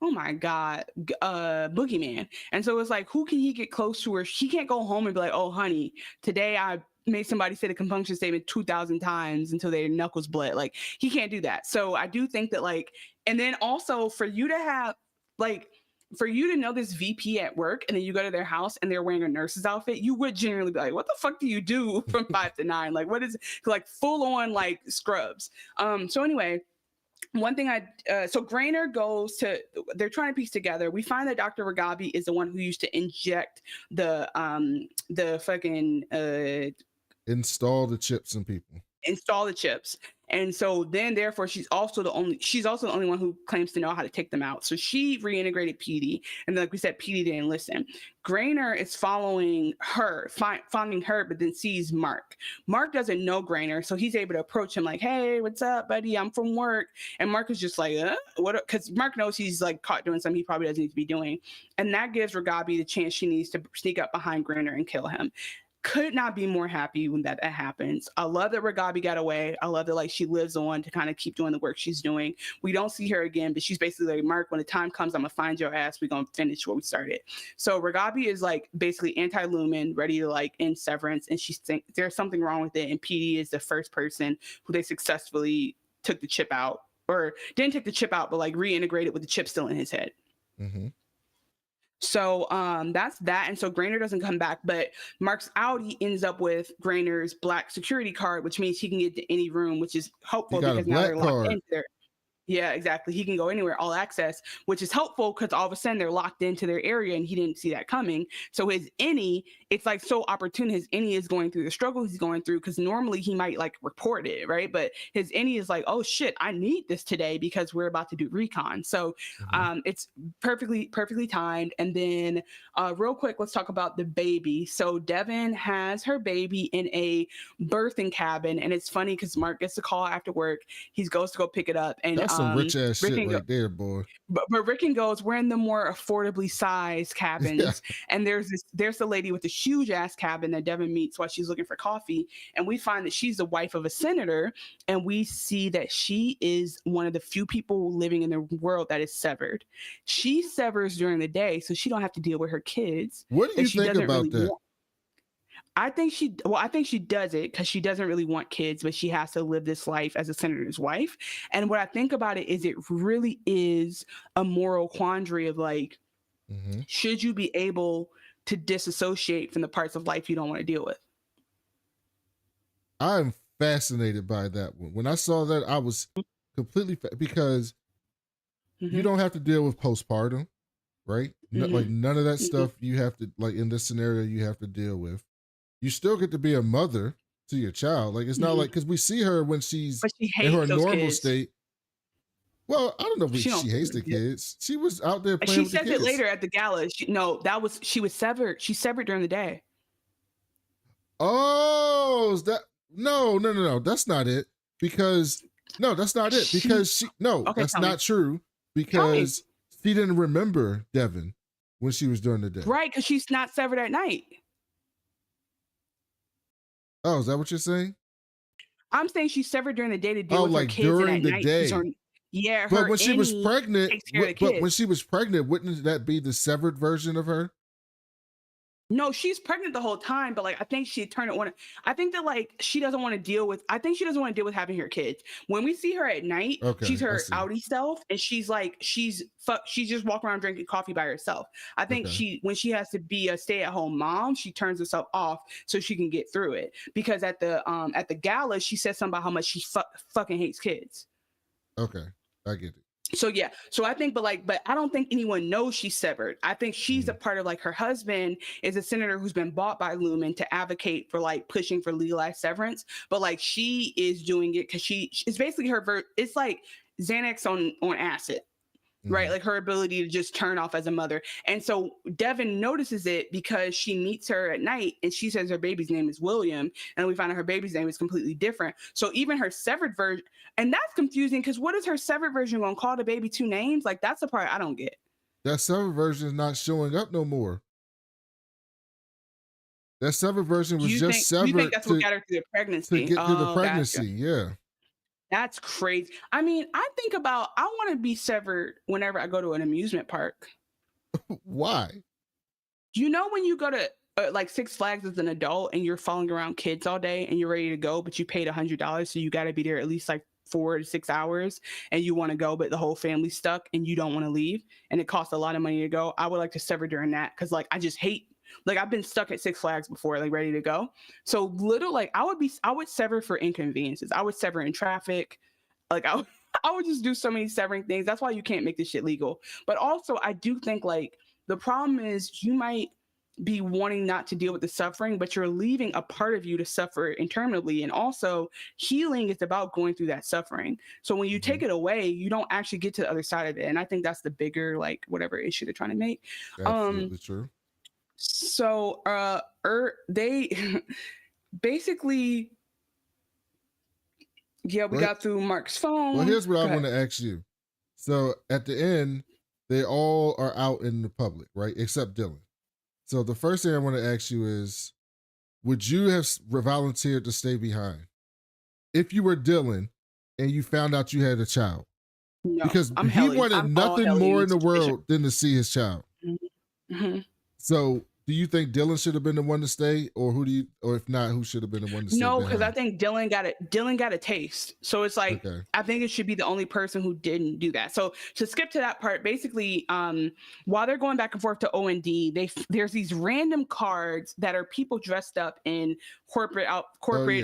my God, boogeyman. And so it's like, who can he get close to her? He can't go home and be like, oh, honey, today I made somebody say the compunction statement 2,000 times until their knuckles bled. Like he can't do that. So I do think that like, and then also for you to have like, for you to know this VP at work and then you go to their house and they're wearing a nurse's outfit, you would generally be like, what the fuck do you do from 5 to 9? Like, what is it? Like full on like scrubs. So anyway, one thing so Grainer goes to, they're trying to piece together. We find that Dr. Baaabe is the one who used to inject the fucking, install the chips in people. Install the chips. And so then therefore she's also the only one who claims to know how to take them out. So she reintegrated PD, and like we said, PD didn't listen. Grainer is following her, but then sees Mark. Mark doesn't know Grainer, so he's able to approach him like, hey, what's up, buddy? I'm from work. And Mark is just like, what? Because Mark knows he's like caught doing something he probably doesn't need to be doing. And that gives Baaabe the chance she needs to sneak up behind Grainer and kill him. Could not be more happy when that happens. I love that Baaabe got away. I love that like she lives on to kind of keep doing the work she's doing. We don't see her again, but she's basically like, Mark, when the time comes, I'm gonna find your ass. We're gonna finish what we started. So Baaabe is like basically anti-Lumen, ready to like end Severance, and she thinks there's something wrong with it. And PD is the first person who they successfully took the chip out, or didn't take the chip out, but like reintegrated with the chip still in his head. Mm-hmm. So that's that. And so Grainer doesn't come back, but Mark's Audi ends up with Grainer's black security card, which means he can get to any room, which is hopeful because now they're locked in there. Yeah, exactly. He can go anywhere, all access, which is helpful because all of a sudden they're locked into their area and he didn't see that coming. So his innie, it's like so opportune. His innie is going through the struggle he's going through because normally he might like report it, right? But his innie is like, oh shit, I need this today because we're about to do recon. So it's perfectly timed. And then real quick, let's talk about the baby. So Devin has her baby in a birthing cabin, and it's funny because Mark gets a call after work. He goes to go pick it up, and that's some rich ass Rick shit right there, boy. But Rickon goes, we're in the more affordably sized cabins. And there's the lady with the huge ass cabin that Devin meets while she's looking for coffee. And we find that she's the wife of a senator. And we see that she is one of the few people living in the world that is severed. She severs during the day, so she don't have to deal with her kids. What do you think about that? I think she does it because she doesn't really want kids, but she has to live this life as a senator's wife. And what I think about it is it really is a moral quandary of like, should you be able to disassociate from the parts of life you don't want to deal with? I'm fascinated by that one. When I saw that, I was completely because you don't have to deal with postpartum, right? Like none of that stuff you have to, like in this scenario, you have to deal with. You still get to be a mother to your child. Like, it's not like, because we see her when she's in her normal state. Well, I don't know if she hates the kids. She was out there playing with the kids. She says it later at the gala. She was severed. She severed during the day. Oh, is that? No. That's not it. Because, no, that's not it. Because that's not true. Because she didn't remember Devin when she was during the day. Right, because she's not severed at night. Oh, is that what you're saying? I'm saying she's severed during the day to deal with her kids. During the day. Yeah, but when she was pregnant, when she was pregnant, wouldn't that be the severed version of her? No, she's pregnant the whole time, but like I think she turned it on. I think that like she doesn't want to deal with. I think she doesn't want to deal with having her kids. When we see her at night, she's her outie self, and she's like she's just walking around drinking coffee by herself. I think when she has to be a stay-at-home mom, she turns herself off so she can get through it. Because at the gala, she said something about how much she fucking hates kids. Okay, I get it. So yeah, so I think, but I don't think anyone knows she's severed. I think she's a part of like her husband is a senator who's been bought by Lumen to advocate for like pushing for legalized severance, but like she is doing it because it's basically it's like Xanax on acid. Right, like her ability to just turn off as a mother. And so Devin notices it because she meets her at night and she says her baby's name is William, and we find out her baby's name is completely different. So even her severed version, and that's confusing because what is her severed version going to call the baby two names? Like that's the part I don't get. That severed version is not showing up no more. That severed version was severed. You think that's what got her through the pregnancy? To get through the pregnancy, yeah. That's crazy. I mean, I think about, I want to be severed whenever I go to an amusement park. Why? You know, when you go to like Six Flags as an adult and you're following around kids all day and you're ready to go, but you paid $100. So you got to be there at least like 4 to 6 hours and you want to go, but the whole family's stuck and you don't want to leave. And it costs a lot of money to go. I would like to sever during that. Cause like, I just hate, like I've been stuck at Six Flags before, like ready to go. So like I would sever for inconveniences. I would sever in traffic. Like I would just do so many severing things. That's why you can't make this shit legal. But also I do think like the problem is you might be wanting not to deal with the suffering, but you're leaving a part of you to suffer interminably. And also healing is about going through that suffering. So when you take it away, you don't actually get to the other side of it. And I think that's the bigger, like whatever issue they're trying to make. Absolutely true. So they basically, yeah, we got through Mark's phone. Well, here's what I want to ask you. So at the end, they all are out in the public, right? Except Dylan. So the first thing I want to ask you is, would you have volunteered to stay behind if you were Dylan and you found out you had a child? No, because he wanted nothing more in the world than to see his child. Mm-hmm. So Do you think Dylan should have been the one to stay, or if not, who should have been the one to stay? No, because I think Dylan got a taste. So it's like, okay. I think it should be the only person who didn't do that. So to skip to that part, basically, while they're going back and forth to O&D, there's these random cards that are people dressed up in corporate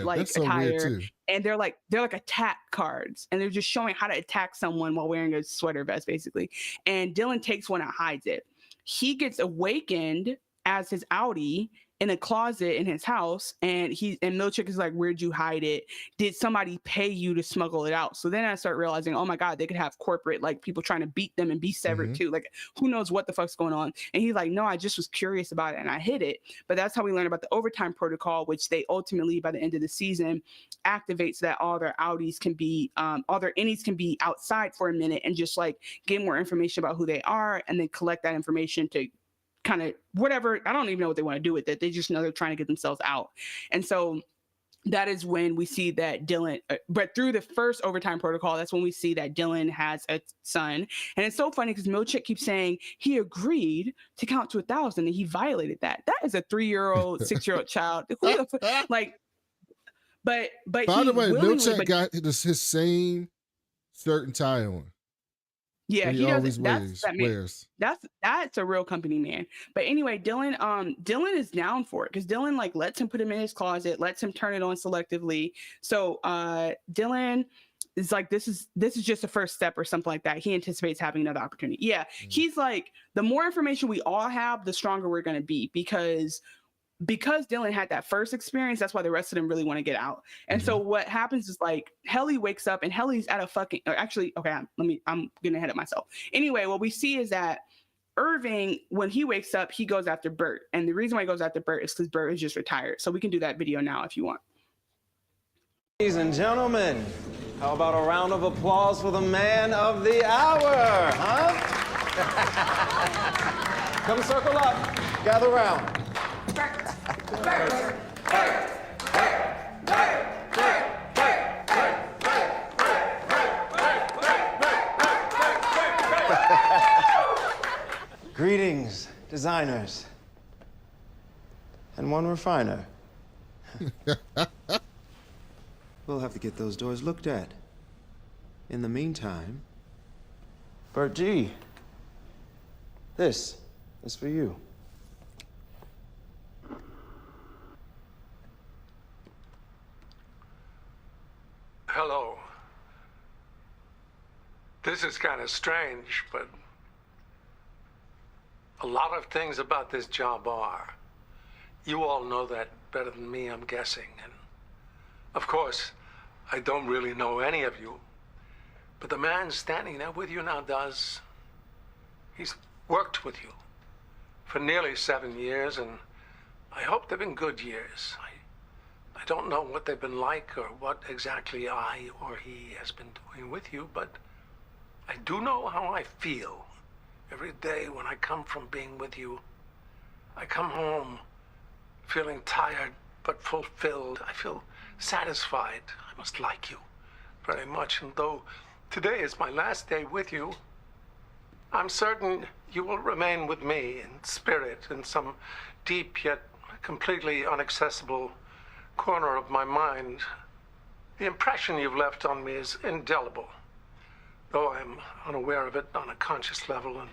like so attire, and they're like attack cards, and they're just showing how to attack someone while wearing a sweater vest, basically. And Dylan takes one and hides it. He gets awakened as his Audi in a closet in his house, and Milchick is like, where'd you hide it? Did somebody pay you to smuggle it out? So then I start realizing, oh my God, they could have corporate like people trying to beat them and be severed too. Like, who knows what the fuck's going on? And he's like, no, I just was curious about it and I hid it. But that's how we learn about the overtime protocol, which they ultimately by the end of the season activates, that all their Audis can be all their innies can be outside for a minute and just like get more information about who they are, and then collect that information to kind of whatever. I don't even know what they want to do with it. They just know they're trying to get themselves out. And so that is when we see that Dylan, but through the first overtime protocol, that's when we see that Dylan has a son. And it's so funny because Milchick keeps saying he agreed to count to 1,000 and he violated that. That is a 3-year-old, 6-year-old child. Like, but by the way, Milchick got his same shirt and tie on. Yeah, he always wears. That's a real company man. But anyway, Dylan is down for it because Dylan like lets him put him in his closet, lets him turn it on selectively. So Dylan is like, this is just a first step or something like that. He anticipates having another opportunity. Yeah, he's like, the more information we all have, the stronger we're gonna be, because Dylan had that first experience. That's why the rest of them really want to get out. And so what happens is like Helly wakes up and Helly's at a fucking, actually, okay, I'm getting ahead of myself. Anyway, what we see is that Irving, when he wakes up, he goes after Bert. And the reason why he goes after Bert is because Bert is just retired. So we can do that video now if you want. Ladies and gentlemen, how about a round of applause for the man of the hour, huh? Come circle up, gather round. Greetings, designers, and one refiner. We'll have to get those doors looked at. In the meantime, Bert G, this is for you. Hello. This is kind of strange, but a lot of things about this job are. You all know that better than me, I'm guessing. And of course, I don't really know any of you, but the man standing there with you now does. He's worked with you for nearly 7 years, and I hope they've been good years. I don't know what they've been like or what exactly I or he has been doing with you, but I do know how I feel every day when I come from being with you. I come home feeling tired but fulfilled. I feel satisfied. I must like you very much, and though today is my last day with you, I'm certain you will remain with me in spirit in some deep yet completely inaccessible corner of my mind. The impression you've left on me is indelible, though I'm unaware of it on a conscious level, and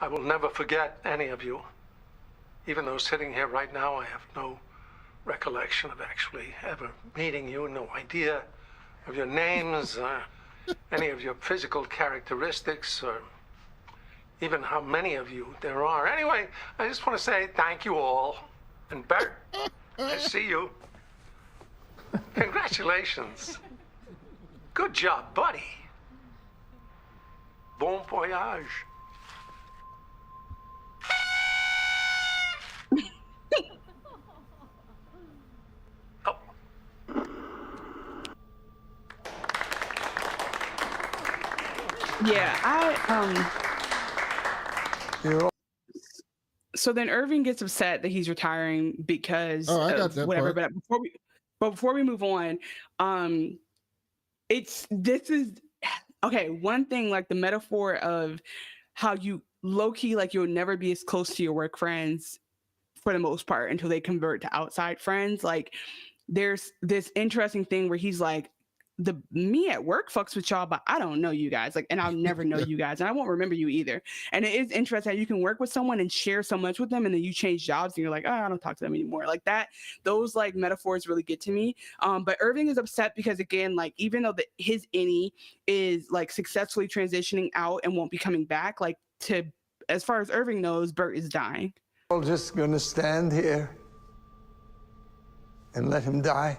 I will never forget any of you. Even though sitting here right now, I have no recollection of actually ever meeting you, no idea of your names, any of your physical characteristics, or even how many of you there are. Anyway, I just want to say thank you all. And Bert, I see you. Congratulations. Good job, buddy. Bon voyage. Yeah, so then Irving gets upset that he's retiring because of whatever. Part. But before we move on, this is okay. One thing, like the metaphor of how you low key, like you'll never be as close to your work friends for the most part until they convert to outside friends. Like there's this interesting thing where he's like, me at work fucks with y'all, but I don't know you guys. Like, and I'll never know you guys, and I won't remember you either. And it is interesting how you can work with someone and share so much with them, and then you change jobs and you're like, oh, I don't talk to them anymore. Like that, those like metaphors really get to me. But Irving is upset because again, like even though his innie is like successfully transitioning out and won't be coming back, like as far as Irving knows, Bert is dying. We're just gonna stand here and let him die.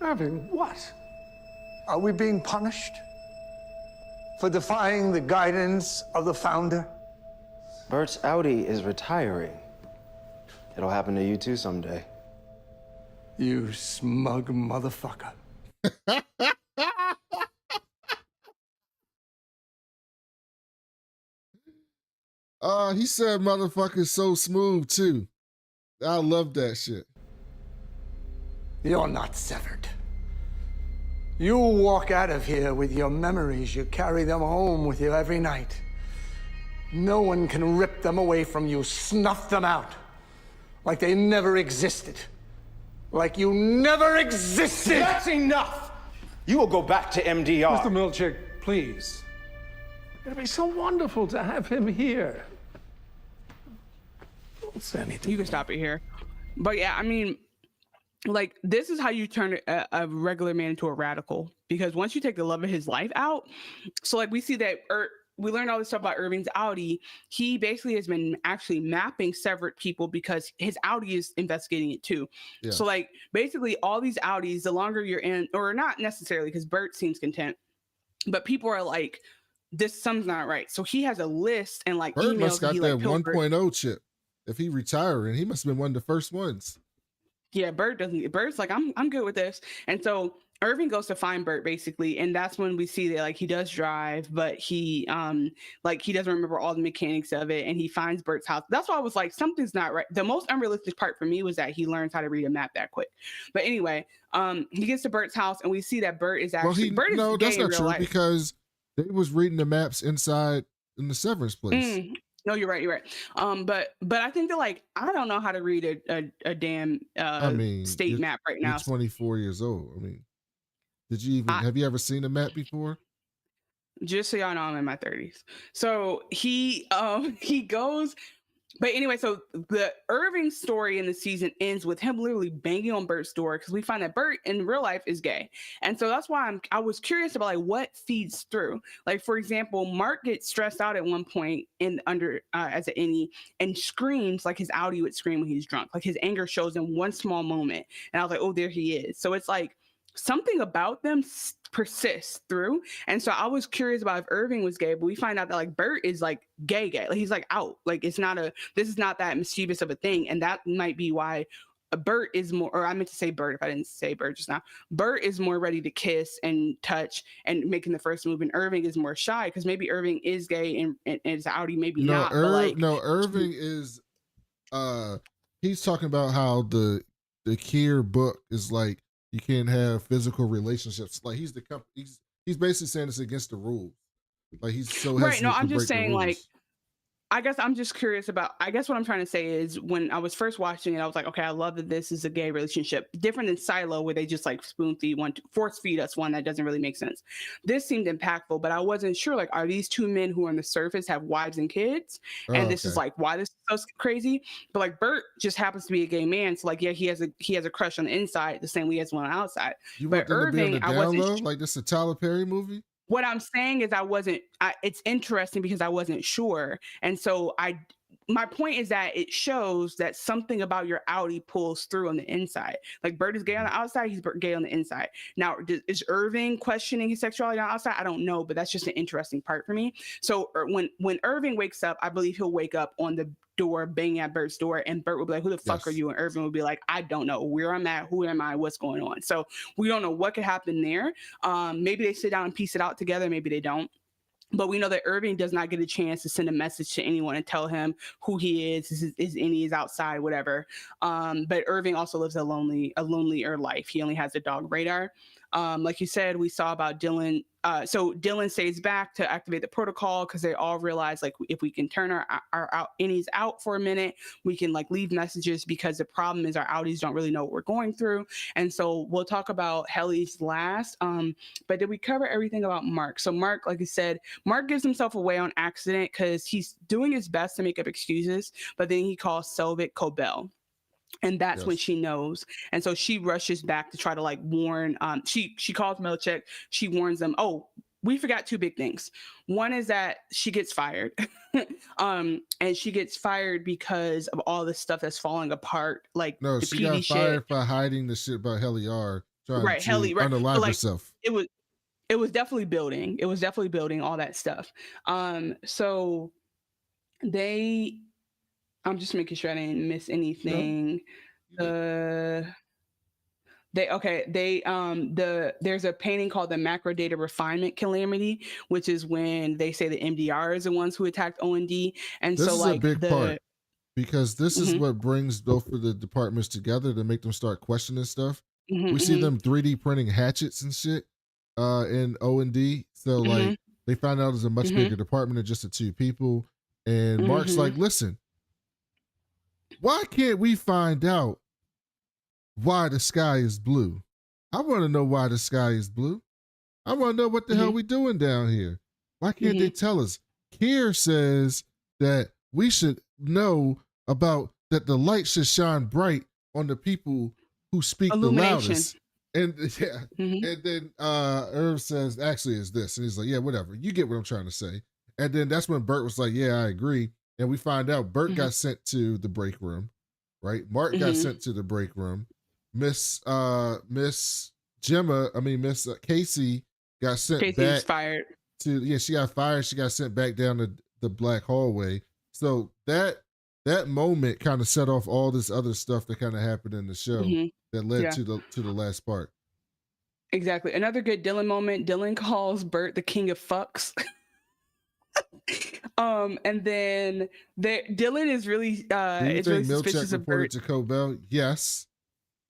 Irving, what? Are we being punished for defying the guidance of the founder? Bert's Audi is retiring. It'll happen to you too someday. You smug motherfucker. He said motherfucker so smooth too. I love that shit. You're not severed. You walk out of here with your memories. You carry them home with you every night. No one can rip them away from you, snuff them out, like they never existed. Like you never existed! That's enough! You will go back to MDR. Mr. Milchick, please. It'd be so wonderful to have him here. Don't say anything. You can stop it here. But yeah, I mean, like this is how you turn a regular man into a radical, because once you take the love of his life out, so like we see that we learned all this stuff about Irving's Audi. He basically has been actually mapping severed people because his Audi is investigating it too. Yeah. So like basically all these Audis, the longer you're in, or not necessarily because Bert seems content, but people are like, this something's not right. So he has a list and like Bert emails. Must got he, that like, 1.0 chip. If he retiring, he must have been one of the first ones. Yeah, Bert's like, I'm good with this. And so Irving goes to find Bert basically, and that's when we see that like he does drive, but he like he doesn't remember all the mechanics of it, and he finds Bert's house. That's why I was like, something's not right. The most unrealistic part for me was that he learns how to read a map that quick. But anyway, he gets to Bert's house, and we see that Bert is actually no, that's not true because they was reading the maps inside in the Severance place. No, you're right. But I think that like I don't know how to read a damn state map right now. You're 24 years old. I mean, have you ever seen a map before? Just so y'all know, I'm in my 30s. So he goes. But anyway, so the Irving story in the season ends with him literally banging on Bert's door because we find that Bert in real life is gay. And so that's why I was curious about like what feeds through. Like, for example, Mark gets stressed out at one point as an innie and screams like his Audi would scream when he's drunk. Like his anger shows in one small moment. And I was like, oh, there he is. So it's like something about them persists through. And so I was curious about if Irving was gay, but we find out that like Bert is like gay. Like he's like out. Like this is not that mischievous of a thing. And that might be why Bert is more, or I meant to say Bert if I didn't say Bert just now. Bert is more ready to kiss and touch and making the first move, and Irving is more shy because maybe Irving is gay and is Audi, maybe not. Irving is he's talking about how the Kier book is like you can't have physical relationships. Like he's basically saying it's against the rules. Like he's so right. No, I'm just saying like, I guess I'm just curious about, I guess what I'm trying to say is when I was first watching it, I was like, okay, I love that this is a gay relationship. Different than Silo where they just like force feed us one that doesn't really make sense. This seemed impactful, but I wasn't sure, like, are these two men who on the surface have wives and kids? And this is like why this is so crazy. But like Bert just happens to be a gay man. So like, yeah, he has a crush on the inside the same way he has one on the outside. But Irving, I wasn't like this is a Tyler Perry movie? What I'm saying is it's interesting because I wasn't sure. And so my point is that it shows that something about your Audi pulls through on the inside. Like Bert is gay on the outside, he's gay on the inside. Now, is Irving questioning his sexuality on the outside? I don't know, but that's just an interesting part for me. So when Irving wakes up, I believe he'll wake up on the door, banging at Bert's door, and Bert will be like, who the fuck are you? And Irving will be like, I don't know where I'm at, who am I, what's going on? So we don't know what could happen there. Maybe they sit down and piece it out together, maybe they don't. But we know that Irving does not get a chance to send a message to anyone and tell him who he is, is outside, whatever. But Irving also lives a lonelier life. He only has a dog Radar. Like you said, we saw about Dylan. So Dylan stays back to activate the protocol because they all realize like if we can turn our innies out for a minute, we can like leave messages, because the problem is our outies don't really know what we're going through. And so we'll talk about Helly's last. But did we cover everything about Mark? So Mark, like I said, Mark gives himself away on accident because he's doing his best to make up excuses, but then he calls Selvig Cobell. And that's when she knows. And so she rushes back to try to like warn. She calls Milchek. She warns them. Oh, we forgot two big things. One is that she gets fired. And she gets fired because of all the stuff that's falling apart. Like no, the she PD got shit. fired for hiding the shit about Helly R, trying to Helly, right. unalive Like, herself. It was definitely building. It was definitely building all that stuff. So they. I'm just making sure I didn't miss anything. No. There's a painting called the Macrodata Refinement Calamity, which is when they say the MDR is the ones who attacked O&D. And this so is like a big part, because this is what brings both of the departments together to make them start questioning stuff. We see them 3D printing hatchets and shit in O&D. So like they find out it's a much bigger department than just the two people. And Mark's like, listen, why can't we find out why the sky is blue? I want to know why the sky is blue. I want to know what the hell we doing down here. Why can't they tell us? Kier says that we should know about that the light should shine bright on the people who speak the loudest. And and then Irv says, actually it's this. And he's like, yeah, whatever. You get what I'm trying to say. And then that's when Bert was like, yeah, I agree. And we find out Bert got sent to the break room, right? Mark got sent to the break room. Miss Casey got sent back. Fired. She got fired. She got sent back down the black hallway. So that moment kind of set off all this other stuff that kind of happened in the show that led to the last part. Exactly. Another good Dylan moment. Dylan calls Bert the king of fucks. And then Dylan is really Do you is think really Milchek suspicious of reported Bert. to Cobell? Yes,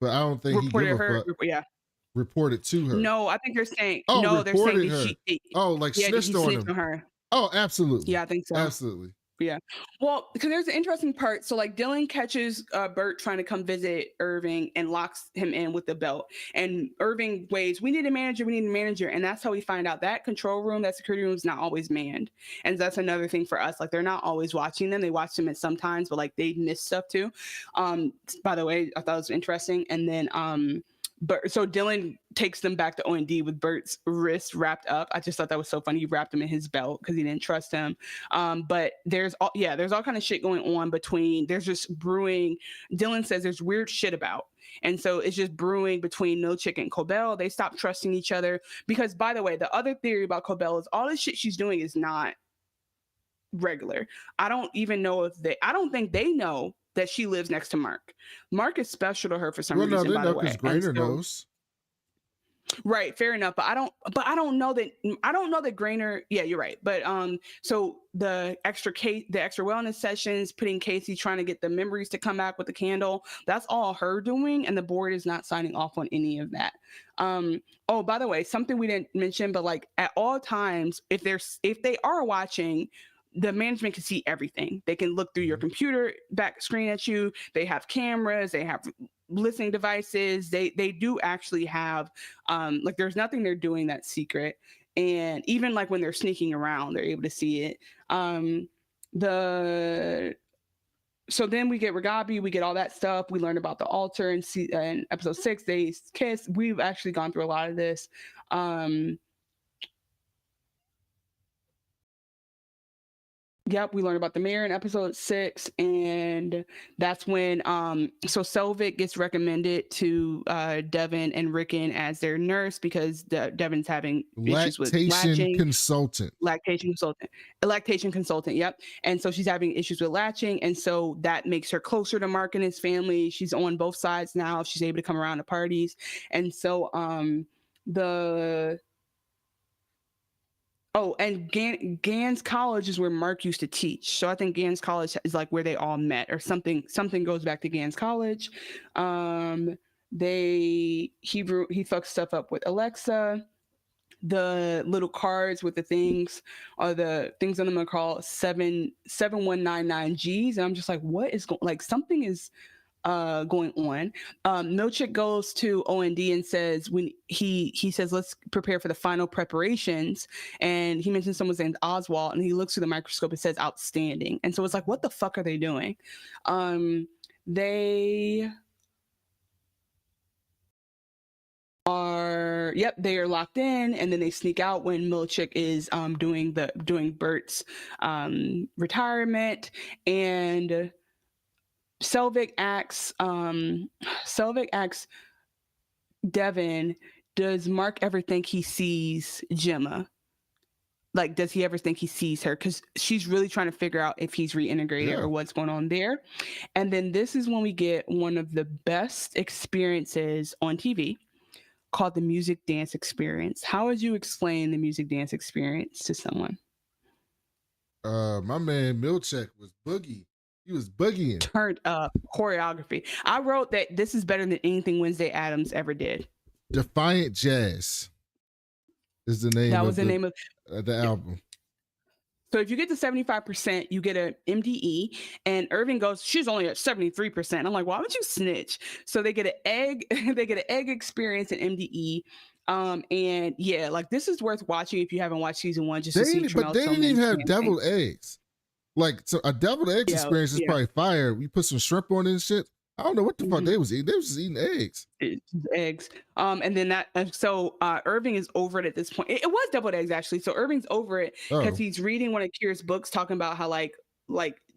but I don't think he gave a fuck. Reported to her. No, I think they're saying they're saying her. Snitched on her. Oh, absolutely. Yeah, I think so. Absolutely. Yeah. Well, because there's an interesting part. So like Dylan catches Bert trying to come visit Irving and locks him in with the belt. And Irving waves, we need a manager. And that's how we find out that control room, that security room is not always manned. And that's another thing for us. Like they're not always watching them. They watch them at sometimes, but like they miss stuff too. By the way, I thought it was interesting. And then so Dylan takes them back to O&D with Bert's wrist wrapped up. I just thought that was so funny. He wrapped him in his belt because he didn't trust him. But there's all kind of shit going on between. There's just brewing. Dylan says there's weird shit about. And so it's just brewing between Milchek and Cobell. They stop trusting each other because, by the way, the other theory about Cobell is all this shit she's doing is not regular. I don't think they know that she lives next to Mark. Mark is special to her for some reason. No, by the way, because Grainer knows. Right, fair enough. But I don't know that Grainer. Yeah, you're right. But so the extra wellness sessions, putting Casey trying to get the memories to come back with the candle. That's all her doing, and the board is not signing off on any of that. Oh, by the way, something we didn't mention, but like at all times, if they are watching, the management can see everything. They can look through your computer back screen at you. They have cameras. They have listening devices. They do actually have like there's nothing they're doing that's secret. And even like when they're sneaking around, they're able to see it. So then we get Baaabe, we get all that stuff. We learn about the altar in episode 6. They kiss. We've actually gone through a lot of this. Yep, we learned about the mayor in episode 6, and that's when so Selvig gets recommended to Devin and Rickon as their nurse because Devin's having issues with latching. Lactation consultant, yep. And so she's having issues with latching, and so that makes her closer to Mark and his family. She's on both sides now. She's able to come around to parties. And so and Gans College is where Mark used to teach. So I think Gans College is like where they all met or something. Something goes back to Gans College. he fucks stuff up with Alexa. The little cards with the things are the things on them are called 7199Gs, and I'm just like, what is going? Like something is going on. Milchick goes to OND and says when he says let's prepare for the final preparations, and he mentions someone's named Oswald, and he looks through the microscope and says outstanding, and so it's like, what the fuck are they doing? They are locked in, and then they sneak out when Milchick is doing Bert's retirement, and Selvig asks Devin, does Mark ever think he sees Gemma? Like, does he ever think he sees her? Because she's really trying to figure out if he's reintegrated or what's going on there. And then this is when we get one of the best experiences on TV, called the music dance experience. How would you explain the music dance experience to someone? My man Milchick was boogie. He was boogieing. Turned up choreography. I wrote that this is better than anything Wednesday Addams ever did. Defiant Jazz is the name. That was the name of the album. So if you get to 75%, you get an MDE, and Irving goes, she's only at 73%. I'm like, why would you snitch? So they get an egg, experience in MDE. And yeah, like this is worth watching if you haven't watched season 1, just to see. But they didn't even have deviled eggs. Like, so a deviled eggs experience is probably fire. We put some shrimp on it and shit. I don't know what the fuck they was eating. They was just eating eggs. Eggs. And then Irving is over it at this point. It was deviled eggs, actually. So Irving's over it because he's reading one of Kier's books talking about how like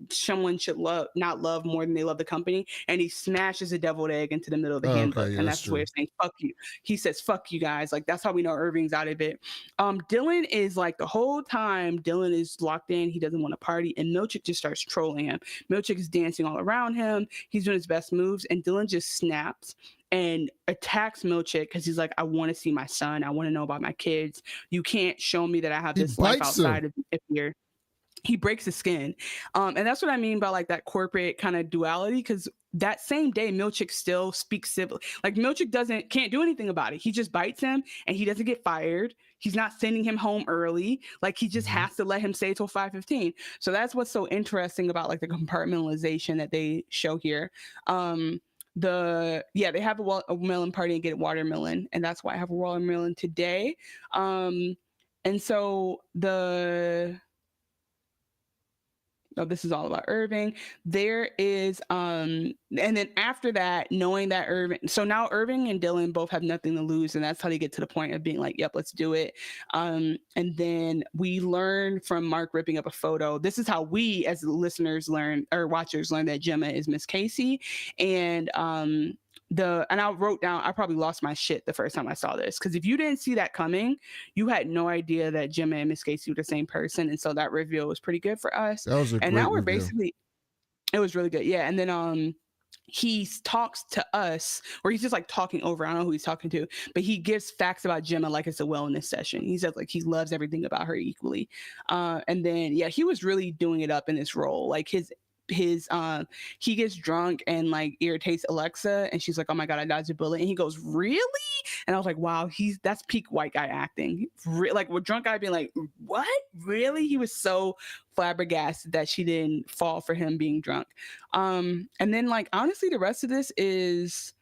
someone should not love more than they love the company, and he smashes a deviled egg into the middle of the handbook, and that's the way of saying fuck you. He says fuck you guys. Like, that's how we know Irving's out of it. Dylan is like, the whole time Dylan is locked in, he doesn't want to party, and Milchick just starts trolling him. Milchick is dancing all around him, he's doing his best moves, and Dylan just snaps and attacks Milchick because he's like, I want to see my son, I want to know about my kids, you can't show me that I have this life outside of here. He breaks his skin. And that's what I mean by like that corporate kind of duality, because that same day Milchick still speaks civil. Like, Milchick can't do anything about it. He just bites him and he doesn't get fired. He's not sending him home early. Like, he just has to let him stay till 5:15. So that's what's so interesting about like the compartmentalization that they show here. They have a melon party and get a watermelon, and that's why I have a watermelon today. And so this is all about Irving. There is, and then after that, knowing that now Irving and Dylan both have nothing to lose, and that's how they get to the point of being like, yep, let's do it. And then we learn from Mark ripping up a photo. This is how we as listeners watchers learn that Gemma is Miss Casey. And I wrote down, I probably lost my shit the first time I saw this, because if you didn't see that coming, you had no idea that Gemma and Miss Casey were the same person. And so that reveal was pretty good for us. That was a great now we're reveal. basically, it was really good. Yeah. And then he talks to us, or he's just like talking over, I don't know who he's talking to, but he gives facts about Gemma like it's a wellness session. He says like he loves everything about her equally. And then he was really doing it up in this role. Like he gets drunk and like irritates Alexa, and she's like, oh my god, I dodged a bullet, and he goes, really? And I was like, wow, that's peak white guy acting. Like, with drunk guy being like, what, really? He was so flabbergasted that she didn't fall for him being drunk. And then like, honestly, the rest of this is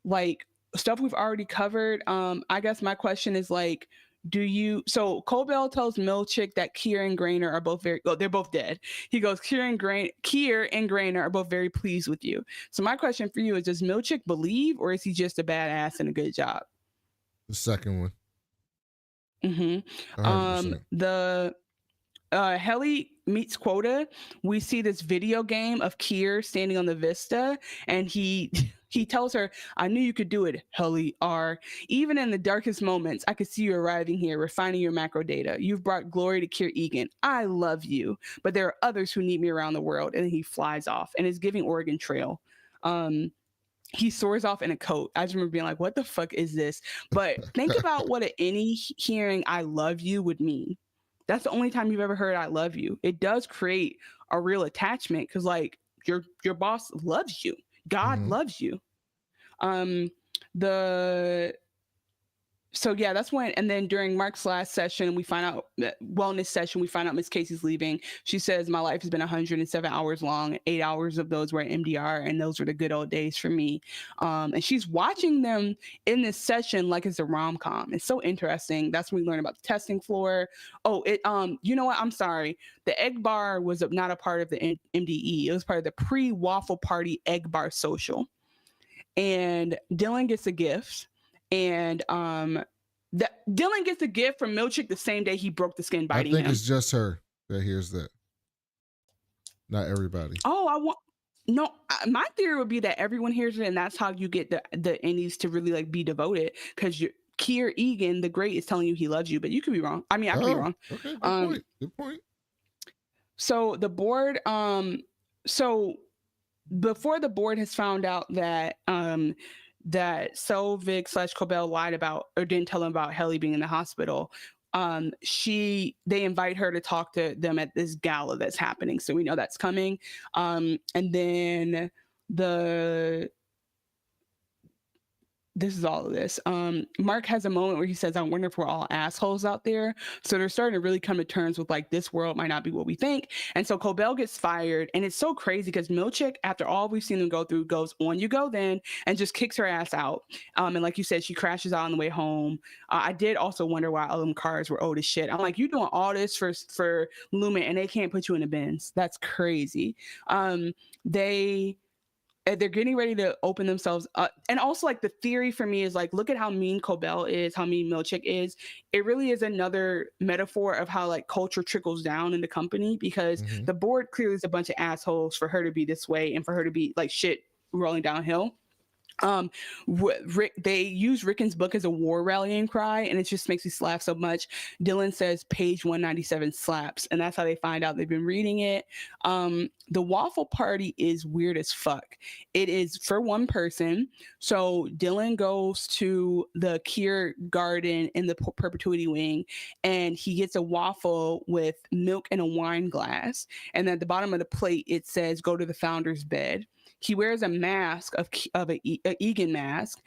like stuff we've already covered. I guess my question is like, so Colbell tells Milchick that Kier and Grainer are both they're both dead. He goes, Kier and Grainer are both very pleased with you. So my question for you is, does Milchick believe, or is he just a badass and a good job? The second one. The Helly meets Quota. We see this video game of Kier standing on the Vista, and he tells her, I knew you could do it, Helly R. Even in the darkest moments, I could see you arriving here, refining your macrodata. You've brought glory to Kier Egan. I love you, but there are others who need me around the world. And then he flies off and is giving Oregon Trail. He soars off in a coat. I just remember being like, what the fuck is this? But think about what any hearing I love you would mean. That's the only time you've ever heard I love you. It does create a real attachment, because like your boss loves you. God loves you. So yeah, that's when, and then during Mark's last session, wellness session, we find out Miss Casey's leaving. She says, my life has been 107 hours long. 8 hours of those were at MDR, and those were the good old days for me. And she's watching them in this session like it's a rom-com. It's so interesting. That's when we learn about the testing floor. Oh, you know what? I'm sorry. The egg bar was not a part of the MDE. It was part of the pre-Waffle Party egg bar social. And Dylan gets a gift. And Dylan gets a gift from Milchick the same day he broke the skin biting him. I think it's just her that hears that. Not everybody. Oh, my theory would be that everyone hears it, and that's how you get the indies to really like be devoted, because Kier Egan the Great is telling you he loves you, but you could be wrong. I mean, I could be wrong. Okay, good point. So the board, so before the board has found out that that Selvig / Cobell lied about or didn't tell them about Helly being in the hospital, they invite her to talk to them at this gala that's happening. So we know that's coming. And then this is all of this. Mark has a moment where he says, I wonder if we're all assholes out there. So they're starting to really come to terms with like, this world might not be what we think. And so Cobell gets fired. And it's so crazy because Milchick, after all we've seen them go through, goes, on you go then, and just kicks her ass out. And like you said, she crashes out on the way home. I did also wonder why all them cars were old as shit. I'm like, you're doing all this for Lumen and they can't put you in a Benz. That's crazy. They're getting ready to open themselves up. And also like the theory for me is like, look at how mean Cobell is, how mean Milchick is. It really is another metaphor of how like culture trickles down in the company, because the board clearly is a bunch of assholes for her to be this way and for her to be like shit rolling downhill. They use Rickon's book as a war rallying cry, and it just makes me laugh so much. Dylan says page 197 slaps, and that's how they find out they've been reading it. The Waffle Party is weird as fuck. It is for one person. So Dylan goes to the Kier garden in the perpetuity wing, and he gets a waffle with milk in a wine glass, and at the bottom of the plate it says go to the founder's bed. He wears a mask of an Egan mask,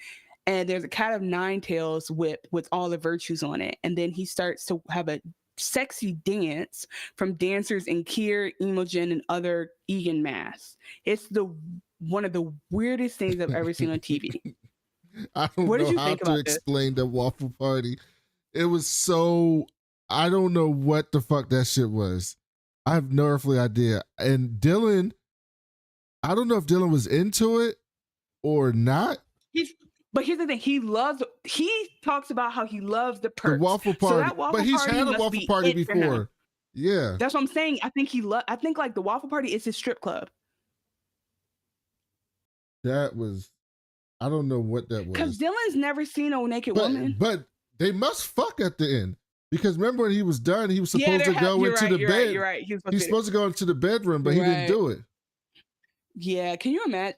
and there's a cat of nine tails whip with all the virtues on it. And then he starts to have a sexy dance from dancers in Kier, Imogen, and other Egan masks. It's one of the weirdest things I've ever seen on TV. I don't know how to explain the Waffle Party. It was so, I don't know what the fuck that shit was. I have no earthly idea. And Dylan, I don't know if Dylan was into it or not. But here's the thing: he talks about how he loves the perks. The Waffle Party, so that Waffle but he's party had a Waffle Party before. Yeah, that's what I'm saying. I think I think like the Waffle Party is his strip club. That was, I don't know what that was. Because Dylan's never seen a naked woman. But they must fuck at the end. Because remember when he was done, he was supposed to go into the bed. You're right. He's supposed to go into the bedroom, but he didn't do it. Yeah, can you imagine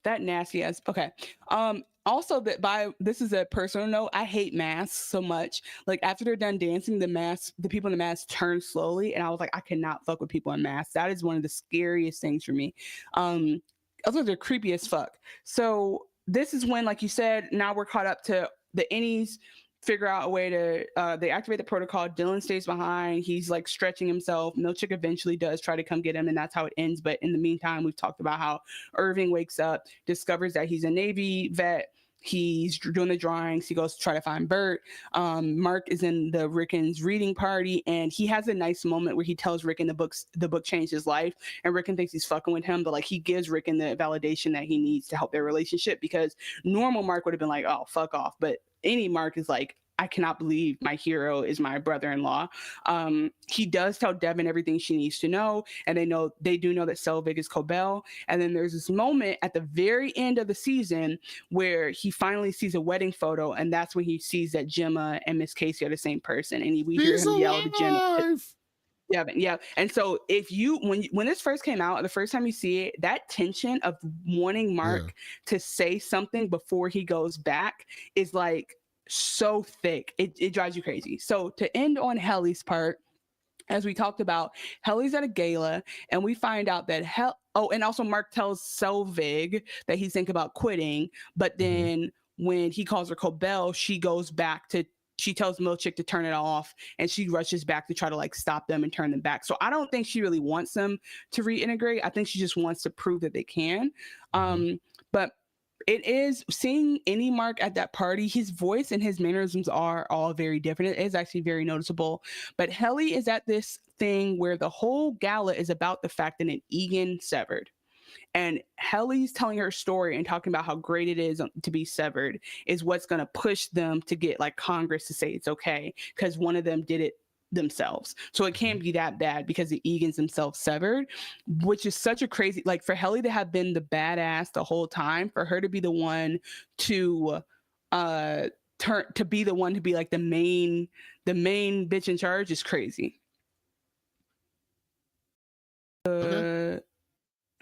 that nasty ass? Okay. Also, this is a personal note. I hate masks so much. Like after they're done dancing, the people in the mask turn slowly, and I was like, I cannot fuck with people in masks. That is one of the scariest things for me. Also, they're creepy as fuck. So this is when, like you said, now we're caught up to the innies. Figure out a way to they activate the protocol. Dylan stays behind. He's like stretching himself. Milchick eventually does try to come get him, and that's how it ends. But in the meantime, we've talked about how Irving wakes up, discovers that he's a Navy vet. He's doing the drawings. He goes to try to find Bert. Mark is in the Rickon's reading party, and he has a nice moment where he tells Rickon the book changed his life, and Rickon thinks he's fucking with him, but like he gives Rickon the validation that he needs to help their relationship, because normal Mark would have been like, oh, fuck off. But any Mark is like, I cannot believe my hero is my brother-in-law. He does tell Devin everything she needs to know, and they do know that Selvig is Cobell. And then there's this moment at the very end of the season where he finally sees a wedding photo, and that's when he sees that Gemma and Miss Casey are the same person, and we hear him yell to Gemma. Yeah. And so when this first came out, the first time you see it, that tension of wanting Mark to say something before he goes back is like so thick. It drives you crazy. So to end on Helly's part, as we talked about, Helly's at a gala, and we find out that Oh, and also Mark tells Selvig that he's thinking about quitting, but then when he calls her Cobell, she tells Milchick to turn it off, and she rushes back to try to like stop them and turn them back. So I don't think she really wants them to reintegrate. I think she just wants to prove that they can. But it is seeing any Mark at that party, his voice and his mannerisms are all very different. It is actually very noticeable. But Helly is at this thing where the whole gala is about the fact that an Egan severed. And Helly's telling her story and talking about how great it is to be severed is what's going to push them to get like Congress to say it's okay, because one of them did it themselves. So it can't be that bad because the Egans themselves severed, which is such a crazy, like for Helly to have been the badass the whole time, for her to be the one to be like the main bitch in charge is crazy. Okay.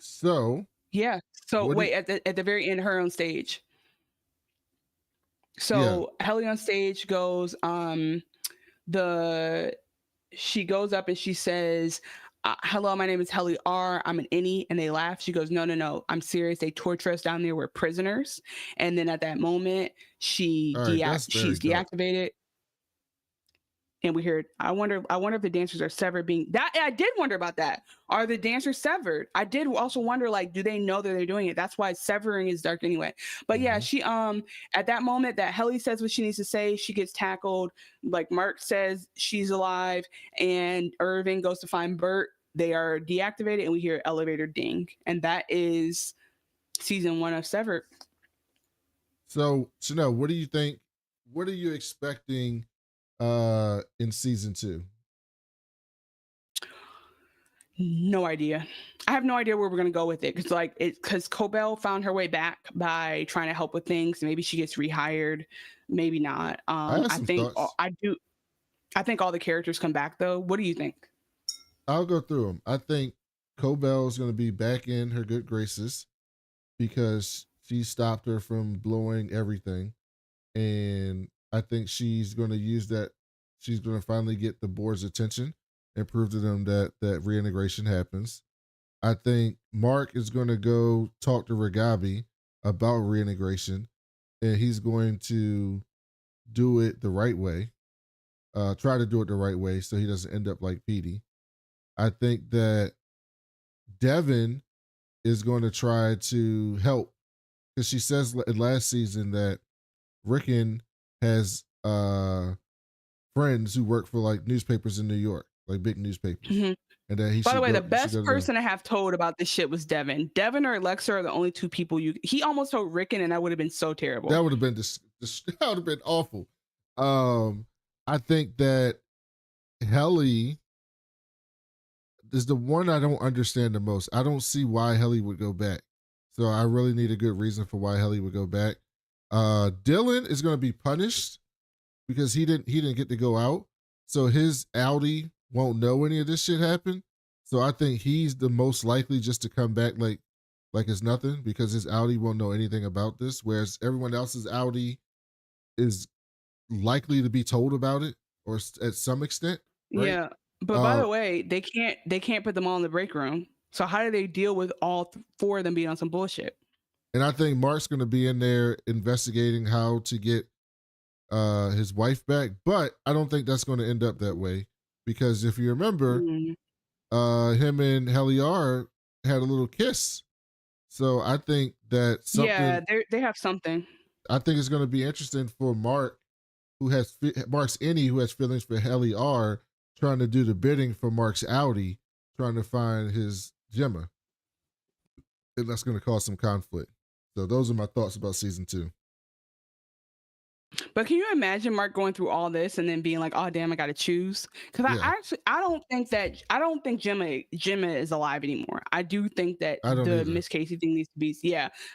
So yeah. So wait, at the very end, her on stage. So Helly on stage goes, she goes up and she says, hello, my name is Helly R. I'm an innie. And they laugh. She goes, no, I'm serious. They torture us down there. We're prisoners. And then at that moment, she's deactivated. And we heard, I wonder if the dancers are severed. I did wonder about that. Are the dancers severed? I did also wonder, like, do they know that they're doing it? That's why severing is dark anyway. But yeah, she at that moment that Helly says what she needs to say, she gets tackled. Like Mark says she's alive, and Irving goes to find Bert. They are deactivated, and we hear elevator ding, and that is season 1 of Severed. So Chanel, what do you think? What are you expecting in season 2? No idea. I have no idea where we're gonna go with it, because Cobell found her way back by trying to help with things. Maybe she gets rehired, maybe not. I think all the characters come back though. What do you think? I'll go through them. I think Cobell is going to be back in her good graces because she stopped her from blowing everything, and I think she's going to use that. She's going to finally get the board's attention and prove to them that reintegration happens. I think Mark is going to go talk to Baaabe about reintegration, and he's going to do it the right way. Try to do it the right way so he doesn't end up like Petey. I think that Devin is going to try to help, because she says last season that Rickon has friends who work for like newspapers in New York, like big newspapers. And that he. By the way, the best person to have told about this shit was Devin. Devin or Alexa are the only two people he almost told Rickon, and that would have been so terrible. That would have been that would have been awful. I think that Helly is the one I don't understand the most. I don't see why Helly would go back. So I really need a good reason for why Helly would go back. Dylan is going to be punished because he didn't get to go out. So his Audi won't know any of this shit happened. So I think he's the most likely just to come back like it's nothing, because his Audi won't know anything about this. Whereas everyone else's Audi is likely to be told about it, or at some extent. Right? Yeah. But by the way, they can't put them all in the break room. So how do they deal with all 4 of them being on some bullshit? And I think Mark's going to be in there investigating how to get his wife back. But I don't think that's going to end up that way, because if you remember, him and Helly R had a little kiss. So I think that something. Yeah, they have something. I think it's going to be interesting for Mark's innie who has feelings for Helly R, trying to do the bidding for Mark's Audi, trying to find his Gemma. And that's going to cause some conflict. So those are my thoughts about season 2. But can you imagine Mark going through all this and then being like, "Oh damn, I got to choose"? Because I don't think Gemma is alive anymore. I do think that the Miss Casey thing needs to be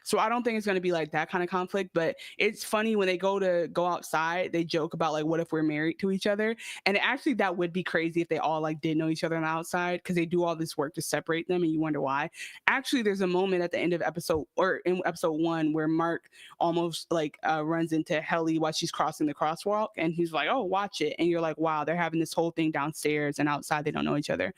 So I don't think it's going to be like that kind of conflict. But it's funny when they go outside, they joke about like, what if we're married to each other? And actually, that would be crazy if they all like did know each other on the outside, because they do all this work to separate them, and you wonder why. Actually, there's a moment at the end of episode 1 where Mark almost like runs into Helly while she's she's crossing the crosswalk, and he's like, oh, watch it. And you're like, wow, they're having this whole thing downstairs, and outside they don't know each other.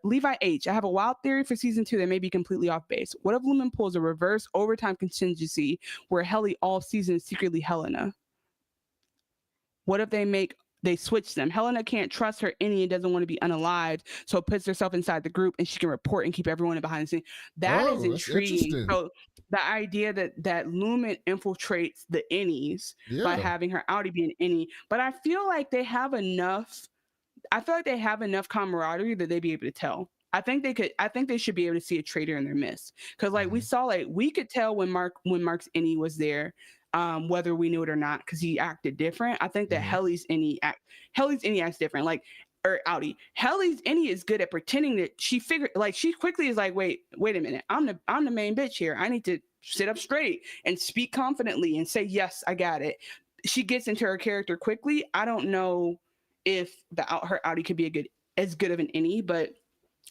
Levi H, I have a wild theory for season 2 that may be completely off base. What if Lumen pulls a reverse overtime contingency where Helly all season is secretly Helena? What if they switch them? Helena can't trust her any and doesn't want to be unalived, so puts herself inside the group and she can report and keep everyone behind the scenes. That is intriguing. So the idea that Lumen infiltrates the innies by having her outie be an innie, but I feel like they have enough. I feel like they have enough camaraderie that they'd be able to tell. I think they should be able to see a traitor in their midst. Because like we saw, like we could tell when Mark's innie was there, whether we knew it or not, because he acted different. I think that Helly's innie acts different. Like or outie. Helly's innie is good at pretending that she quickly is like, wait a minute, I'm the main bitch here. I need to sit up straight and speak confidently and say, yes, I got it. She gets into her character quickly. I don't know if her outie could be as good of an innie, but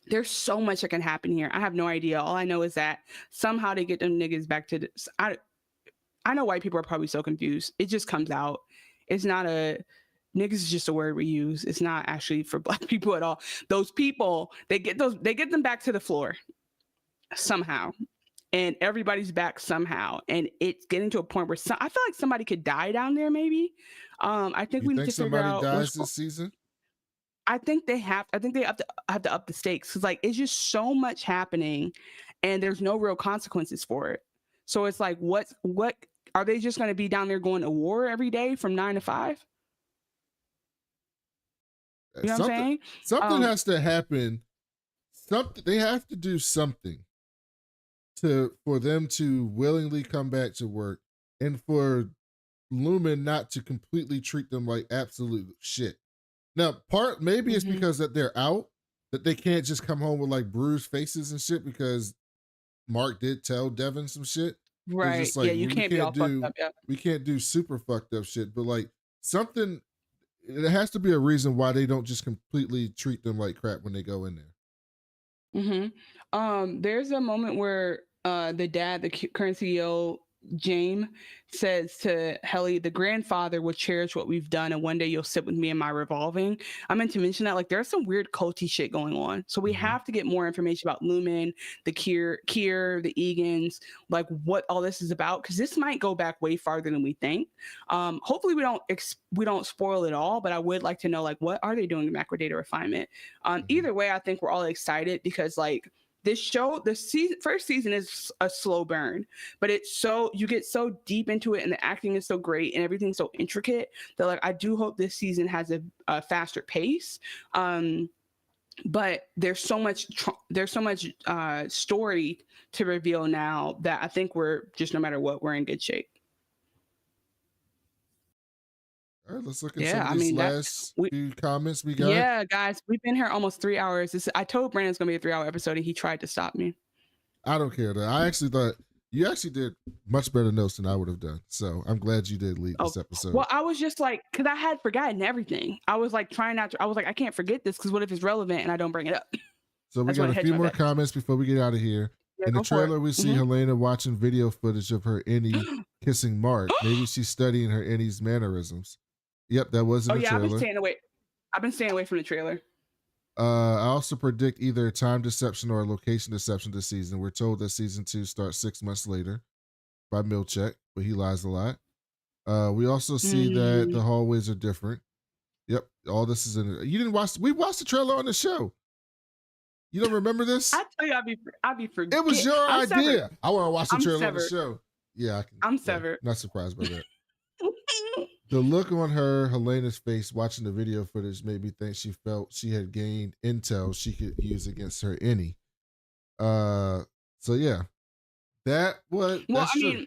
there's so much that can happen here. I have no idea. All I know is that somehow they get them niggas back to this. I know white people are probably so confused. It just comes out. It's not niggas is just a word we use. It's not actually for black people at all. Those people, they get them back to the floor somehow. And everybody's back somehow. And it's getting to a point where I feel like somebody could die down there maybe. I think we need to figure out. Somebody dies this season? I think they have to up the stakes, because like it's just so much happening and there's no real consequences for it. So it's like, what are they just going to be down there going to war every day from 9 to 5? You know what I'm saying? Something has to happen. They have to do something for them to willingly come back to work, and for Lumen not to completely treat them like absolute shit. Now, maybe it's because that they're out, that they can't just come home with like bruised faces and shit, because Mark did tell Devin some shit. Right. Just like, you can't be all fucked up. Yeah. We can't do super fucked up shit, but like something, there has to be a reason why they don't just completely treat them like crap when they go in there. There's a moment where the dad, the current CEO, James, says to Helly, the grandfather will cherish what we've done, and one day you'll sit with me in my revolving. I meant to mention that like there's some weird culty shit going on, so we have to get more information about Lumen, the Kier, the Egans, like what all this is about, because this might go back way farther than we think. Hopefully we don't spoil it all, but I would like to know like what are they doing in microdata refinement. Either way, I think we're all excited, because like this show, first season is a slow burn, but you get so deep into it, and the acting is so great and everything's so intricate that like I do hope this season has a faster pace. But there's so much story to reveal now that I think we're just, no matter what, we're in good shape. All right, let's look at some of these last few comments we got. Yeah, guys, we've been here almost 3 hours. I told Brandon it's going to be a 3-hour episode, and he tried to stop me. I don't care. I actually thought you actually did much better notes than I would have done. So I'm glad you did lead this episode. Well, I was just like, because I had forgotten everything. I was like I can't forget this, because what if it's relevant and I don't bring it up? So we got a few more comments before we get out of here. Yeah, in the trailer, we see Helena watching video footage of her innie kissing Mark. Maybe she's studying her innie's mannerisms. Yep, that was in the trailer. I've been staying away from the trailer. I also predict either time deception or location deception this season. We're told that season 2 starts 6 months later by Milchek, but he lies a lot. We also see that the hallways are different. Yep, all this is in it. You didn't watch? We watched the trailer on the show. You don't remember this? I tell you, I'll be forgetting. It was your idea. Severed. I want to watch the trailer severed. on the show. Yeah, I'm severed. Not surprised by that. The look on Helena's face watching the video footage made me think she felt she had gained intel she could use against her innie. So yeah, that's true.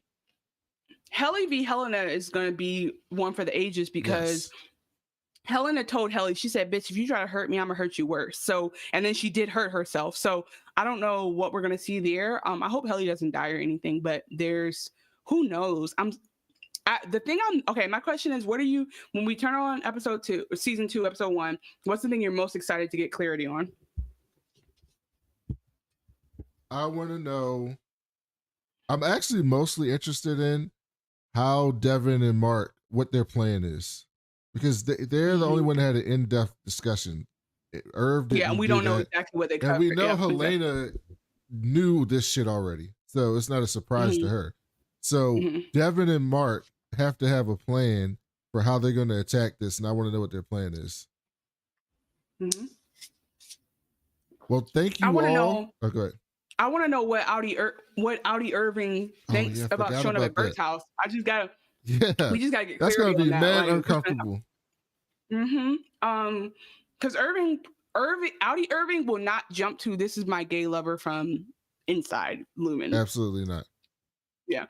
Helly v. Helena is going to be one for the ages, because Helena told Helly, she said, bitch, if you try to hurt me, I'm gonna hurt you worse. So, and then she did hurt herself. So I don't know what we're going to see there. I hope Helly doesn't die or anything, but who knows? My question is, when we turn on episode 2, season 2, episode 1, what's the thing you're most excited to get clarity on? I want to know, I'm actually mostly interested in how Devin and Mark what their plan is, because they're the only one that had an in-depth discussion. Irv didn't and we do don't know that. exactly what they And covered. we know Yeah, Helena knew this shit already, so it's not a surprise to her. So Devin and Mark have to have a plan for how they're going to attack this, and I want to know what their plan is. Well, thank you all. Oh, go ahead. I want to know what Audie Irving thinks about showing up at Bert's house. I just gotta. Yeah, we just gotta get that's clarity gonna be on that. mad uncomfortable. Because Audie Irving will not jump to "This is my gay lover from inside Lumen." Absolutely not. Yeah.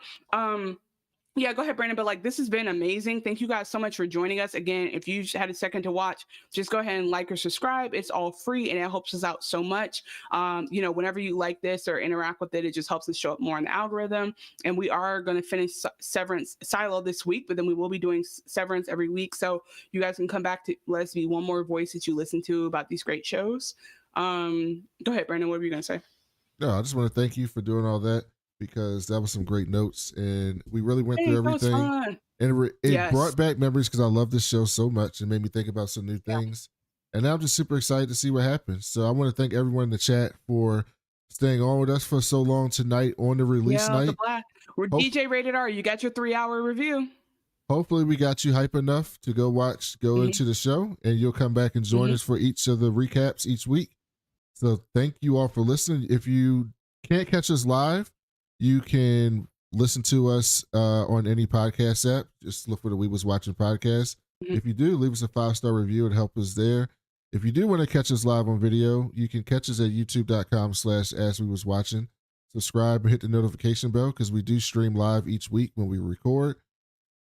Yeah, go ahead, Brandon. But like, this has been amazing. Thank you guys so much for joining us. Again, if you had a second to watch, just go ahead and like or subscribe. It's all free and it helps us out so much. Whenever you like this or interact with it, it just helps us show up more in the algorithm. And we are going to finish Severance Silo this week, but then we will be doing Severance every week. So you guys can come back to let us be one more voice that you listen to about these great shows. Go ahead, Brandon. What were you going to say? No, I just want to thank you for doing all that, because that was some great notes, and we really went through everything, and it brought back memories, because I love this show so much and made me think about some new things. And now I'm just super excited to see what happens. So I want to thank everyone in the chat for staying on with us for so long tonight on the release night. We're DJ Rated R. You got your 3-hour review. Hopefully we got you hype enough to go into the show, and you'll come back and join us for each of the recaps each week. So thank you all for listening. If you can't catch us live, you can listen to us on any podcast app. Just look for the We Was Watching podcast. If you do, leave us a 5-star review and help us there. If you do want to catch us live on video, you can catch us at youtube.com/aswewaswatching. Subscribe and hit the notification bell, because we do stream live each week when we record.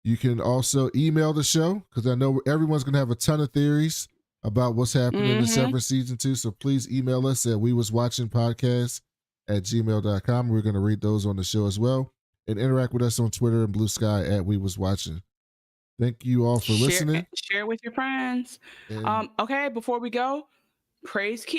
You can also email the show, because I know everyone's going to have a ton of theories about what's happening in the Severance season 2. So please email us at wewaswatchingpodcast@gmail.com. We're going to read those on the show as well, and interact with us on Twitter and Blue Sky at We Was Watching. Thank you all for listening. Share with your friends. Okay, before we go, praise Kier.